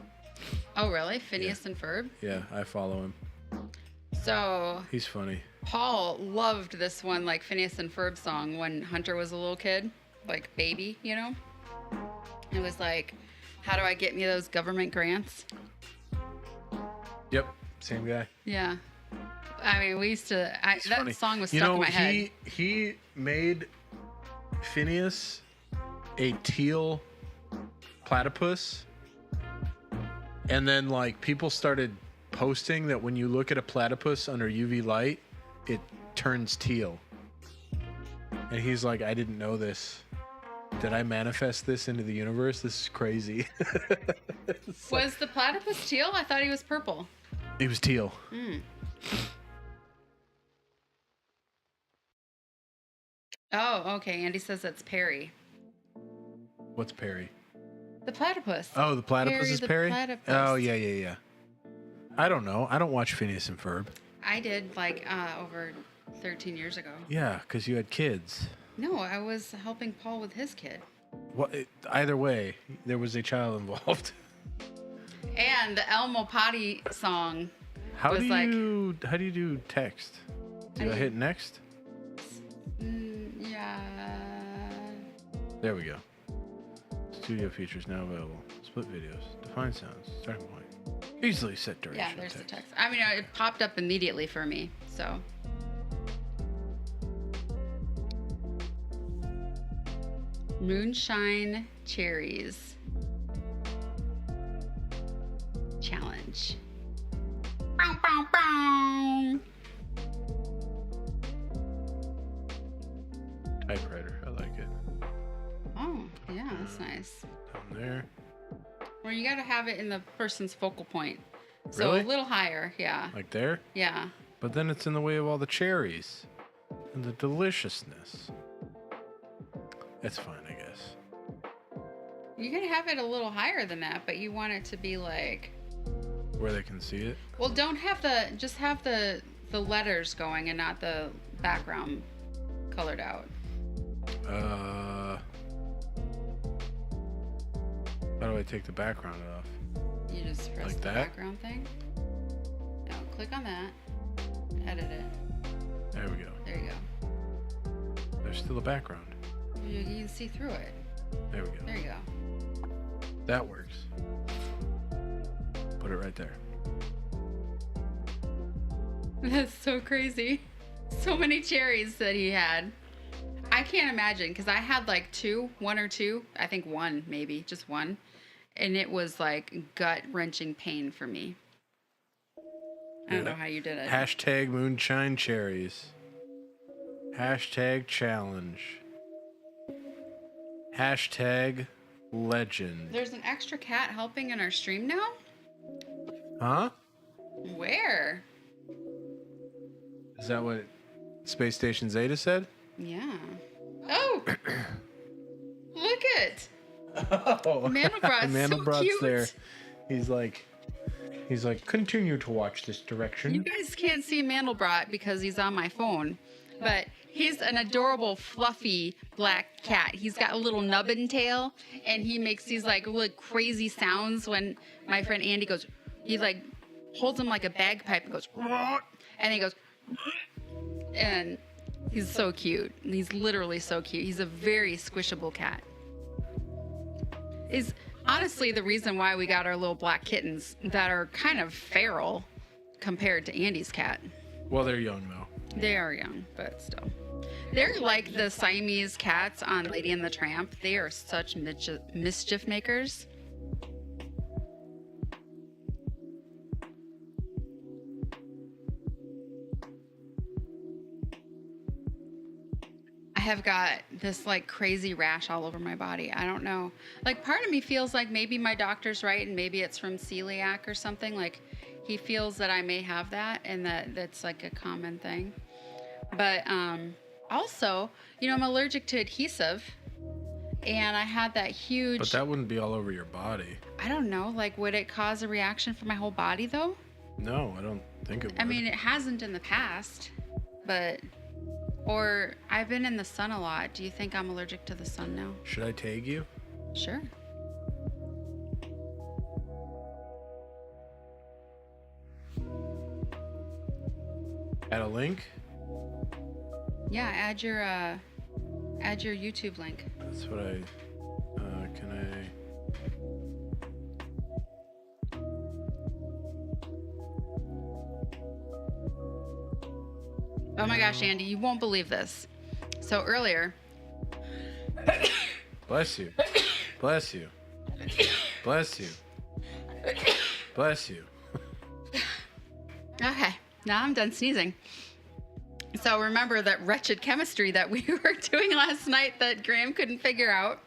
Oh, really? Phineas and Ferb? Yeah, I follow him. So He's funny. Paul loved this one, like Phineas and Ferb song when Hunter was a little kid, like baby, you know? It was like, how do I get me those government grants? Yep, same guy. Yeah. I mean, we used to, that Funny. song was You stuck know, in my head. he made Phineas a teal platypus, and then like people started posting that when you look at a platypus under UV light, it turns teal. And he's like, I didn't know this. Did I manifest this into the universe? This is crazy. Was the platypus teal? I thought he was purple. He was teal. Oh, okay. Andy says that's Perry. What's Perry? The platypus. Oh, the platypus is Perry? Platypus. Oh, yeah. I don't know. I don't watch Phineas and Ferb. I did like over 13 years ago. Yeah, because you had kids. No, I was helping Paul with his kid. Well, either way, there was a child involved. And the Elmo Potty song How was do like... you do text? Do I hit next? Yeah. There we go. Studio features now available. Split videos. Define sounds. Starting point. Easily set duration. Yeah, there's the text. I mean, it popped up immediately for me, so... Moonshine Cherries Challenge. Bow, bow, bow. Typewriter. I like it. Oh, yeah, that's nice. Down there. Well, you gotta have it in the person's focal point. So Really? a little higher, yeah. Like there? Yeah. But then it's in the way of all the cherries and the deliciousness. It's fine, I guess. You can have it a little higher than that, but you want it to be like... Where they can see it? Well, don't have the... Just have the letters going and not the background colored out. How do I take the background off? You just press Like the that? background thing. No, click on that. Edit it. There we go. There you go. There's still a background. You can see through it. There we go. There you go. That works. Put it right there. That's so crazy. So many cherries that he had. I can't imagine because I had like one or two. I think one, maybe just one. And it was like gut-wrenching pain for me. I don't know how you did it. Hashtag moonshine cherries. Hashtag challenge. Hashtag legend. There's an extra cat helping in our stream now? Huh? Where? Is that what Space Station Zeta said? Yeah. Oh! Look it! Oh, Mandelbrot's so Mandelbrot's cute. there. He's like, continue to watch this direction. You guys can't see Mandelbrot because he's on my phone, but he's an adorable, fluffy black cat. He's got a little nubbin tail, and he makes these like really crazy sounds when my friend Andy goes. He like holds him like a bagpipe and goes, and he goes, and he's so cute. He's literally so cute. He's a very squishable cat. Is honestly the reason why we got our little black kittens that are kind of feral compared to Andy's cat. Well, they're young though. They are young, but still. They're like the Siamese cats on Lady and the Tramp. They are such mischief makers. I have got this like crazy rash all over my body. I don't know. Like part of me feels like maybe my doctor's right and maybe it's from celiac or something. Like he feels that I may have that and that's like a common thing. But also, you know, I'm allergic to adhesive and I had that huge... But that wouldn't be all over your body. I don't know. Like would it cause a reaction for my whole body though? No, I don't think it would. I mean, it hasn't in the past, but... Or I've been in the sun a lot. Do you think I'm allergic to the sun now? Should I tag you? Sure. Add a link? Yeah, add your YouTube link. That's what I... can I... Oh my gosh, Andy, you won't believe this. So earlier... Bless you. Bless you. Bless you. Bless you. Okay, now I'm done sneezing. So remember that wretched chemistry that we were doing last night that Graham couldn't figure out.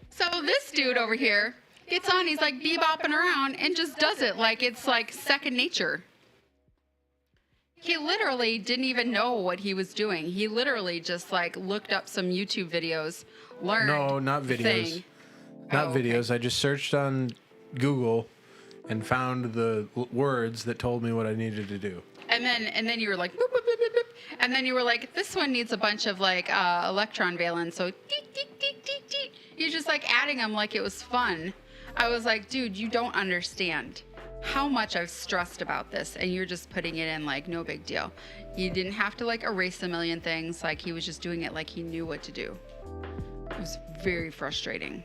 So this dude over here gets on, he's like bebopping around and just does it like it's like second nature. He literally didn't even know what he was doing. He literally just like looked up some YouTube videos, learned. No, not the videos. thing. Not Oh, okay. videos. I just searched on Google and found the words that told me what I needed to do. And then you were like, boop, boop, boop, boop, boop. And then you were like, this one needs a bunch of like electron valence. So deet, deet, deet, deet, deet. You're just like adding them like it was fun. I was like, dude, you don't understand how much I've stressed about this. And you're just putting it in like no big deal. You didn't have to like erase a million things. Like he was just doing it like he knew what to do. It was very frustrating.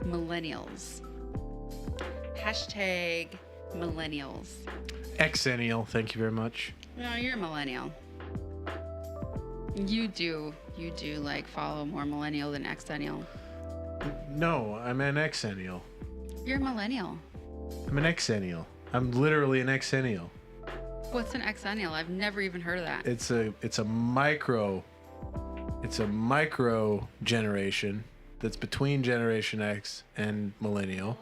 Millennials. Hashtag millennials. Exennial, thank you very much. No, you're a millennial. You do like follow more millennial than exennial. No, I'm an exennial. You're a millennial. I'm an exennial. I'm literally an exennial. What's an exennial? I've never even heard of that. It's a micro generation that's between Generation X and millennial.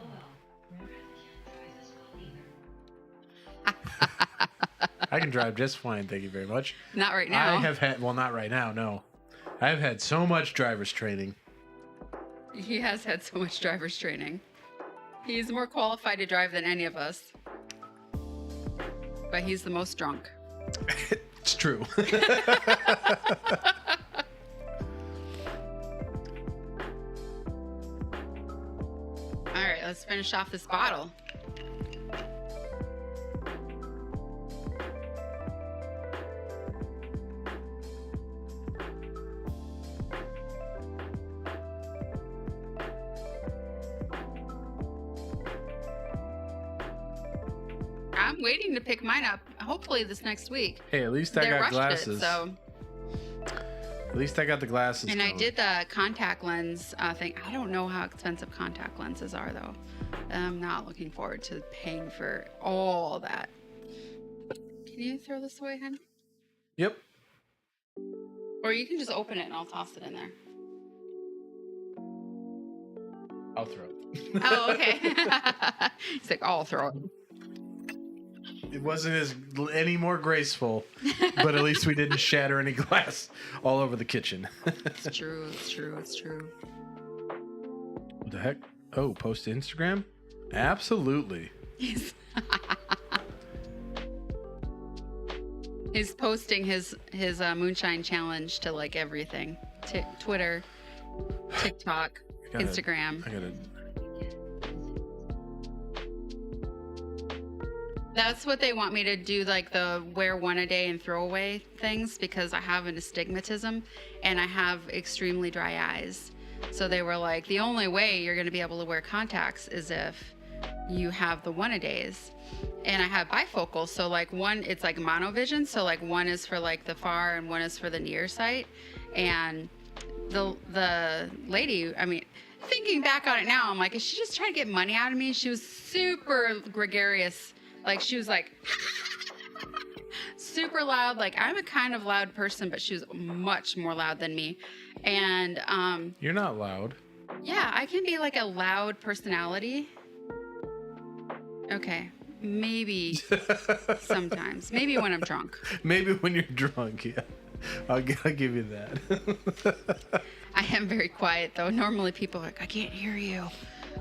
I can drive just fine, thank you very much. Not right now. I have had, well, not right now, no. I've had so much driver's training. He has had so much driver's training. He's more qualified to drive than any of us. But he's the most drunk. It's true. All right, let's finish off this bottle. I'm waiting to pick mine up, hopefully this next week. Hey, at least I They got rushed glasses. it, so. At least I got the glasses. And I going. did the contact lens thing. I don't know how expensive contact lenses are, though. I'm not looking forward to paying for all that. Can you throw this away, hon? Yep. Or you can just open it and I'll toss it in there. I'll throw it. Oh, okay. He's like, I'll throw it. It wasn't any more graceful, but at least we didn't shatter any glass all over the kitchen. It's true. It's true. It's true. What the heck? Oh, post to Instagram? Absolutely. He's posting his moonshine challenge to like everything. Twitter, TikTok, Instagram. I gotta. That's what they want me to do, like the wear one a day and throw away things, because I have an astigmatism and I have extremely dry eyes. So they were like, the only way you're going to be able to wear contacts is if you have the one a days. And I have bifocals. So like one, it's like monovision. So like one is for like the far and one is for the near sight. And the lady, I mean, thinking back on it now, I'm like, is she just trying to get money out of me? She was super gregarious. Like she was like super loud. Like I'm a kind of loud person, but she was much more loud than me. And You're not loud. yeah, I can be like a loud personality. Okay, maybe sometimes. Maybe when I'm drunk. Maybe when you're drunk, yeah. I'll give you that. I am very quiet though. Normally people are like, I can't hear you.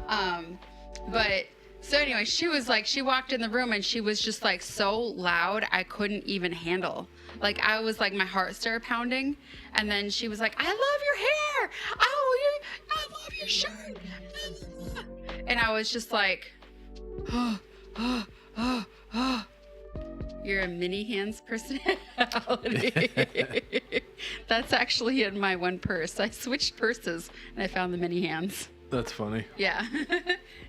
But so anyway, she was like, she walked in the room and she was just like so loud I couldn't even handle. Like I was like, my heart started pounding, and then she was like, I love your hair. Oh, I love your shirt. And I was just like, oh. You're a mini hands personality. That's actually in my one purse. I switched purses and I found the mini hands. That's funny. Yeah.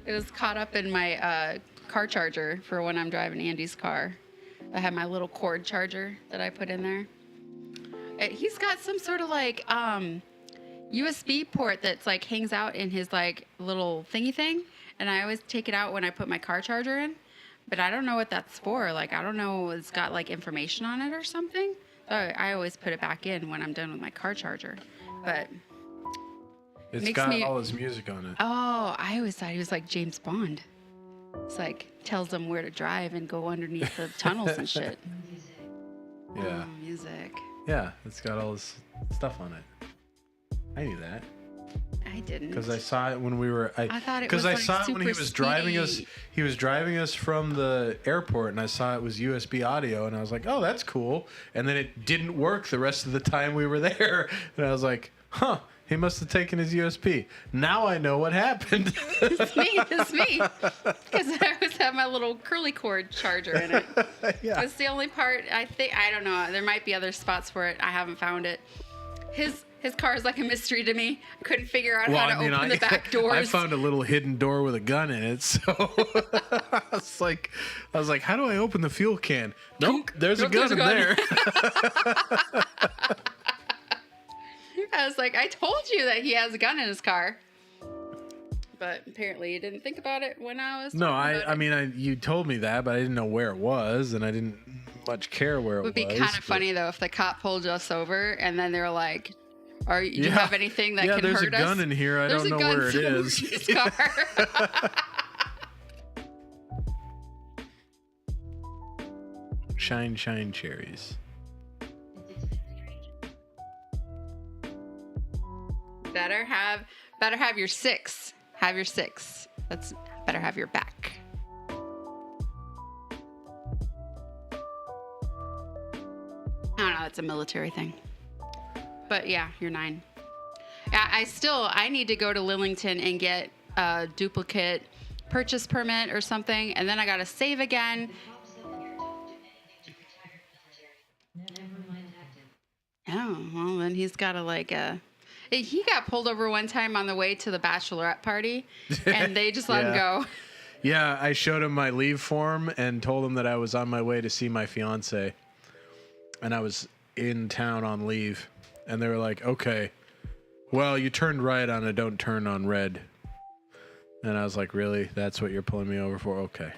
It was caught up in my car charger for when I'm driving Andy's car. I have my little cord charger that I put in there. He's got some sort of like USB port that's like hangs out in his like little thingy thing. And I always take it out when I put my car charger in. but I don't know what that's for. Like, I don't know, it's got like information on it or something. So I always put it back in when I'm done with my car charger. But It's got all his music on it. Oh, I always thought he was like James Bond. It's like tells them where to drive and go underneath the tunnels and shit. Yeah. Oh, music. Yeah, it's got all his stuff on it. I knew that. I didn't. Because I saw it when we were. I thought it was Because I like saw it when he super was driving us. speedy. He was driving us from the airport, and I saw it was USB audio, and I was like, "Oh, that's cool." And then it didn't work the rest of the time we were there, and I was like, "Huh." He must have taken his USB. Now I know what happened. It's me. Because I always have my little curly cord charger in it. Yeah. It's the only part, I think, I don't know. There might be other spots for it. I haven't found it. His car is like a mystery to me. I couldn't figure out how to open the back doors. I found a little hidden door with a gun in it, so I was like, how do I open the fuel can? Nope, there's a gun in there. I was like, I told you that he has a gun in his car. But apparently you didn't think about it when I was No, talking about I it. mean, you told me that, but I didn't know where it was, and I didn't much care where it was. It would be kind of funny, though, if the cop pulled us over and then they were like, do you have anything that can hurt us? Yeah, there's a gun in here. I don't know where it is. In his car. Shine, shine cherries. Better have your 6. Have your 6. That's better have your back. I don't know. It's a military thing. But yeah, you're 9. I need to go to Lillington and get a duplicate purchase permit or something, and then I gotta save again. Oh, well, then he's gotta he got pulled over one time on the way to the bachelorette party, and they just let him go. Yeah, I showed him my leave form and told him that I was on my way to see my fiance, and I was in town on leave, and they were like, "Okay, well, you turned right on a don't turn on red," and I was like, "Really? That's what you're pulling me over for? Okay."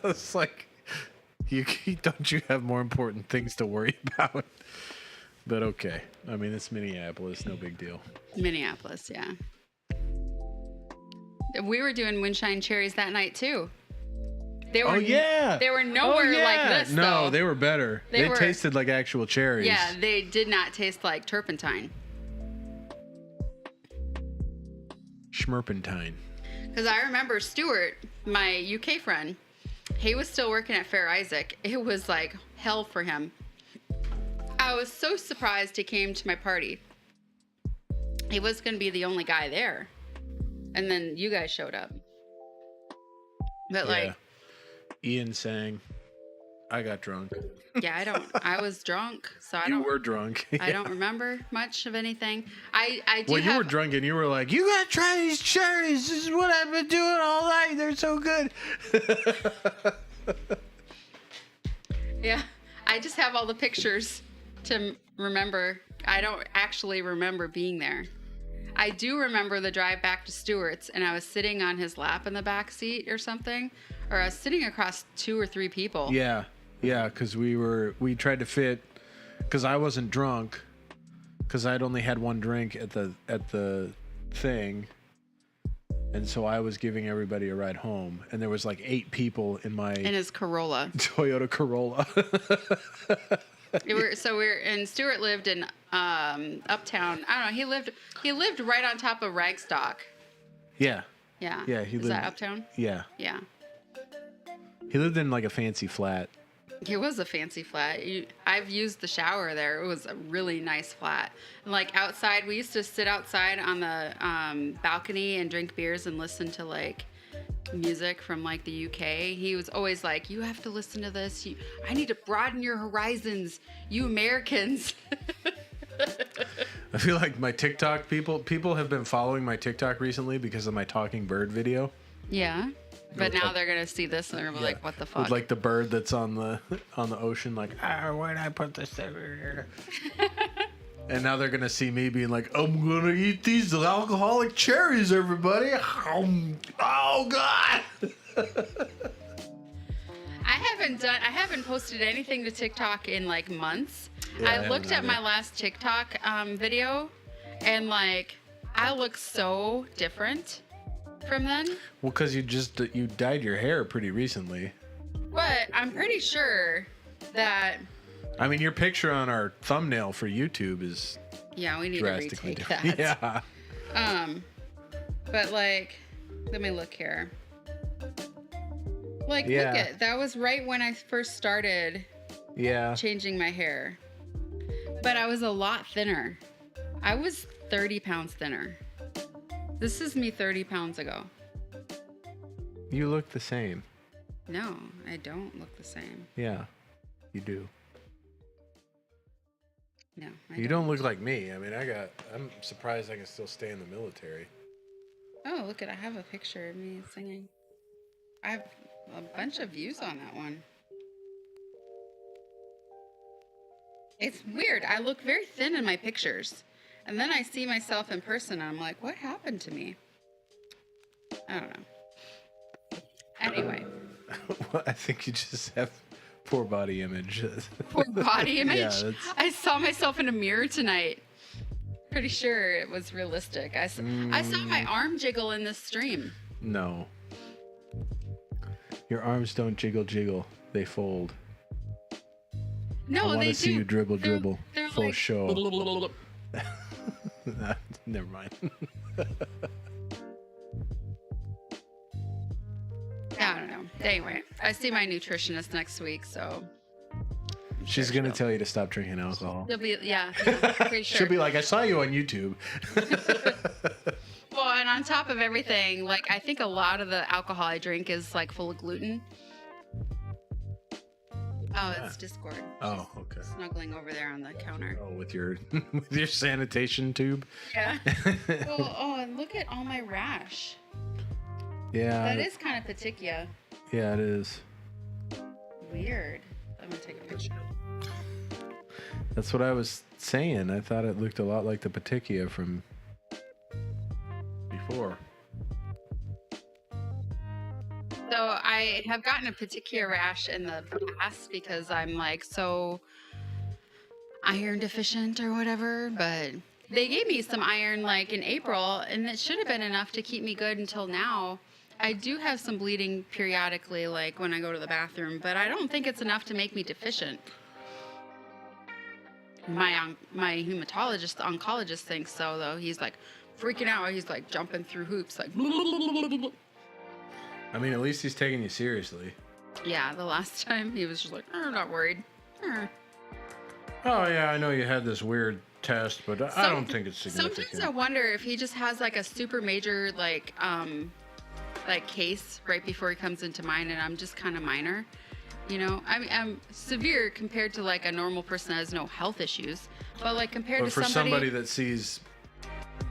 It's like, don't you have more important things to worry about? But okay. I mean, it's Minneapolis. No big deal. Minneapolis, yeah. We were doing Moonshine Cherries that night, too. They were, They were nowhere like this, No, though. they were better. They tasted like actual cherries. Yeah, they did not taste like turpentine. Schmerpentine. Because I remember Stuart, my UK friend, he was still working at Fair Isaac. It was like hell for him. I was so surprised he came to my party. He was going to be the only guy there. And then you guys showed up. But Ian sang, I got drunk. Yeah, I was drunk, so You were drunk. I don't remember much of anything. I do Well, you were drunk and you were like, you gotta try these cherries. This is what I've been doing all night. They're so good. Yeah, I just have all the pictures to remember. I don't actually remember being there. I do remember the drive back to Stewart's, and I was sitting on his lap in the back seat or something, or I was sitting across 2 or 3 people. Yeah, because we tried to fit, because I wasn't drunk, because I'd only had one drink at the thing, and so I was giving everybody a ride home, and there was like 8 people in his Corolla. Toyota Corolla. And Stuart lived in Uptown. I don't know. He lived right on top of Ragstock. Yeah. Yeah. Yeah. Is that Uptown? Yeah. Yeah. He lived in like a fancy flat. It was a fancy flat. I've used the shower there. It was a really nice flat. And like outside, we used to sit outside on the balcony and drink beers and listen to like music from like the UK. He was always like, you have to listen to this. I need to broaden your horizons, you Americans. I feel like my TikTok people have been following my TikTok recently because of my talking bird video. Yeah. But now they're going to see this and they're going to be like, what the fuck? With like the bird that's on the ocean, like, why did I put this over here? And now they're going to see me being like, I'm going to eat these alcoholic cherries, everybody. Oh, God. haven't posted anything to TikTok in like months. Yeah, I looked at my last TikTok video, and like I look so different from then. Well, because you dyed your hair pretty recently. But I'm pretty sure that. I mean, your picture on our thumbnail for YouTube is Yeah, we need to drastically retake different. that. Yeah. But like, let me look here. Like, Yeah. look at that was right when I first started Yeah. changing my hair. But I was a lot thinner. I was 30 pounds thinner. This is me 30 pounds ago. You look the same. No, I don't look the same. Yeah, you do. No, You don't look like me. I mean, I'm surprised I can still stay in the military. Oh, look at I have a picture of me singing. I have a bunch of views on that one. It's weird. I look very thin in my pictures. And then I see myself in person and I'm like, what happened to me? I don't know. Anyway. Well, I think you just have poor body image. Poor body image? Yeah, I saw myself in a mirror tonight. Pretty sure it was realistic. I saw my arm jiggle in this stream. No. Your arms don't jiggle. They fold. No, I want they to do. see you dribble. They're Full like, show. Never mind. I don't know. Anyway, I see my nutritionist next week, so She's going to tell you to stop drinking alcohol. she'll be pretty sure. She'll be like, I saw you on YouTube. Well, and on top of everything, like I think a lot of the alcohol I drink is like full of gluten. Oh, it's Discord. Oh, okay. Snuggling over there on the counter. Oh, with your sanitation tube. Yeah. Oh, and look at all my rash. Yeah. That is kind of petechia. Yeah, it is. Weird. I'm gonna take a picture. That's what I was saying. I thought it looked a lot like the petechia from before. So I have gotten a petechia rash in the past because I'm like so iron deficient or whatever, but they gave me some iron like in April and it should have been enough to keep me good until now. I do have some bleeding periodically like when I go to the bathroom, but I don't think it's enough to make me deficient. My hematologist, the oncologist thinks so though. He's like freaking out. He's like jumping through hoops like I mean, at least he's taking you seriously. Yeah, the last time he was just like, I'm not worried. Oh, yeah, I know you had this weird test, but I don't think it's significant. Sometimes I wonder if he just has like a super major like case right before he comes into mine and I'm just kind of minor. You know, I mean, I'm severe compared to like a normal person that has no health issues. But like compared to somebody that sees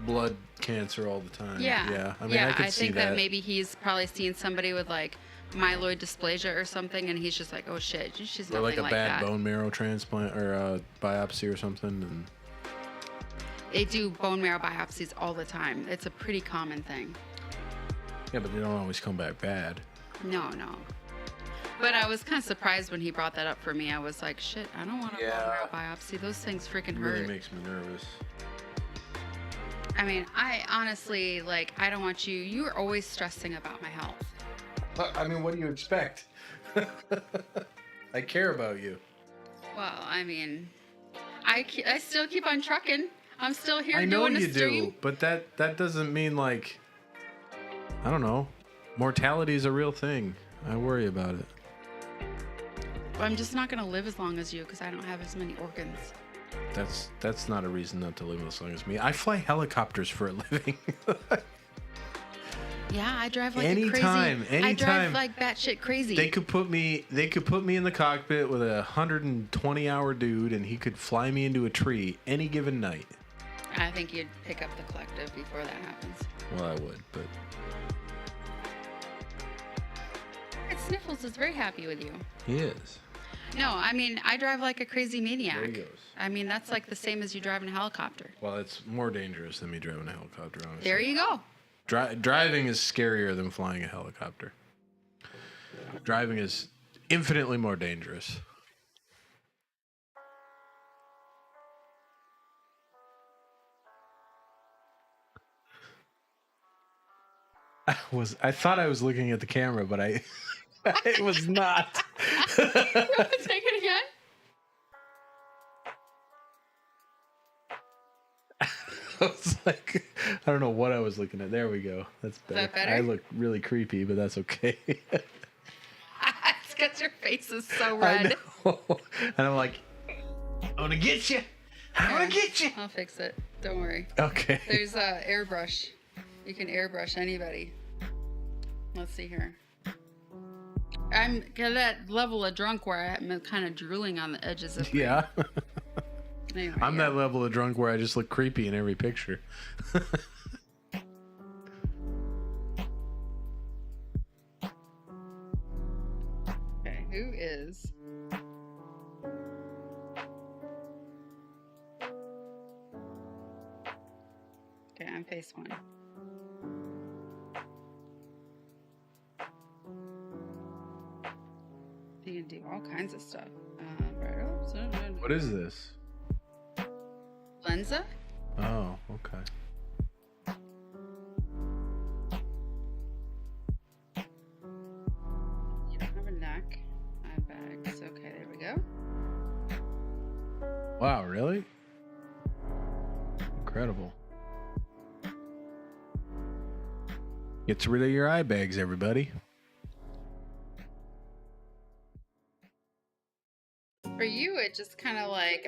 blood cancer all the time. Yeah. I mean, I could see think that maybe he's probably seen somebody with like myeloid dysplasia or something, and he's just like, oh shit, she's nothing or like a bad that. bone marrow transplant or a biopsy or something. And they do bone marrow biopsies all the time. It's a pretty common thing. Yeah, but they don't always come back bad. No. But I was kind of surprised when he brought that up for me. I was like, shit, I don't want a bone marrow biopsy. Those things freaking It hurt. really makes me nervous. I mean, I honestly, like, I don't want you. You're always stressing about my health. I mean, what do you expect? I care about you. Well, I mean, I still keep on trucking. I'm still here I know doing you a stream. do, but that doesn't mean like, I don't know. Mortality is a real thing. I worry about it. I'm just not going to live as long as you because I don't have as many organs. That's not a reason not to live as long as me. I fly helicopters for a living. Yeah, I drive like anytime. I drive like batshit crazy. They could put me in the cockpit with a 120-hour dude, and he could fly me into a tree any given night. I think you'd pick up the collective before that happens. Well, I would, but Sniffles is very happy with you. he is. No, I mean, I drive like a crazy maniac. There he goes. I mean, that's like the same as you driving a helicopter. Well, it's more dangerous than me driving a helicopter, honestly. There you go. Driving is scarier than flying a helicopter. Driving is infinitely more dangerous. I thought I was looking at the camera, but it was not. You want to take it again? I was like, I don't know what I was looking at. There we go. That's better. Is that better? I look really creepy, but that's okay. It's because your face is so I red. know. And I'm like, I'm gonna get you. I'm gonna get you. I'll fix it. Don't worry. Okay. There's a airbrush. You can airbrush anybody. Let's see here. I'm at that level of drunk where I'm kind of drooling on the edges of. Yeah. Anyway, I'm that level of drunk where I just look creepy in every picture. Okay, who is? Okay, I'm face one. You can do all kinds of stuff. What is this? Lenza? Oh, okay. You don't have a neck. Eye bags. Okay, there we go. Wow, really? Incredible. Gets rid of your eye bags, everybody. For you, it just kind of like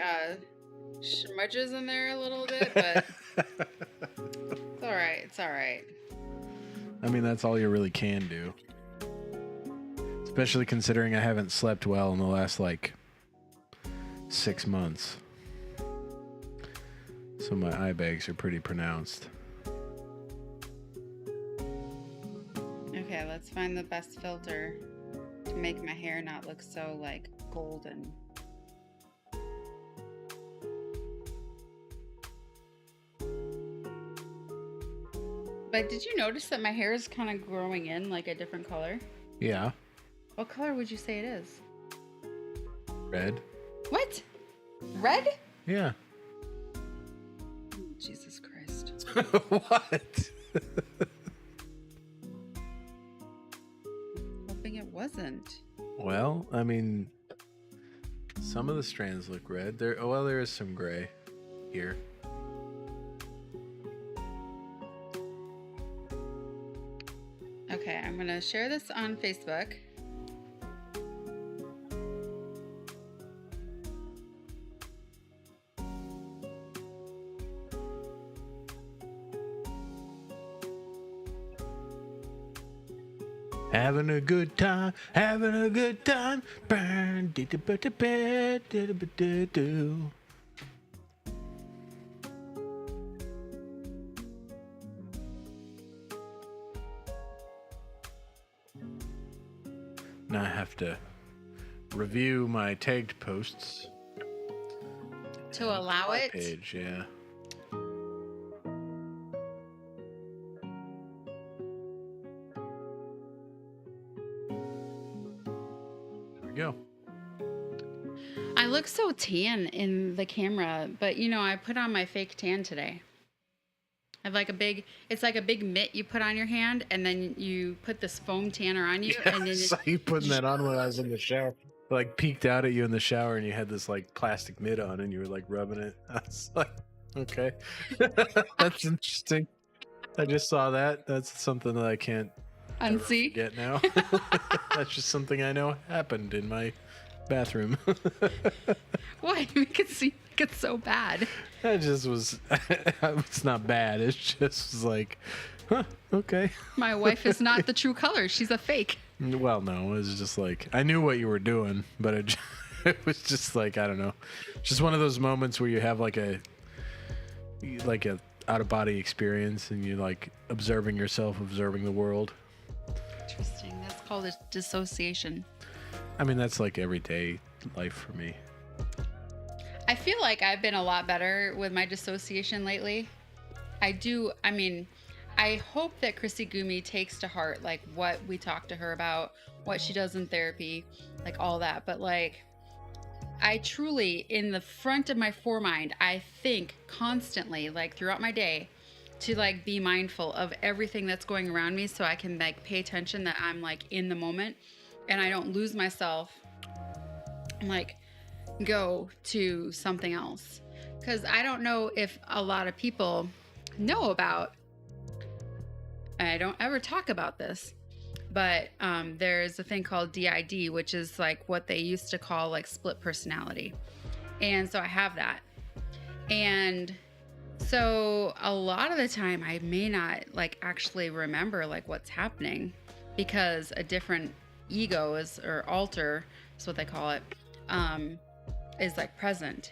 smudges in there a little bit, but it's all right. It's all right. I mean, that's all you really can do. Especially considering I haven't slept well in the last, 6 months. So my eye bags are pretty pronounced. Okay, let's find the best filter to make my hair not look so, golden. But did you notice that my hair is kind of growing in like a different color? Yeah. What color would you say it is? Red. What? Red? Yeah. Oh, Jesus Christ. What? Hoping it wasn't. Well, I mean, some of the strands look red. There is some gray here. Okay, I'm gonna share this on Facebook. Having a good time, having a good time. Burn. Now I have to review my tagged posts. To allow it? Page, yeah. There we go. I look so tan in the camera, but I put on my fake tan today. I have it's like a big mitt you put on your hand, and then you put this foam tanner on you. Yeah, And then I saw you putting that on when I was in the shower. Peeked out at you in the shower, and you had this plastic mitt on, and you were rubbing it. I was like, okay, that's interesting. I just saw that. That's something that I can't unsee. Get now. That's just something I know happened in my bathroom. Why? You make it seem like it's so bad. That just was. It's not bad. It's just huh, okay. My wife is not the true color. She's a fake. Well, no, it was just I knew what you were doing, but it was just I don't know. Just one of those moments where you have a out of body experience, and you're observing yourself, observing the world. Interesting. That's called a dissociation. I mean, that's everyday life for me. I feel like I've been a lot better with my dissociation lately. I I hope that Chrissy Gumi takes to heart like what we talk to her about, what she does in therapy, like all that. But like, I truly, in the front of my foremind, I think constantly, like throughout my day, to like be mindful of everything that's going around me, so I can like pay attention that I'm like in the moment and I don't lose myself and like go to something else. Because I don't know if a lot of people know about, I don't ever talk about this, but there's a thing called DID, which is like what they used to call like split personality. And so I have that. And so a lot of the time I may not like actually remember like what's happening, because a different ego is, or alter is what they call it, is like present.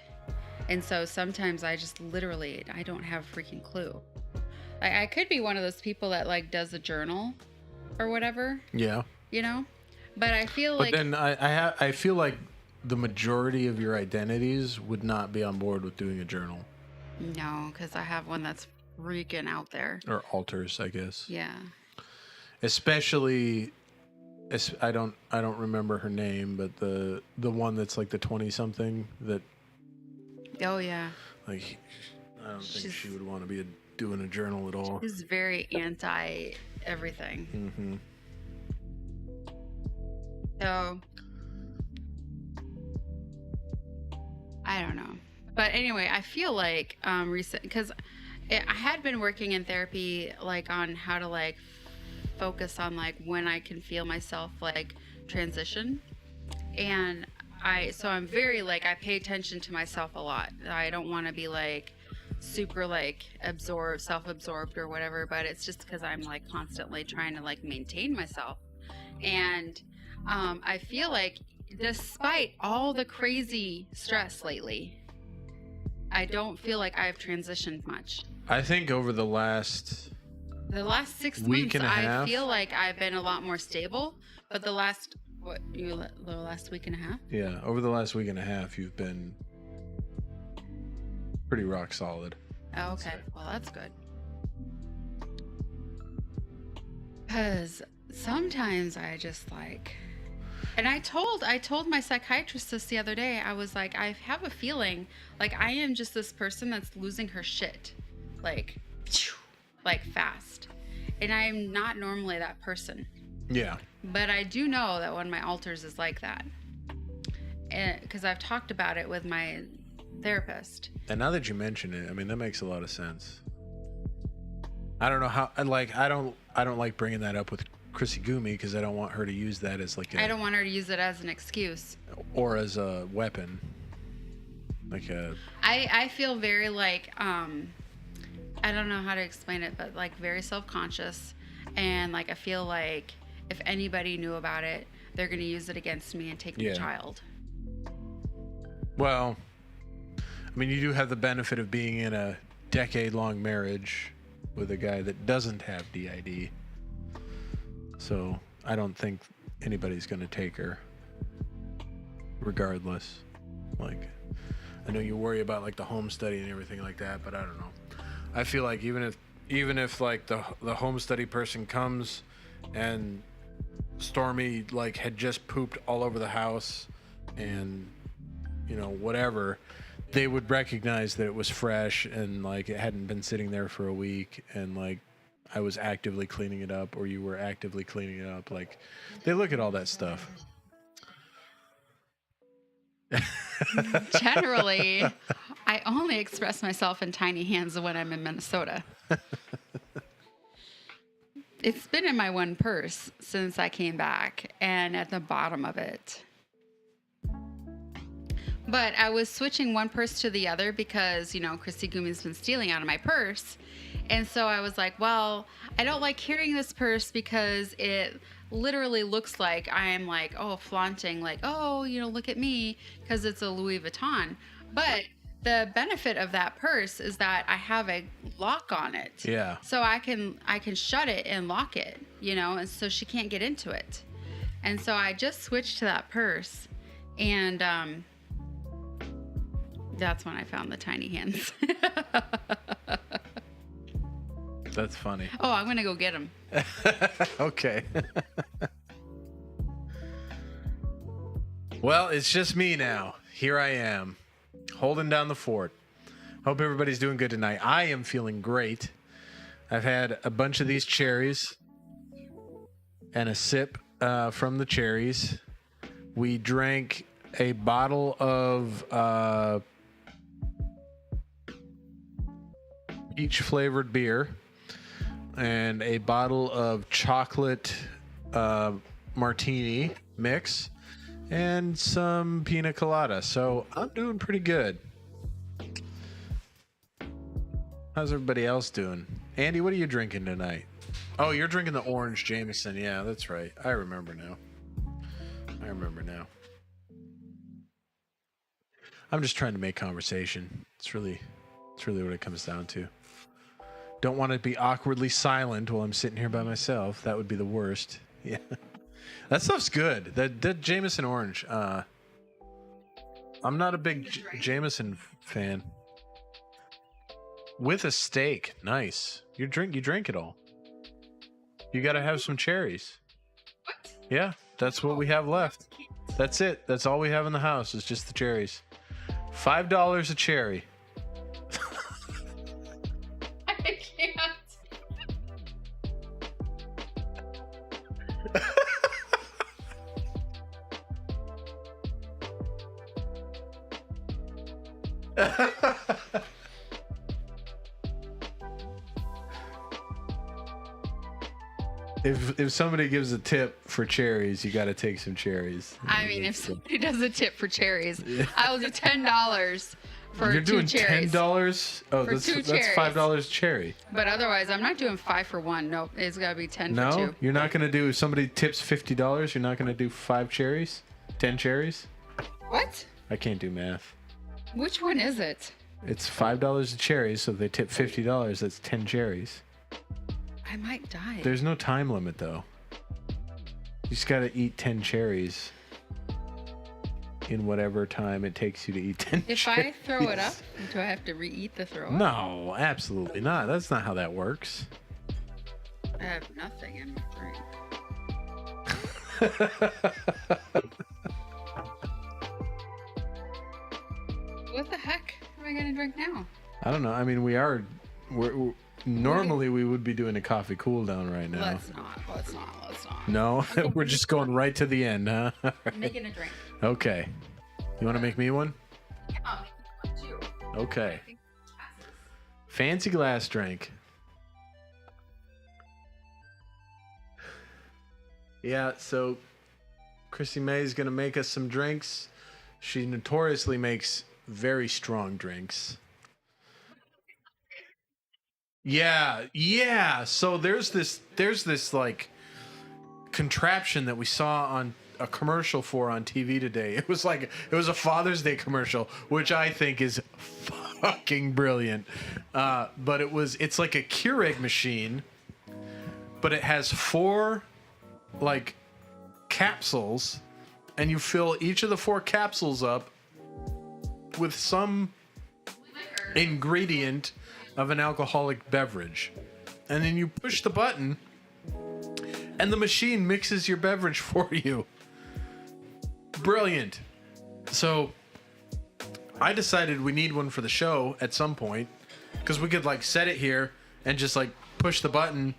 And so sometimes I just literally, I don't have a freaking clue. I could be one of those people that like does a journal or whatever. Yeah. You know? But I feel But like... then I feel like the majority of your identities would not be on board with doing a journal. No, because I have one that's freaking out there. Or alters, I guess. Yeah. Especially, I don't remember her name, but the one that's like the 20-something that... Oh, yeah. Like, I don't think she would want to be doing a journal at all. She's very anti everything. Mm-hmm. So, I don't know. But anyway, I feel like recent, because I had been working in therapy like on how to like focus on like when I can feel myself like transition. And so I'm very like, I pay attention to myself a lot. I don't want to be like super like self-absorbed or whatever, but it's just because I'm like constantly trying to like maintain myself. And I feel like despite all the crazy stress lately, I don't feel like I've transitioned much. I think over the last 6 week months, and a half, I feel like I've been a lot more stable. But the last week and a half? Yeah, over the last week and a half, you've been pretty rock solid. Oh, okay. Well, that's good. Because sometimes I just like... And I told my psychiatrist this the other day. I was like, I have a feeling like I am just this person that's losing her shit, like fast. And I'm not normally that person. Yeah. But I do know that one of my alters is like that. And because I've talked about it with my therapist. And now that you mention it, I mean, that makes a lot of sense. I don't know how, I don't like bringing that up with Chrissy Gumi, because I don't want her to use that as like I don't want her to use it as an excuse. Or as a weapon. Like a... I feel very like, I don't know how to explain it, but like very self-conscious. And like, I feel like if anybody knew about it, they're going to use it against me and take the child. Well, I mean, you do have the benefit of being in a decade-long marriage with a guy that doesn't have DID. So I don't think anybody's going to take her regardless. Like, I know you worry about like the home study and everything like that, but I don't know. I feel like even if like the home study person comes and Stormy like had just pooped all over the house and, you know, whatever, they would recognize that it was fresh and like it hadn't been sitting there for a week, and like I was actively cleaning it up, or you were actively cleaning it up. Like, they look at all that stuff. Generally, I only express myself in tiny hands when I'm in Minnesota. It's been in my one purse since I came back, and at the bottom of it. But I was switching one purse to the other because, you know, Chrissy Gumi's been stealing out of my purse. And so I was like, well, I don't like carrying this purse because it literally looks like I am like, oh, flaunting, like, oh, you know, look at me, because it's a Louis Vuitton. But the benefit of that purse is that I have a lock on it. Yeah. So I can shut it and lock it, you know, and so she can't get into it. And so I just switched to that purse, and that's when I found the tiny hands. That's funny. Oh, I'm gonna go get them. Okay. Well, it's just me now. Here I am, holding down the fort. Hope everybody's doing good tonight. I am feeling great. I've had a bunch of these cherries and a sip from the cherries. We drank a bottle of peach-flavored beer and a bottle of chocolate martini mix and some pina colada. So I'm doing pretty good. How's everybody else doing? Andy, what are you drinking tonight? Oh, you're drinking the orange Jameson. Yeah, that's right. I remember now. I'm just trying to make conversation. It's really what it comes down to. Don't want to be awkwardly silent while I'm sitting here by myself. That would be the worst. Yeah. That stuff's good. That Jameson orange. I'm not a big Jameson fan. With a steak. Nice. You drink it all. You got to have some cherries. What? Yeah, that's what we have left. That's it. That's all we have in the house is just the cherries. $5 a cherry. I can't. If somebody gives a tip for cherries, you got to take some cherries. I mean, if somebody does a tip for cherries, I will do $10 for You're doing two cherries. $10? Oh, For that's two cherries. $5 cherry. But otherwise, I'm not doing 5 for 1. Nope, it's got to be 10 for 2. No, you're not going to do. If somebody tips $50, you're not going to do 5 cherries, 10 cherries. What? I can't do math. Which one is it? It's $5 a cherry, so if they tip $50, that's 10 cherries. I might die. There's no time limit though. You just got to eat 10 cherries in whatever time it takes you to eat 10 If cherries. I throw it up, do I have to re-eat the throw up? No, absolutely not. That's not how that works. I have nothing in my drink. What the heck am I gonna drink now? I don't know. I mean, we're normally we would be doing a coffee cool down right now. Let's not. No, we're just going right to the end, huh? I'm making a drink. Okay. You want to make me one? Yeah, I'll make you one too. Okay. Fancy glass drink. Yeah, so Chrissy May is going to make us some drinks. She notoriously makes very strong drinks. Yeah. So there's this like contraption that we saw on a commercial for on TV today. It was a Father's Day commercial, which I think is fucking brilliant. But it's like a Keurig machine, but it has 4 like capsules, and you fill each of the 4 capsules up with some ingredient of an alcoholic beverage, and then you push the button and the machine mixes your beverage for you. Brilliant. So I decided we need one for the show at some point, because we could like set it here and just like push the button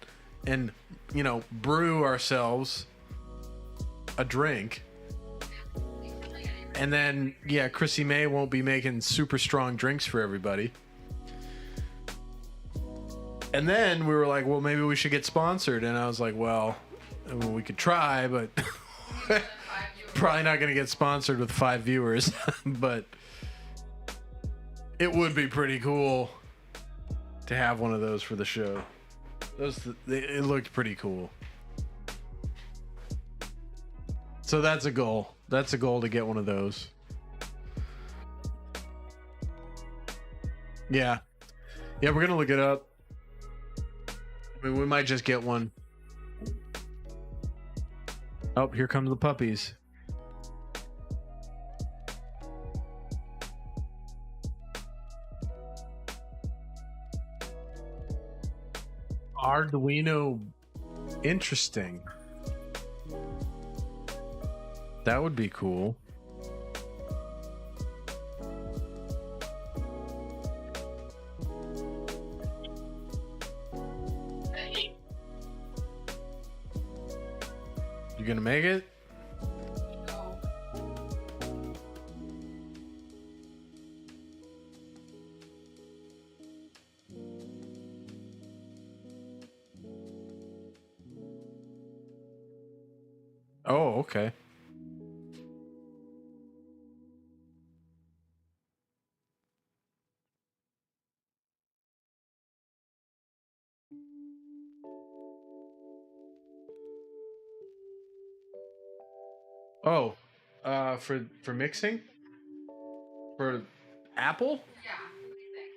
and, you know, brew ourselves a drink. And then, yeah, Chrissy May won't be making super strong drinks for everybody. And then we were like, well, maybe we should get sponsored. And I was like, well, we could try, but probably not going to get sponsored with 5 viewers. But it would be pretty cool to have one of those for the show. It looked pretty cool. So that's a goal. That's a goal, to get one of those. Yeah. Yeah, we're going to look it up. I mean, we might just get one. Oh, here come the puppies. Arduino. Interesting. That would be cool. You gonna make it? Oh, okay. Oh, for mixing? For Apple? Yeah. What do you think?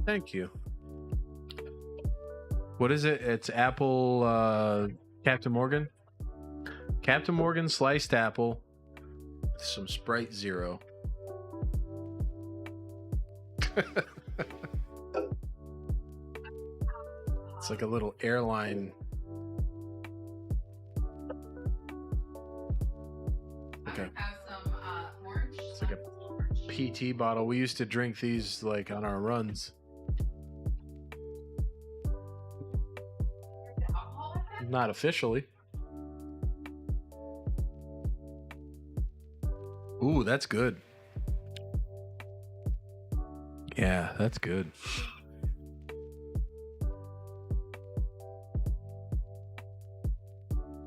Thank you. What is it? It's Apple, Captain Morgan? Captain Morgan sliced apple with some Sprite Zero. It's like a little airline. Okay. Have some orange. It's like a PT bottle. We used to drink these like on our runs. Not officially. Ooh, that's good. Yeah, that's good.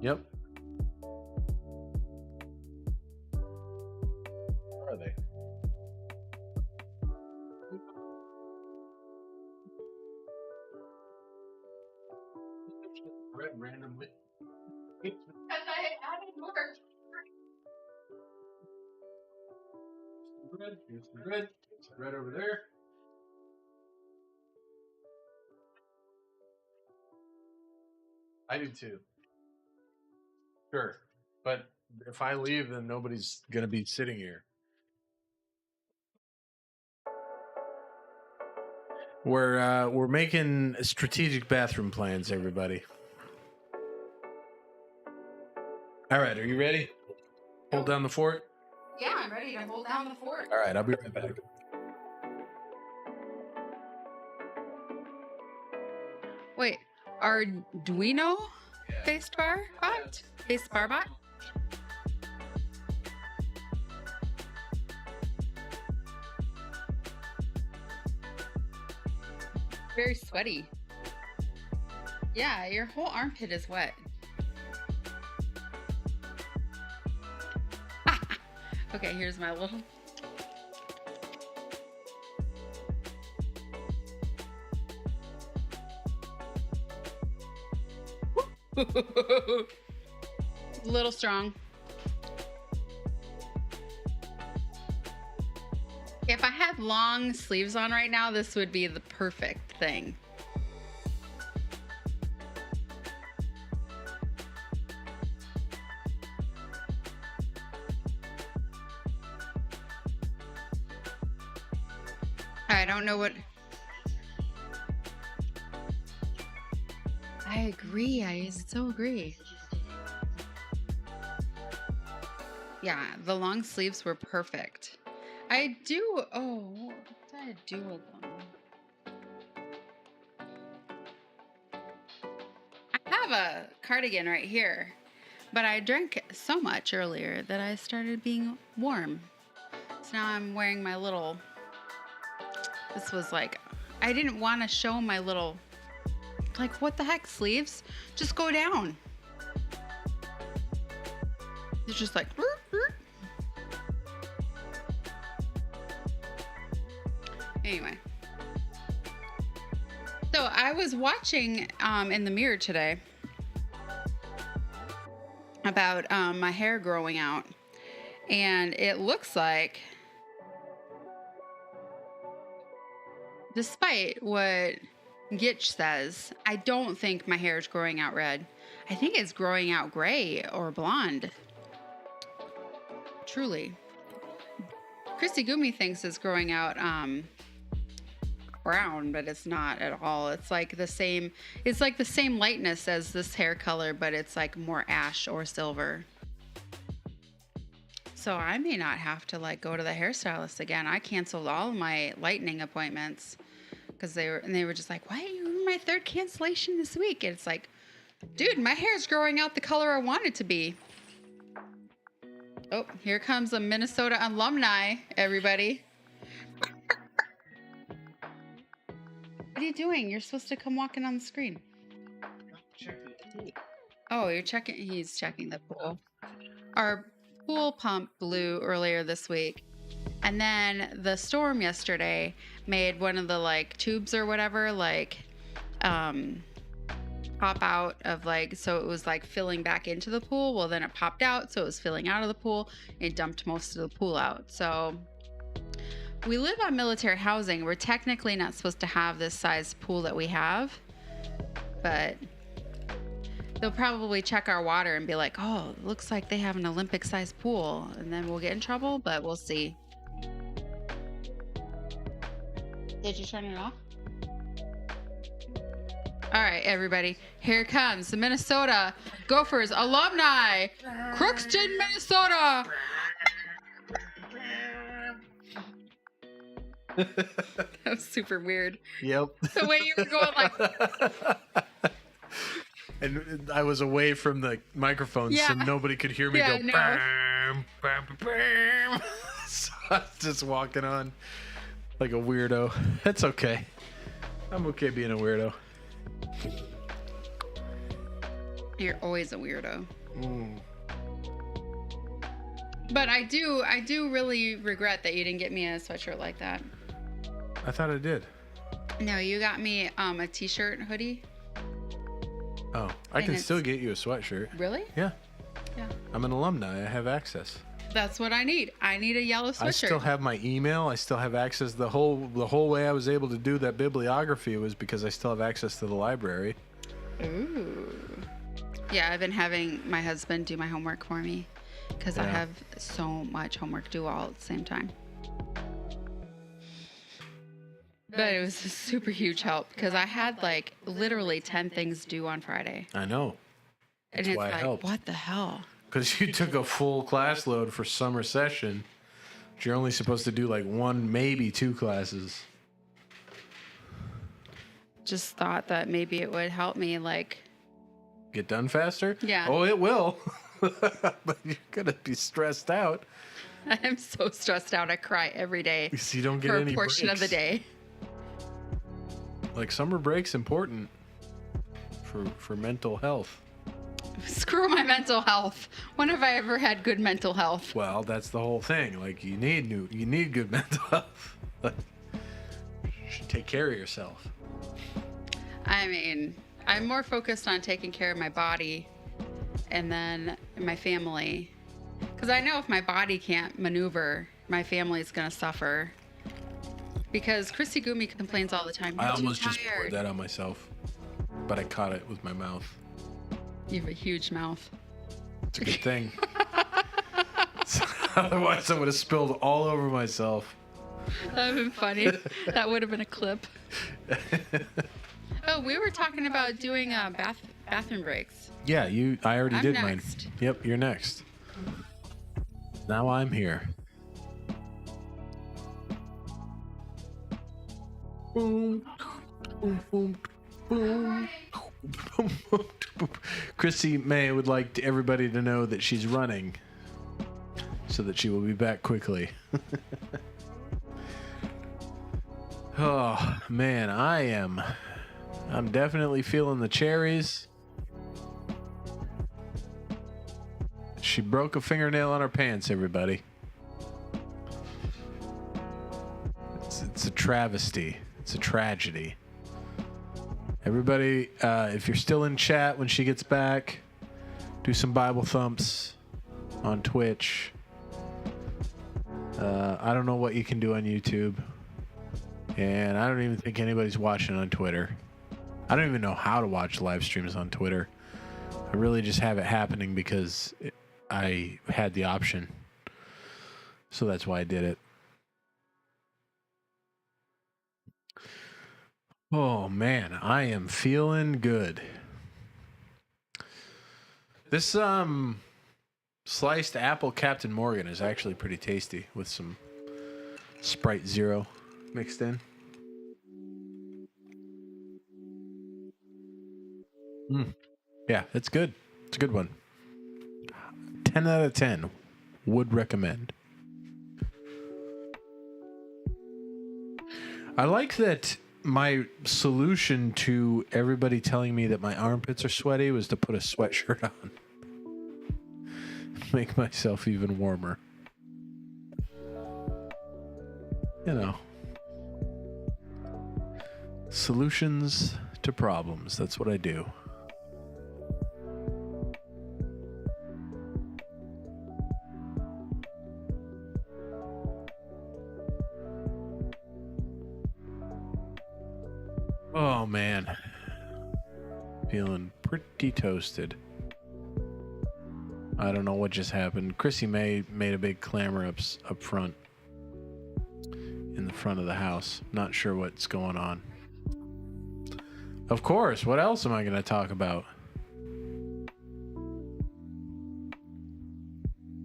Yep. Where are they? Red randomly. Because I added more. Red. Here's the red. It's red over there. I do too. Sure. But if I leave, then nobody's gonna be sitting here. We're making strategic bathroom plans, everybody. All right, are you ready? Hold down the fort. Yeah, I'm ready to hold down the fort. All right, I'll be right back. Wait, Arduino based bar bot? Based bar bot? Very sweaty. Yeah, your whole armpit is wet. Okay, here's my little. Little strong. If I had long sleeves on right now, this would be the perfect thing. I don't know what. I agree. I so agree. Yeah, the long sleeves were perfect. I do. Oh, what did I do with them? I have a cardigan right here, but I drank so much earlier that I started being warm. So now I'm wearing my little. This was like, I didn't want to show my little. Like, what the heck, sleeves? Just go down. It's just like. Anyway. So I was watching in the mirror today about my hair growing out. And it looks like despite what Gitch says, I don't think my hair is growing out red. I think it's growing out gray or blonde. Truly. Christy Gumi thinks it's growing out brown, but it's not at all. It's like the same lightness as this hair color, but it's like more ash or silver. So I may not have to like go to the hairstylist again. I canceled all of my lightening appointments because they were just like, why are you my third cancellation this week? And it's like, dude, my hair is growing out the color I want it to be. Oh, here comes a Minnesota alumni, everybody. What are you doing? You're supposed to come walking on the screen. Oh, he's checking the pool. Our pool pump blew earlier this week. And then the storm yesterday made one of the like tubes or whatever like pop out of like, so it was like filling back into the pool. Well, then it popped out, so it was filling out of the pool. It dumped most of the pool out. So we live on military housing. We're technically not supposed to have this size pool that we have, but they'll probably check our water and be like, oh, it looks like they have an Olympic sized pool, and then we'll get in trouble, but we'll see. Did you turn it off? All right, everybody. Here comes the Minnesota Gophers alumni, Crookston, Minnesota. That was super weird. Yep. The way you were going like... And I was away from the microphone, so nobody could hear me go, no. bam, bam, bam. So I was just walking on like a weirdo. That's okay. I'm okay being a weirdo. You're always a weirdo. Mm. But I do really regret that you didn't get me a sweatshirt like that. I thought I did. No, you got me a t-shirt hoodie. Oh, I can still get you a sweatshirt. Really? Yeah. Yeah. I'm an alumni. I have access. That's what I need. I need a yellow sweatshirt. I still have my email. I still have access. The whole way I was able to do that bibliography was because I still have access to the library. Ooh. Yeah, I've been having my husband do my homework for me because I have so much homework due all at the same time. But it was a super huge help because I had like literally 10 things due on Friday. I know. That's why I helped. What the hell? Because you took a full class load for summer session. But you're only supposed to do like one, maybe two classes. Just thought that maybe it would help me like... Get done faster? Yeah. Oh, it will. But you're going to be stressed out. I am so stressed out. I cry every day. So you don't get for any a portion breaks. of the day. Like summer break's important for mental health. Screw my mental health. When have I ever had good mental health? Well, that's the whole thing. Like you need good mental health. Like, you should take care of yourself. I mean, I'm more focused on taking care of my body and then my family. Because I know if my body can't maneuver, my family's going to suffer. Because Chrissy Gumi complains all the time. I almost just poured that on myself, but I caught it with my mouth. You have a huge mouth. It's a good thing. Otherwise, I would have spilled all over myself. That would have been funny. That would have been a clip. Oh, we were talking about doing bathroom breaks. Yeah, I already did next. mine. Yep, you're next. Now I'm here. Boom, boom, boom, boom. Chrissy May would like everybody to know that she's running so that she will be back quickly. Oh, man, I'm definitely feeling the cherries. She broke a fingernail on her pants, everybody. It's a travesty. It's a tragedy. Everybody, if you're still in chat when she gets back, do some Bible thumps on Twitch. I don't know what you can do on YouTube. And I don't even think anybody's watching on Twitter. I don't even know how to watch live streams on Twitter. I really just have it happening because I had the option. So that's why I did it. Oh man, I am feeling good. This sliced apple Captain Morgan is actually pretty tasty with some Sprite Zero mixed in. Yeah, it's good. It's a good one. 10 out of 10. Would recommend. I like that my solution to everybody telling me that my armpits are sweaty was to put a sweatshirt on. Make myself even warmer. You know. Solutions to problems. That's what I do. Oh man. Feeling pretty toasted. I don't know what just happened. Chrissy May made a big clamor up front. In the front of the house. Not sure what's going on. Of course. What else am I going to talk about?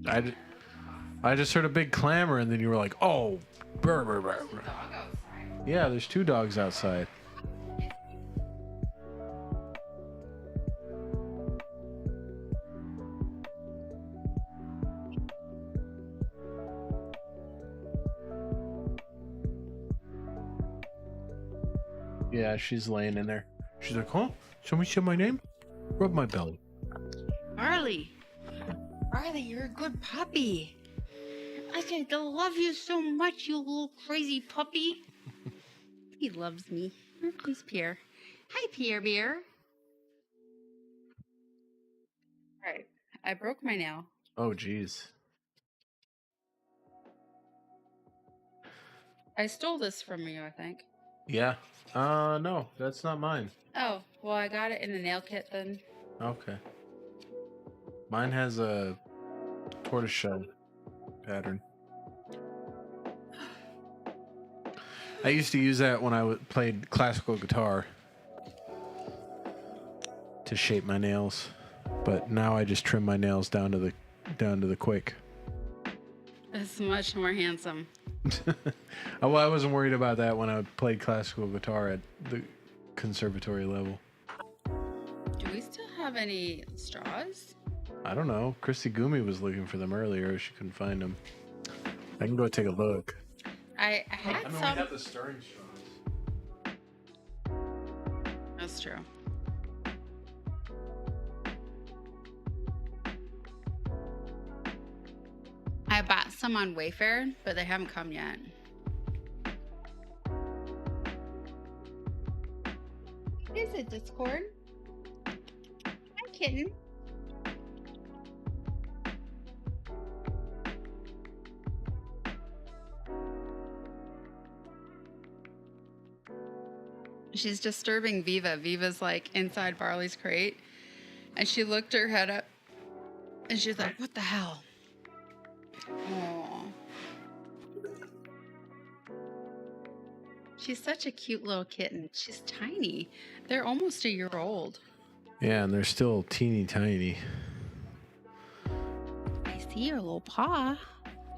I just heard a big clamor and then you were like, oh, brr, brr, brr. Yeah, there's 2 dogs outside. Yeah, she's laying in there. She's like, huh? Somebody said my name? Rub my belly. Barley, you're a good puppy. I love you so much, you little crazy puppy. He loves me. He's Pierre. Hi, Pierre Bear. All right, I broke my nail. Oh, geez. I stole this from you, I think. Yeah. No, that's not mine. Oh, well, I got it in the nail kit then. Okay. Mine has a tortoiseshell pattern. I used to use that when I played classical guitar to shape my nails, but now I just trim my nails down to the quick. It's much more handsome. Well, I wasn't worried about that when I played classical guitar at the conservatory level. Do we still have any straws? I don't know. Christy Gumi was looking for them earlier. She couldn't find them. I can go take a look. I had some. We have the stirring straws. That's true. I bought some on Wayfair, but they haven't come yet. What is it, Discord? Hi, kitten. She's disturbing Viva. Viva's like inside Barley's crate. And she looked her head up and she's like, what the hell? Aww. She's such a cute little kitten. She's tiny. They're almost a year old. Yeah, and they're still teeny tiny. I see your little paw.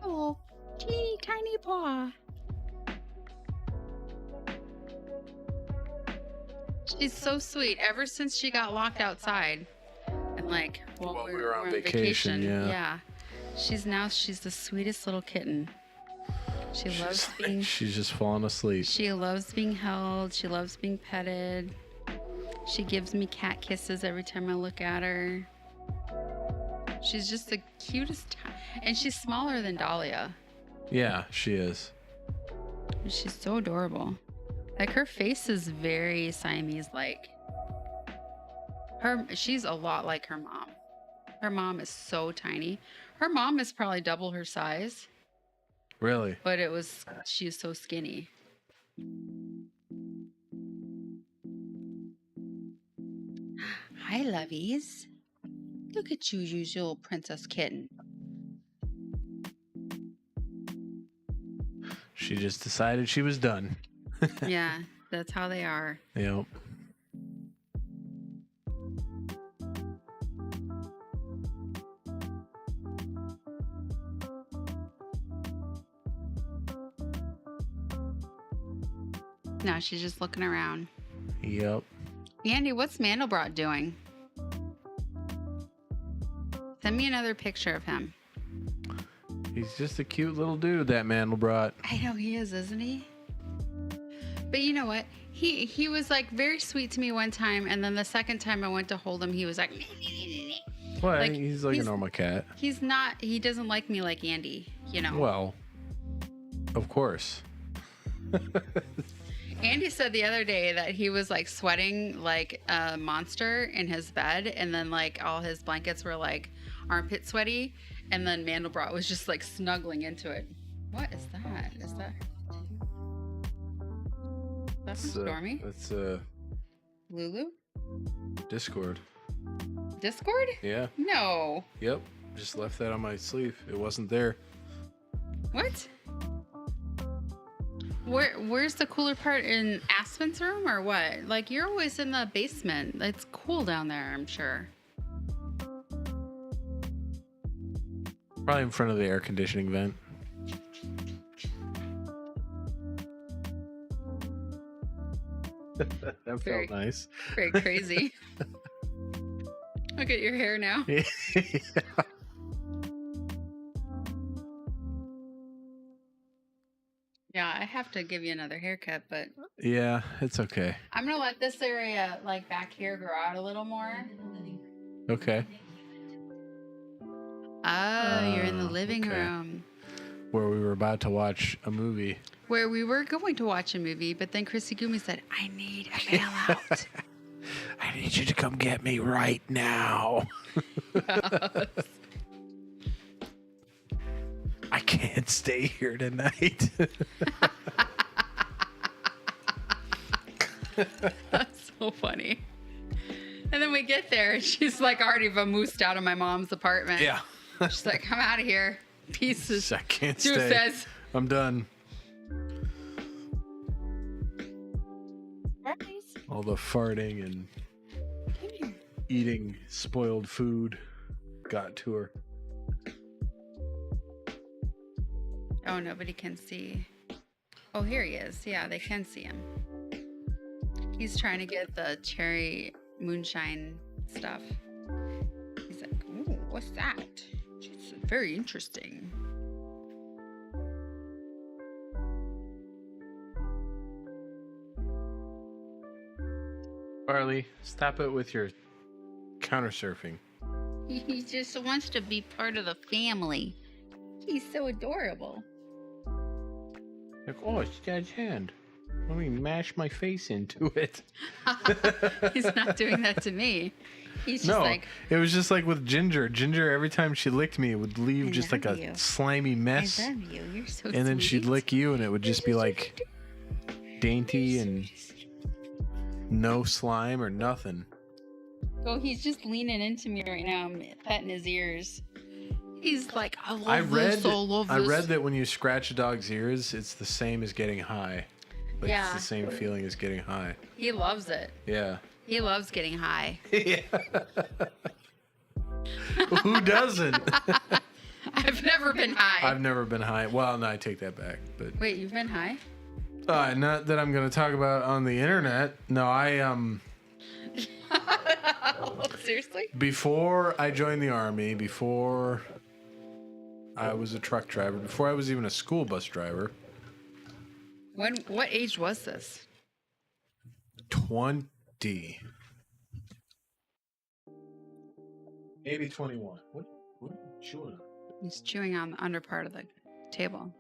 Oh, teeny tiny paw. She's so sweet. Ever since she got locked outside, and like, While we were on vacation, yeah. She's the sweetest little kitten. She's just falling asleep. She loves being held. She loves being petted. She gives me cat kisses every time I look at her. She's just the cutest. And she's smaller than Dahlia. Yeah, she is. She's so adorable. Like, her face is very Siamese-like. She's a lot like her mom. Her mom is so tiny. Her mom is probably double her size. Really? But she's so skinny. Hi, lovies. Look at you, you little princess kitten. She just decided she was done. Yeah, that's how they are. Yep. Now she's just looking around. Yep. Andy, what's Mandelbrot doing? Send me another picture of him. He's just a cute little dude, that Mandelbrot. I know he is, isn't he? But you know what? He was like very sweet to me one time, and then the second time I went to hold him, he was like, Well, Like, he's like a normal cat. he's not. He doesn't like me like Andy. You know. Well, of course. Andy said the other day that he was like sweating like a monster in his bed, and then like all his blankets were like armpit sweaty, and then Mandelbrot was just like snuggling into it. What is that? Is that from Stormy? That's Lulu? Discord. Discord? Yeah. No. Yep. Just left that on my sleeve. It wasn't there. What? Where's the cooler part, in Aspen's room or what? Like, you're always in the basement. It's cool down there, I'm sure. Probably in front of the air conditioning vent. That Very- felt nice. Very crazy. Look at your hair now. Yeah. Yeah, I have to give you another haircut, but Yeah, it's okay. I'm gonna let this area, like back here, grow out a little more. Okay. Oh, you're in the Oh, living okay. room. Where we were about to watch a movie. Where we were going to watch a movie, but then Chrissy Gumi said, I need a bailout. I need you to come get me right now. I can't stay here tonight. That's so funny. And then we get there, and she's like already vamoosed out of my mom's apartment. Yeah. She's like, I'm out of here. Pieces. I can't Dude stay. says, I'm done. All the farting and eating spoiled food got to her. oh, nobody can see. Oh, here he is. Yeah, they can see him. He's trying to get the cherry moonshine stuff. He's like, ooh, what's that? It's very interesting. Barley, stop it with your counter surfing. He just wants to be part of the family. He's so adorable. Like, oh, it's Dad's hand. Let me mash my face into it. He's not doing that to me. He's just No, like, it was just like with Ginger. Ginger, every time she licked me, it would leave I just like a love you. slimy mess. I love you. You're so And then she'd sweet. lick you, and it would just be like dainty and no slime or nothing. Oh, he's just leaning into me right now. I'm petting his ears. He's like, I love I read this. that when you scratch a dog's ears, it's the same as getting high. Like, Yeah. it's the same feeling as getting high. He loves it. Yeah. He loves getting high. Yeah. Who doesn't? I've never been high. I've never been high. Well, no, I take that back. But Wait, you've been high? not that I'm going to talk about on the internet. No, Seriously? before I joined the army, before I was a truck driver, before I was even a school bus driver, What age was this? 20. Maybe 21. What are you chewing on? He's chewing on the under part of the table.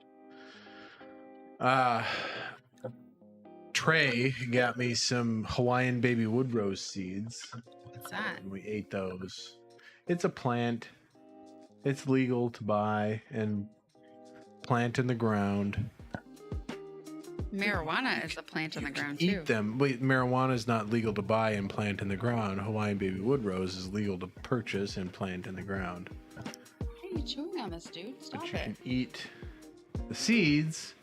Trey got me some Hawaiian baby wood rose seeds, What's that? and we ate those. It's a plant. It's legal to buy and plant in the ground. Marijuana is a plant in the ground eat too. them. Wait, marijuana is not legal to buy and plant in the ground. Hawaiian baby wood rose is legal to purchase and plant in the ground. Why are you chewing on this, dude? Stop But you it. can eat the seeds,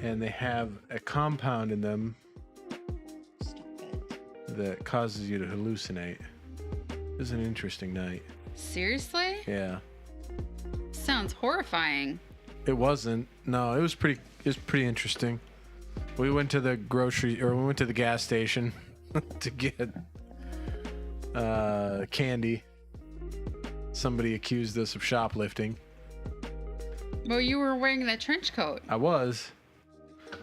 and they have a compound in them Stop it. that causes you to hallucinate. It was an interesting night. Seriously? Yeah. Sounds horrifying. It wasn't. No, it was pretty interesting. We went to the gas station to get candy. Somebody accused us of shoplifting. Well, you were wearing that trench coat. I was.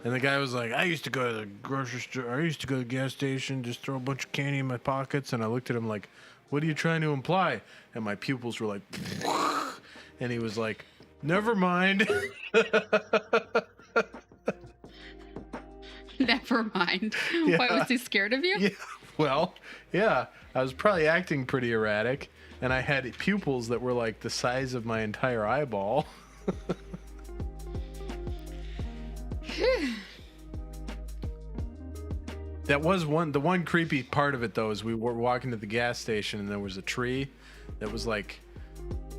And the guy was like, I used to go to the grocery store. I used to go to the gas station, just throw a bunch of candy in my pockets. And I looked at him like, what are you trying to imply? And my pupils were like, and he was like, never mind. Never mind. Yeah. Why, was he scared of you? Yeah. Well, yeah. I was probably acting pretty erratic. And I had pupils that were like the size of my entire eyeball. That was the one creepy part of it though, is we were walking to the gas station and there was a tree that was like,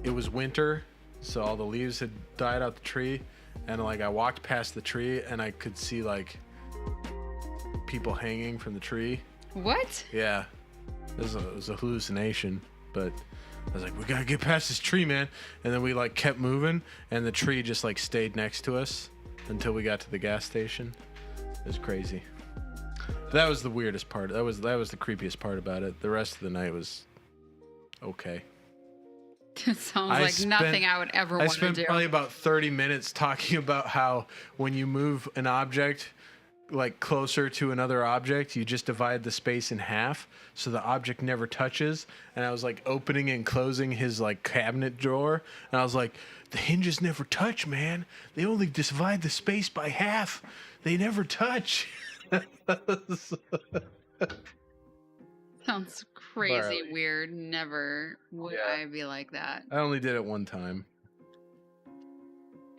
it was winter, so all the leaves had died out the tree, and like I walked past the tree and I could see like people hanging from the tree. What? Yeah, it was a hallucination, but I was like, we gotta get past this tree, man. And then we like kept moving, and the tree just like stayed next to us until we got to the gas station. It was crazy. But that was the weirdest part. That was the creepiest part about it. The rest of the night was okay. It sounds like nothing I would ever want to do. I spent probably about 30 minutes talking about how when you move an object like closer to another object, you just divide the space in half so the object never touches. And I was like opening and closing his like cabinet drawer, and I was like, the hinges never touch, man. They only divide the space by half. They never touch. Sounds crazy weird. Never would I be like that. I only did it one time.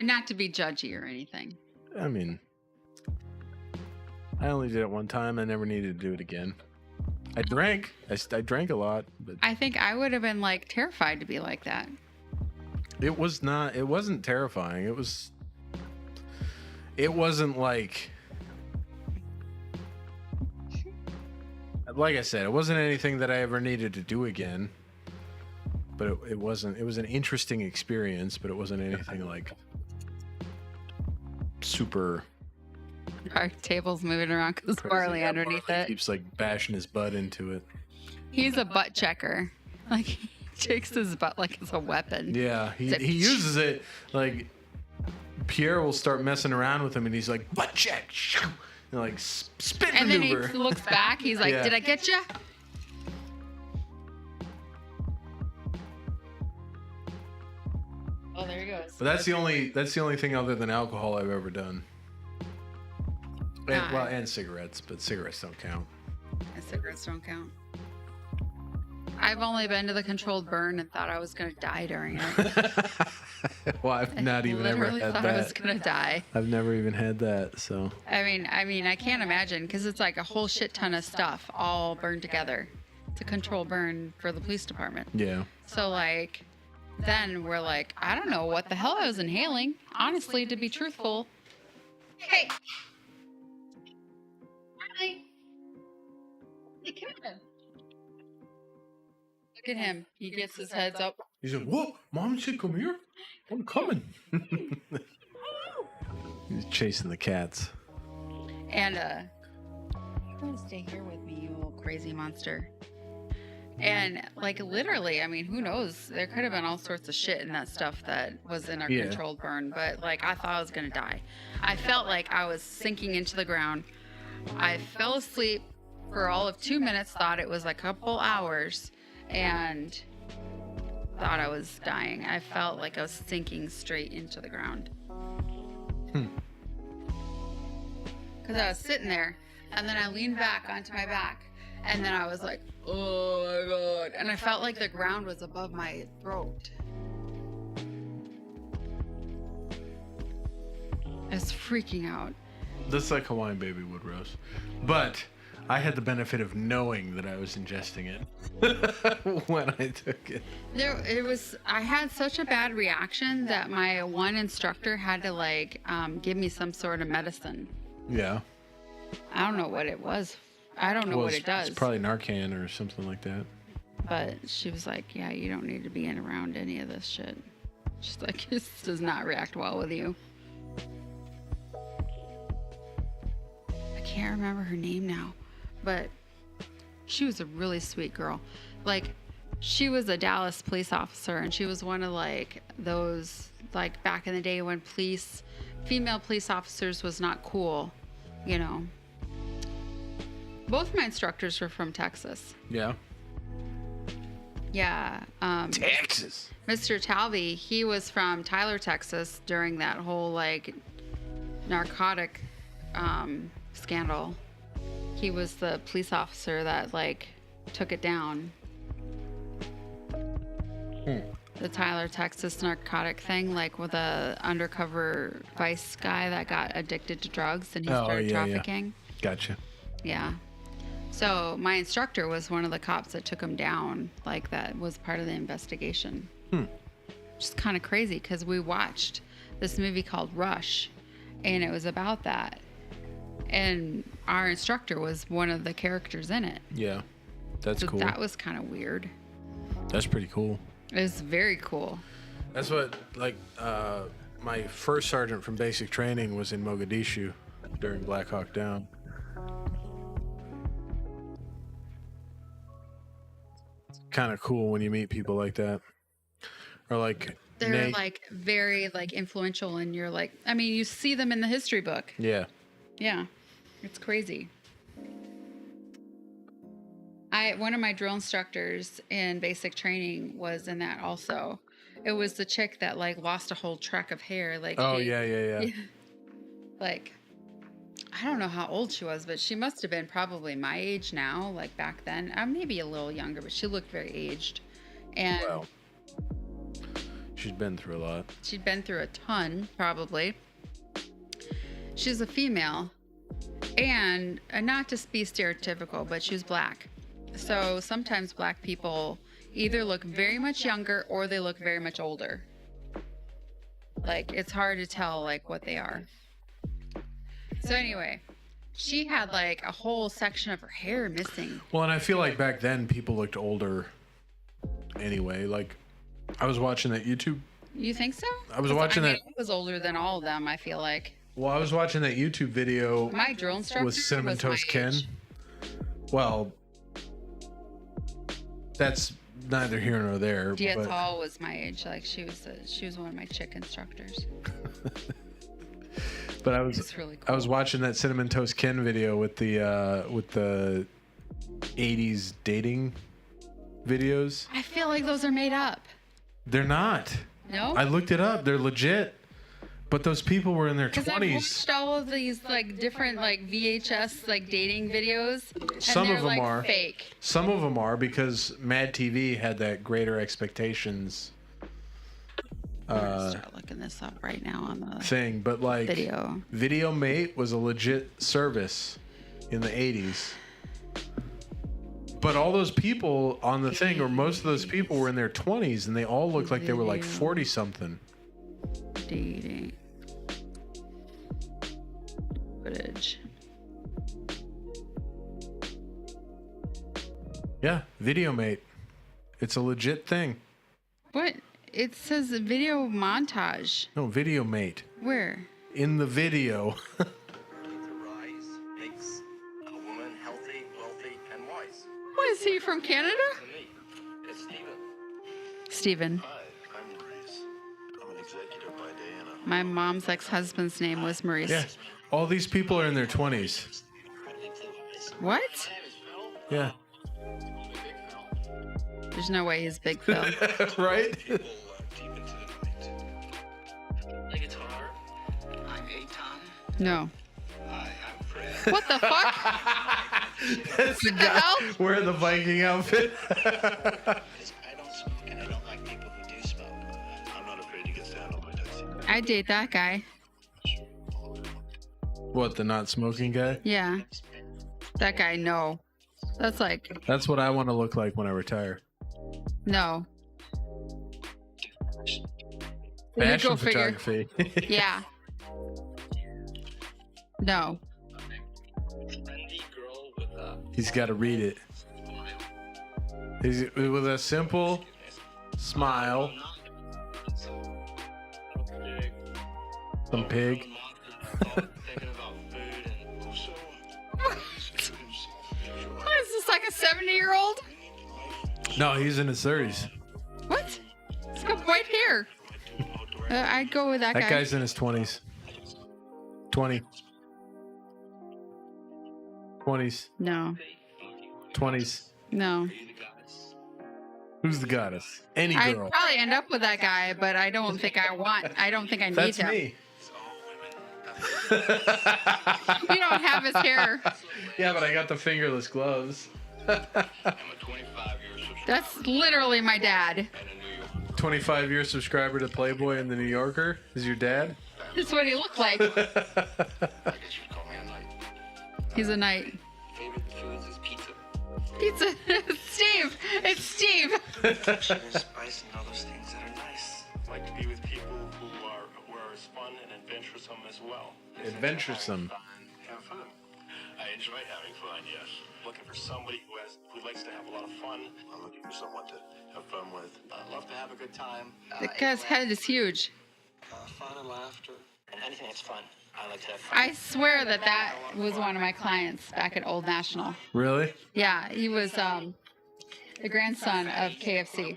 Not to be judgy or anything. I mean, I only did it one time. I never needed to do it again. I drank. I drank a lot, but I think I would have been like terrified to be like that. it wasn't terrifying. It wasn't like I said, it wasn't anything that I ever needed to do again. But it was an interesting experience, but it wasn't anything like super. Our table's moving around because Barley underneath it. Keeps like bashing his butt into it. He's a butt checker. Like he takes his butt like it's a weapon. Yeah, he uses it like Pierre will start messing around with him, and he's like butt check, and like spin And then maneuver. he looks back. He's like, Yeah. "Did I get you?" Oh, there he goes. But that's the only thing other than alcohol I've ever done. And cigarettes, but cigarettes don't count. Cigarettes don't count. I've only been to the controlled burn and thought I was gonna die during it. Well, I've not even ever Literally had thought that. I was gonna die. I've never even had that, so. I mean, I can't imagine because it's like a whole shit ton of stuff all burned together. It's a controlled burn for the police department. Yeah. So like, then we're like, I don't know what the hell I was inhaling. Honestly, to be truthful. Hey. Riley. Hey, come here. Look at him. He gets his heads up. He's like, "Whoa, Mom said come here. I'm coming." He's chasing the cats. And you're gonna stay here with me, you little crazy monster. And like literally, I mean, who knows? There could have been all sorts of shit in that stuff that was in our controlled burn, but like I thought I was gonna die. I felt like I was sinking into the ground. I fell asleep for all of 2 minutes, thought it was a couple hours, and thought I was dying. I felt like I was sinking straight into the ground. Because I was sitting there, and then I leaned back onto my back, and then I was like, oh my God. And I felt like the ground was above my throat. I was freaking out. Just like Hawaiian baby wood rose. But I had the benefit of knowing that I was ingesting it when I took it. I had such a bad reaction that my one instructor had to like give me some sort of medicine. Yeah. I don't know what it was. I don't know what it does. It's probably Narcan or something like that. But she was like, yeah, you don't need to be in around any of this shit. She's like, this does not react well with you. I can't remember her name now, but she was a really sweet girl. Like, she was a Dallas police officer, and she was one of like those, like back in the day when female police officers was not cool, you know. Both my instructors were from Texas. Yeah. Yeah. Texas. Mr. Talvey, he was from Tyler, Texas during that whole like narcotic scandal. He was the police officer that like took it down. The Tyler, Texas narcotic thing, like with a undercover vice guy that got addicted to drugs and he started trafficking. Yeah. Gotcha. Yeah. So my instructor was one of the cops that took him down. Like that was part of the investigation. Just kind of crazy because we watched this movie called Rush, and it was about that. And our instructor was one of the characters in it. Yeah, that's cool. That was kind of weird. That's pretty cool. It was very cool. That's what, like, my first sergeant from basic training was in Mogadishu during Black Hawk Down. Kind of cool when you meet people like that, or like they're like very like influential, and you're like, I mean, you see them in the history book. Yeah, it's crazy. One of my drill instructors in basic training was in that also. It was the chick that like lost a whole track of hair. Like, yeah. Like, I don't know how old she was, but she must have been probably my age now, like back then. Maybe a little younger, but she looked very aged. And well, she's been through a lot. She'd been through a ton, probably. She's a female, and not to be stereotypical, but she was black. So sometimes black people either look very much younger or they look very much older. Like, it's hard to tell, like, what they are. So anyway, she had like a whole section of her hair missing. Well, and I feel like back then people looked older anyway. Like, I was watching that YouTube. You think so? I was watching that. I was older than all of them, I feel like. Well, I was watching that YouTube video. My drill instructor was Cinnamon Toast Ken. Well, that's neither here nor there. Diatal was my age. Like, she was one of my chick instructors. But I was really cool. I was watching that Cinnamon Toast Ken video with the 80s dating videos. I feel like those are made up. They're not. No? I looked it up. They're legit. But those people were in their 20s. Because I've watched all of these like different like VHS like dating videos. Some of them like are fake. Some of them are because Mad TV had that Greater Expectations I'm gonna start looking this up right now on the thing, but like Video Mate was a legit service in the 80s. But all those people on the thing, or most of those people, were in their 20s, and they all looked like they were like 40 something. Dating footage. Yeah, Video Mate. It's a legit thing. What? It says video montage. No, Video Mate. Where? In the video. The rise makes a woman healthy, wealthy, and wise. What, is he from Canada? To me, it's Stephen. Steven. Hi, I'm Maurice. I'm an executive by day and a... My mom's ex-husband's name was Maurice. Yeah, all these people are in their 20s. What? Yeah. There's no way he's Big Phil. Right? Deep into the night. The guitar. I'm Aton. No. Hi, I'm Fred. What the fuck? That's the guy hell? wearing the Viking outfit. I don't smoke, and I don't like people who do smoke. I'm not afraid to get down on my dicey. I date that guy. What, the not smoking guy? Yeah. That guy, no. That's like, That's what I want to look like when I retire. no. Fashion Go figure. photography. Yeah. No. Trendy girl with a He's got to read it. He's with a simple smile. Some pig. thinking about food and also What is this, like a 70-year-old? No, he's in his 30s. What? He's got white hair. I'd go with that That guy. guy's in his 20s. 20. 20s. No. 20s. No. Who's the goddess? Any I'd girl. probably end up with that guy, but I don't think I need That's him. me. You don't have his hair. Yeah, but I got the fingerless gloves. I'm a 25-year subscriber That's literally my dad. in New York. 25-year subscriber to Playboy and the New Yorker is your dad? That's what he looked like. I guess you'd call me a knight. He's a knight. Favorite foods is pizza. Pizza. Steve. It's Steve. Spice and all those things that are nice. I like to be with people who are fun and adventuresome as well. Adventuresome. Have fun. I enjoy having fun, yes. Looking for somebody who likes to have a lot of fun. I'm looking for someone to have fun with. I love to have a good time. The guy's head is huge. Fun and laughter. And anything that's fun. I like to have fun. I swear that was one of my clients back at Old National. Really? Yeah, he was the grandson of KFC.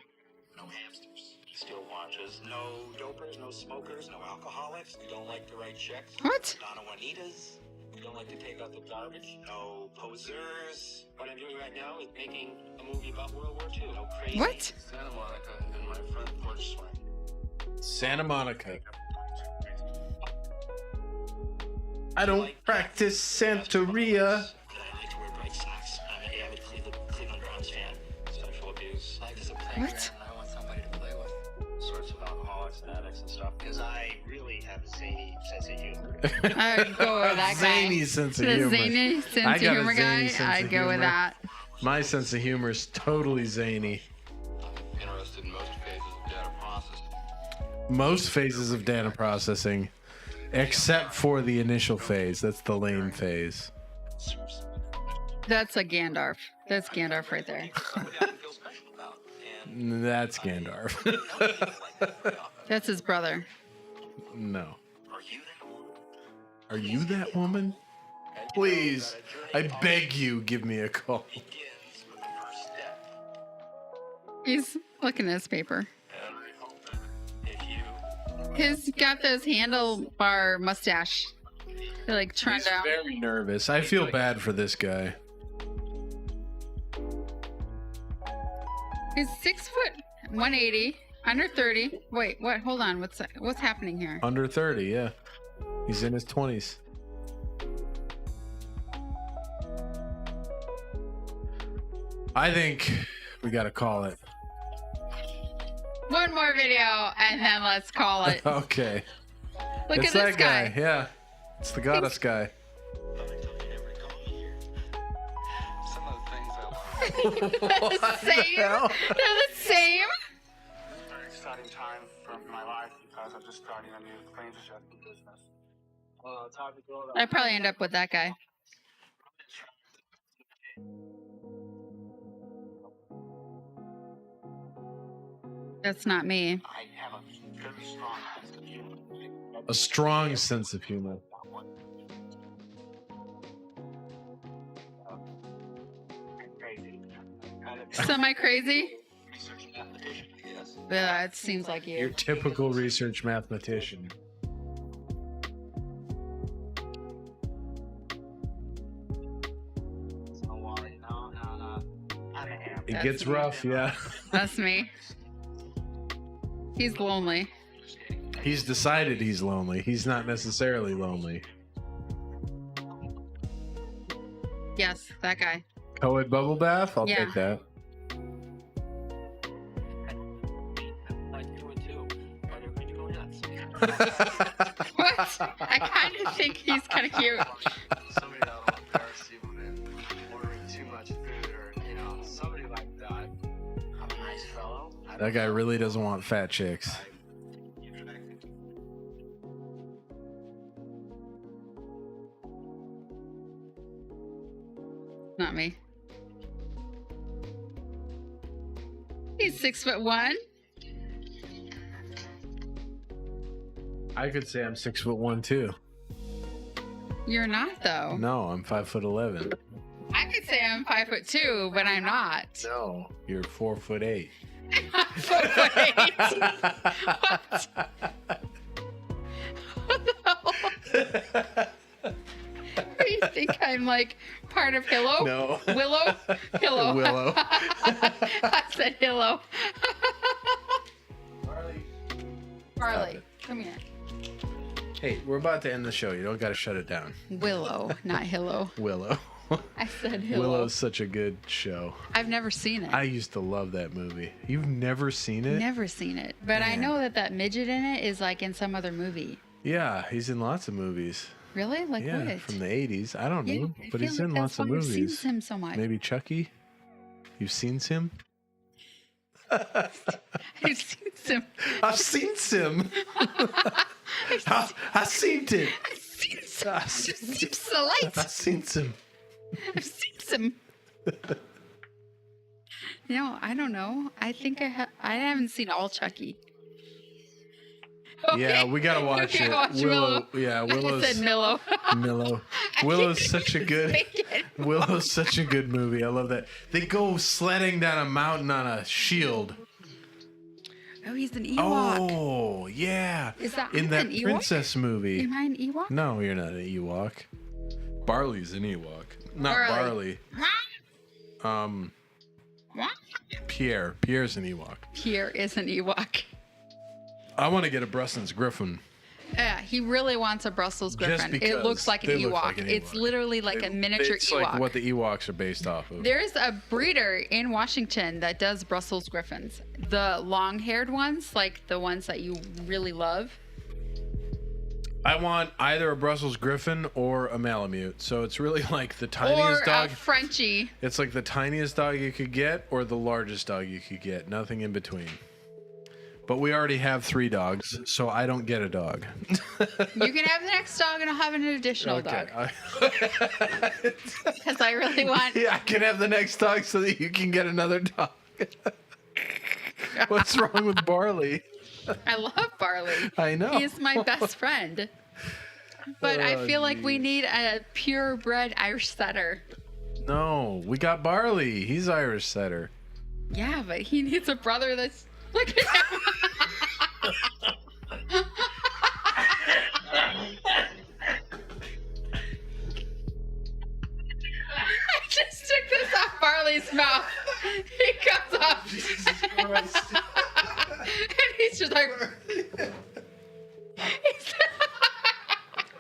No hamsters. Still watches. No dopers, no smokers, no alcoholics. We don't like to write checks. What? Donna Juanitas. We don't like to take out the garbage. No posers. What I'm doing right now is making a movie about World War II. No crazy. What? Santa Monica in my front porch swing. Santa Monica. I don't practice Santeria. I like to wear bright socks. I'm an avid Cleveland Browns fan. Sexual abuse. Life is a playground. What? And I want somebody to play with. Sorts of alcoholics and addicts and stuff. Because I really have a zany sense of humor. I'd go with that guy. Zany sense of The humor. zany I sense of got a humor zany guy. sense of I'd go with humor. that. My sense of humor is totally zany. I'm interested in most phases of data processing. Most phases of data processing, except for the initial phase. That's the lame phase. That's a Gandalf. That's Gandalf right there. Somebody I feel special about. And That's Gandalf. That's his brother. No. are you that woman? Are you that woman? Please, I beg you, give me a call. Begins with the first step. He's looking at his paper. And I hope that if you He's got this handlebar mustache. They're like turned He's down. very nervous. I feel bad for this guy. He's 6 foot 180, under 30. Wait, what? Hold on. What's happening here? Under 30, yeah. He's in his 20s. I think we gotta call it. One more video and then let's call it. Okay. Look It's at this that guy. Yeah. It's the goddess guy. nothing took you never to call me here. Some of the things I love. They're the same. They're the same. This is a very exciting time for my life because I'm just starting a new claims adjusting business. Talking to all I'd probably end up with that guy. That's not me. I have a very strong sense of humor. A strong sense of humor. I'm crazy. Kind of Semi-crazy? Research mathematician, yes. Yeah, it seems like Your you. typical research mathematician. so worried. No. I am. It That's gets me. rough, yeah. That's me. He's lonely. He's decided he's lonely. He's not necessarily lonely. Yes, that guy. Co-ed bubble bath? I'll Yeah. take that. I do it too. But you're going to go nuts. What? I kind of think he's kind of cute. somebody that'll embarrass you when ordering too much food, or somebody like that. I'm a nice fellow. That guy really doesn't want fat chicks. Not me. He's 6'1". I could say I'm 6'1" too. You're not though. No, I'm 5'11". I could say I'm 5'2", but I'm not. No, you're 4'8". 4'8". What the hell? Do you think I'm like part of Hillo? No. Willow? Hillo. Willow. I said Hillo. Barley, it. come here. Hey, we're about to end the show. You don't got to shut it down. Willow, not Hillo. Willow. I said Hillo. Willow's such a good show. I've never seen it. I used to love that movie. You've never seen it? Never seen it. But I Man. know that midget in it is like in some other movie. Yeah, he's in lots of movies. Really? Like Yeah, what? from the 80s. I don't know, Yeah, I but feel he's like in that's lots of why I've movies. seen him so much. Maybe Chucky? You've seen him? I've seen him. I've seen him. I've seen it. I've seen him. I've I've seen seen the light. I've seen him. I've seen him. No, I don't know. I think I haven't seen all Chucky. Okay. Yeah, we gotta watch Okay, it. watch Willow. Yeah, I Willow's. said Millow. Millow. I Willow's think such a good. bacon. Willow's such a good movie. I love that. They go sledding down a mountain on a shield. Oh, he's an Ewok. Oh, yeah. Is that in I'm that an Ewok? princess movie? Am I an Ewok? No, you're not an Ewok. Barley's an Ewok. Not Barley. Pierre. Pierre's an Ewok. Pierre is an Ewok. I want to get a Brussels Griffin. Yeah, he really wants a Brussels Griffin. It because looks like an they Ewok. look like an It's Ewok. literally like a miniature It's Ewok. like what the Ewoks are based off of. There's a breeder in Washington that does Brussels Griffins. The long-haired ones, like the ones that you really love. I want either a Brussels Griffin or a Malamute. So it's really like the Or tiniest dog. a Frenchie. It's like the tiniest dog you could get or the largest dog you could get. Nothing in between. But we already have 3 dogs, so I don't get a dog. You can have the next dog and I'll have an additional dog. Because I really want... Yeah, I can have the next dog so that you can get another dog. What's wrong with Barley? I love Barley. I know. He's my best friend. But I feel like we need a purebred Irish setter. No, we got Barley. He's Irish setter. Yeah, but he needs a brother that's... Look at him. I just took this off Barley's mouth. He comes up. Jesus Christ. And he's just like...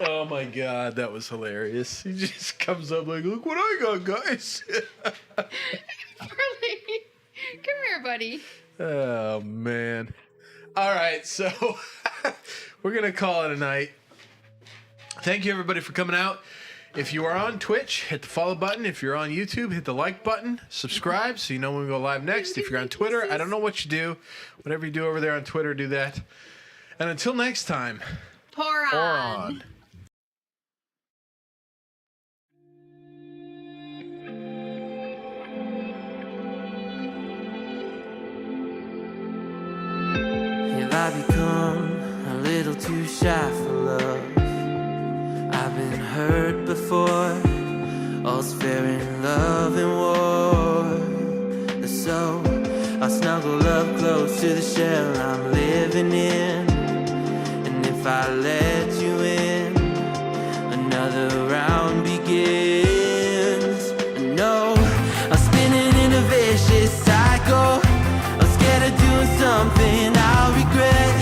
Oh my God, that was hilarious. He just comes up like, look what I got, guys. Barley, come here, buddy. Oh, man. All right, so we're going to call it a night. Thank you, everybody, for coming out. If you are on Twitch, hit the follow button. If you're on YouTube, hit the like button. Subscribe so you know when we go live next. If you're on Twitter, I don't know what you do. Whatever you do over there on Twitter, do that. And until next time, Pour on. pour on. Have I become a little too shy for love? I've been hurt before. All's fair in love and war. So I snuggle up close to the shell I'm living in. And if I let you in, another round begins. No, I'm spinning in a vicious cycle. I'm scared of doing something I'll regret.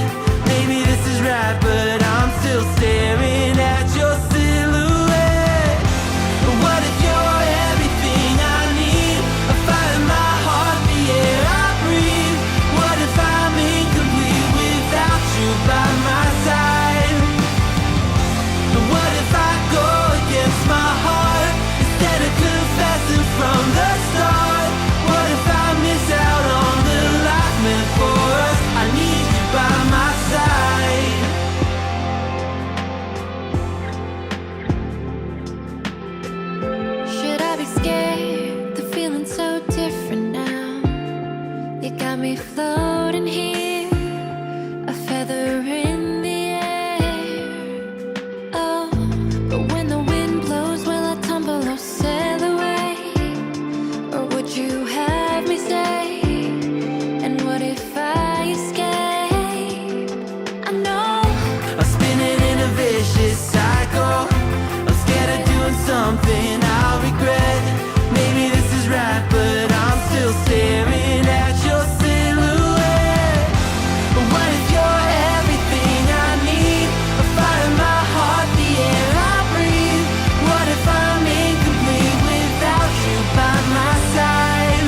Maybe this is right, but I'm still staring at your silhouette. What if you're everything I need? A fire in my heart, the air I breathe. What if I'm incomplete? me floating here, a feather in the air. Oh, but when the wind blows, will I tumble or sail away? Or would you have me stay? And what if I escape? I know I'm spinning in a vicious cycle. I'm scared of doing something I'll regret. Maybe this is right, but I'm still staring at your silhouette. But what if you're everything I need? A fire in my heart, the air I breathe. What if I'm incomplete without you by my side?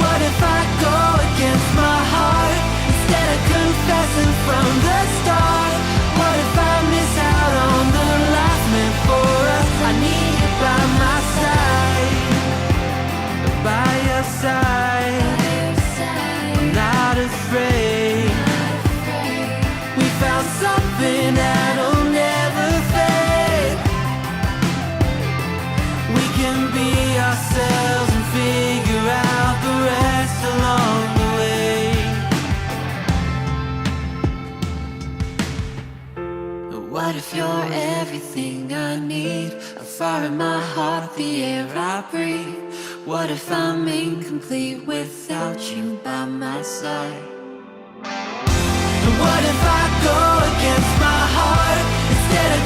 What if I go against my heart instead of confessing from the start? What if I miss out on the life meant for us? I need you by my side, by your side. I'm not afraid. We found something that'll never fade. We can be ourselves and figure out the rest along the way. What if you're everything I need? A fire in my heart, the air I breathe. What if I'm incomplete without you by my side? What if I go against my heart instead of